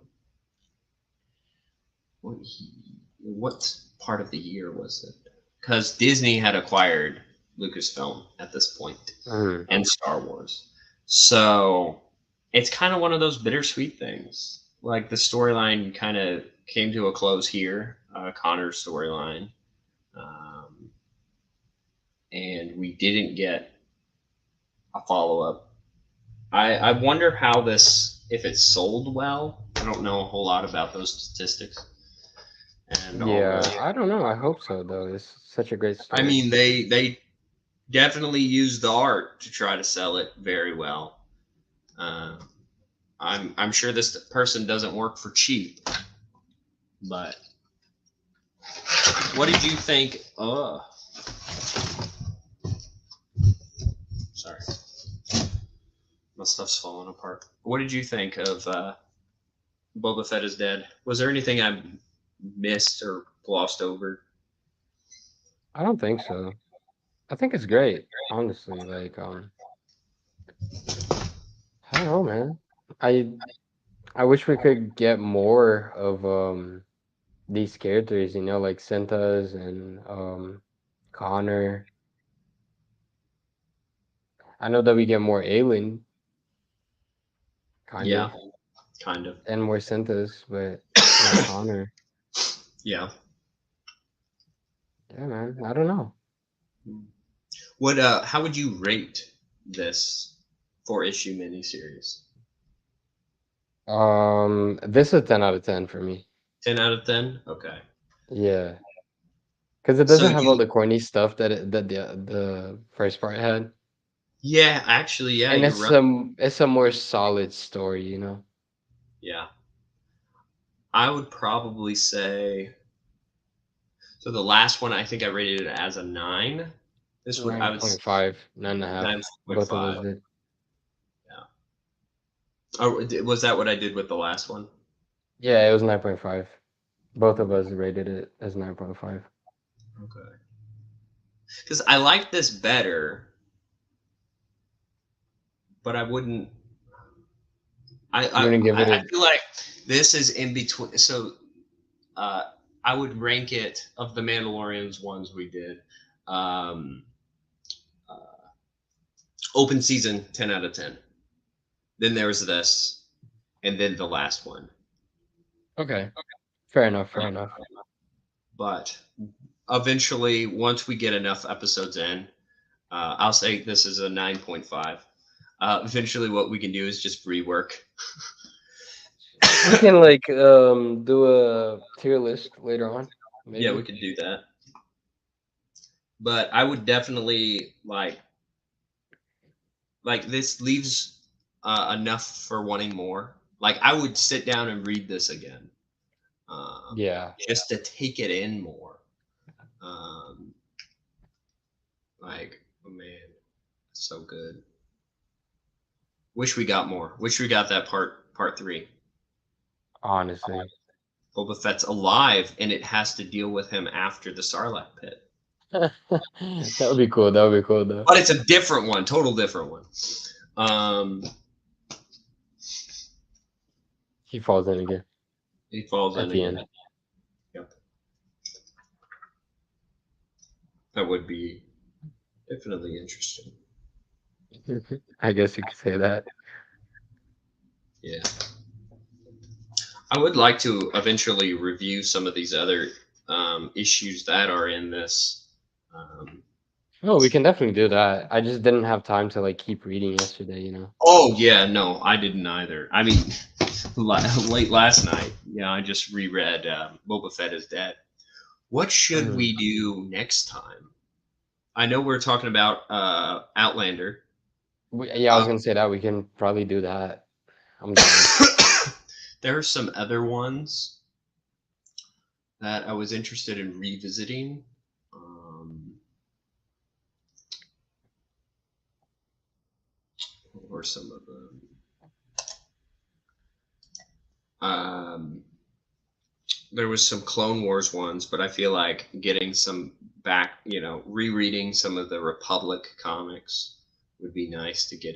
Speaker 1: what part of the year was it? Because Disney had acquired Lucasfilm at this point
Speaker 2: Mm.
Speaker 1: and Star Wars, so it's kind of one of those bittersweet things. Like the storyline kind of came to a close here, Connor's storyline, um, and we didn't get a follow up. I wonder how this, if it sold well. I don't know a whole lot about those statistics and all
Speaker 2: Yeah,
Speaker 1: the.
Speaker 2: I don't know. I hope so though. It's such a great
Speaker 1: I
Speaker 2: story.
Speaker 1: mean, they definitely used the art to try to sell it very well. Uh, I'm sure this person doesn't work for cheap, but what did you think? Sorry, my stuff's falling apart. What did you think of Boba Fett is dead? Was there anything I missed or glossed over?
Speaker 2: I don't think so. I think it's great, honestly. Like, I don't know, man. I I wish we could get more of these characters, you know, like Sentas and Connor. I know that we get more Aelin, kind
Speaker 1: Yeah,
Speaker 2: of,
Speaker 1: kind of.
Speaker 2: and more Sentas, but not Connor.
Speaker 1: Yeah.
Speaker 2: Yeah, man. I don't know.
Speaker 1: What? How would you rate this 4 issue miniseries?
Speaker 2: This is 10 out of 10 for me.
Speaker 1: 10 out of 10. Okay.
Speaker 2: Yeah, because it
Speaker 1: So
Speaker 2: doesn't have all
Speaker 1: you,
Speaker 2: the corny stuff that the first part had,
Speaker 1: yeah, actually, yeah,
Speaker 2: and
Speaker 1: you're right.
Speaker 2: it's a more solid story, you know.
Speaker 1: Yeah, I would probably say. So the last one, I think I rated it as a 9. This would I
Speaker 2: Nine
Speaker 1: would
Speaker 2: point five, 9.5.
Speaker 1: nine point
Speaker 2: Both of us
Speaker 1: five.
Speaker 2: did.
Speaker 1: Yeah. Oh, was that what I did with the last one?
Speaker 2: Yeah, it was 9.5. Both of us rated it as 9.5.
Speaker 1: Okay. Because I like this better, but I wouldn't. I
Speaker 2: You
Speaker 1: I
Speaker 2: wouldn't give
Speaker 1: I
Speaker 2: it
Speaker 1: I
Speaker 2: a
Speaker 1: feel like this is in between. So I would rank it of the Mandalorians ones we did. Um, uh, Open season 10 out of 10. Then there was this, and then the last one.
Speaker 2: okay. Fair enough.
Speaker 1: Uh,
Speaker 2: Fair enough.
Speaker 1: but eventually, once we get enough episodes in, I'll say this is a 9.5. Eventually, what we can do is just rework.
Speaker 2: We can like do a tier list later on,
Speaker 1: Yeah, we
Speaker 2: maybe.
Speaker 1: could do that. But I would definitely like. like this leaves enough for wanting more. Like I would sit down and read this again,
Speaker 2: Yeah.
Speaker 1: just to take it in more. Um, like, oh man, so good. Wish we got more. Wish we got that part three.
Speaker 2: Honestly.
Speaker 1: Boba Fett's alive, and it has to deal with him after the Sarlacc pit.
Speaker 2: That would be cool. That would be cool though.
Speaker 1: But it's a different one, total different one. Um,
Speaker 2: He falls in again
Speaker 1: he falls
Speaker 2: at
Speaker 1: in
Speaker 2: the
Speaker 1: again.
Speaker 2: end.
Speaker 1: Yep. That would be definitely interesting.
Speaker 2: I guess you could say that.
Speaker 1: Yeah. I would like to eventually review some of these other issues that are in this. Um,
Speaker 2: Oh, we can definitely do that. I just didn't have time to like keep reading yesterday, you know.
Speaker 1: oh yeah, no, I didn't either. I mean, late last night, I just reread Boba Fett is Dead. What should
Speaker 2: Mm.
Speaker 1: we do next time? I know we're talking about Outlander.
Speaker 2: Yeah, I was gonna say that we can probably do that. I'm down.
Speaker 1: There are some other ones that I was interested in revisiting. What were some of them? There was some Clone Wars ones, but I feel like getting some back, rereading some of the Republic comics would be nice to get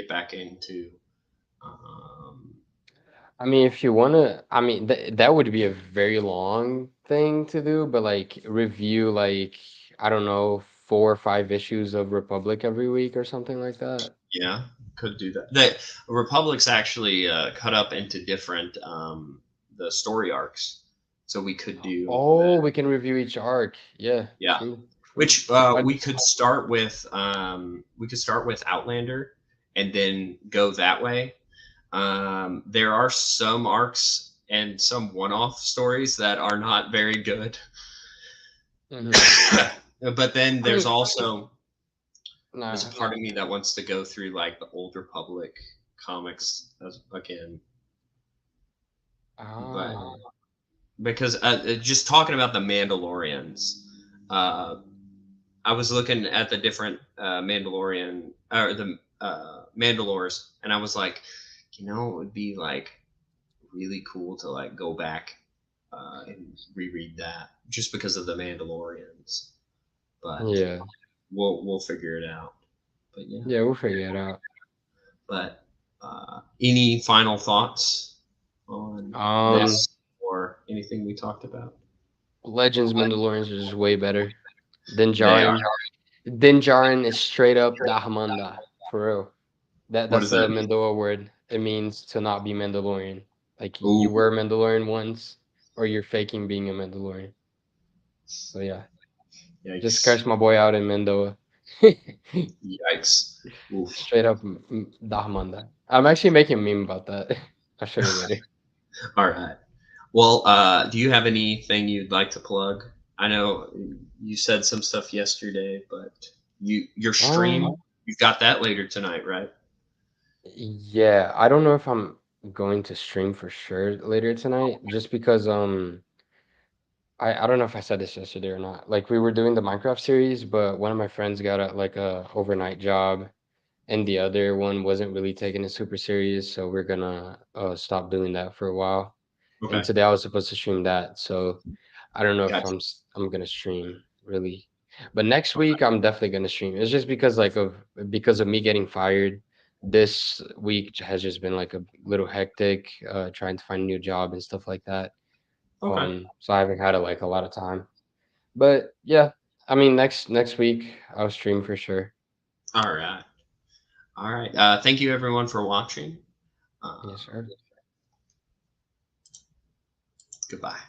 Speaker 1: back into. Um,
Speaker 2: I mean, if you wanna, I mean, that would be a very long thing to do, but like review like I don't know 4 or 5 issues of Republic every week or something like that.
Speaker 1: yeah, could do that. The Republic's actually cut up into different the story arcs, so we could do
Speaker 2: Oh,
Speaker 1: that.
Speaker 2: we can review each arc. Yeah,
Speaker 1: Yeah,
Speaker 2: true, true.
Speaker 1: which
Speaker 2: I,
Speaker 1: we could start with Outlander and then go that way. There are some arcs and some one-off stories that are not very good.
Speaker 2: mhm.
Speaker 1: But then
Speaker 2: I
Speaker 1: there's
Speaker 2: mean,
Speaker 1: also there's a
Speaker 2: nah.
Speaker 1: part of me that wants to go through like the Old Republic comics again, but
Speaker 2: Ah,
Speaker 1: because just talking about the Mandalorians, uh, I was looking at the different Mandalorian or the Mandalores, and I was like, it would be like really cool to like go back and reread that just because of the Mandalorians. But
Speaker 2: yeah,
Speaker 1: we'll figure it out. But yeah.
Speaker 2: yeah. We'll figure it out.
Speaker 1: But any final thoughts on
Speaker 2: Um,
Speaker 1: this or anything we talked about?
Speaker 2: Legends Mandalorians are just way better. Din
Speaker 1: They are.
Speaker 2: Djarin. Din Djarin is straight up Dahamanda for real.
Speaker 1: What
Speaker 2: That's
Speaker 1: does that
Speaker 2: a
Speaker 1: mean?
Speaker 2: Mandalore word. It means to not be Mandalorian. Like you
Speaker 1: Ooh,
Speaker 2: were a Mandalorian once, or you're faking being a Mandalorian. So yeah, just
Speaker 1: yikes!
Speaker 2: curse my boy out in Mendoa.
Speaker 1: Yikes! Oof.
Speaker 2: Straight up Dahamanda. I'm actually making a meme about that. I'll show you later.
Speaker 1: All right. Well, do you have anything you'd like to plug? I know you said some stuff yesterday, but your stream,
Speaker 2: Um,
Speaker 1: you've got that later tonight, right?
Speaker 2: yeah, I don't know if I'm going to stream for sure later tonight, just because I don't know if I said this yesterday or not. Like we were doing the Minecraft series, but one of my friends got a overnight job, and the other one wasn't really taking it super serious, so we're gonna stop doing that for a while. And
Speaker 1: Okay,
Speaker 2: today I was supposed to stream that, so I don't know if
Speaker 1: gotcha.
Speaker 2: I'm gonna stream really. But next week I'm definitely gonna stream. It's just because because of me getting fired. This week has just been like a little hectic, trying to find a new job and stuff like that.
Speaker 1: Okay.
Speaker 2: So I haven't had a lot of time. But yeah, I mean next week I'll stream for sure.
Speaker 1: All right. All right. Thank you everyone for watching.
Speaker 2: Yes,
Speaker 1: Uh,
Speaker 2: sir.
Speaker 1: Goodbye.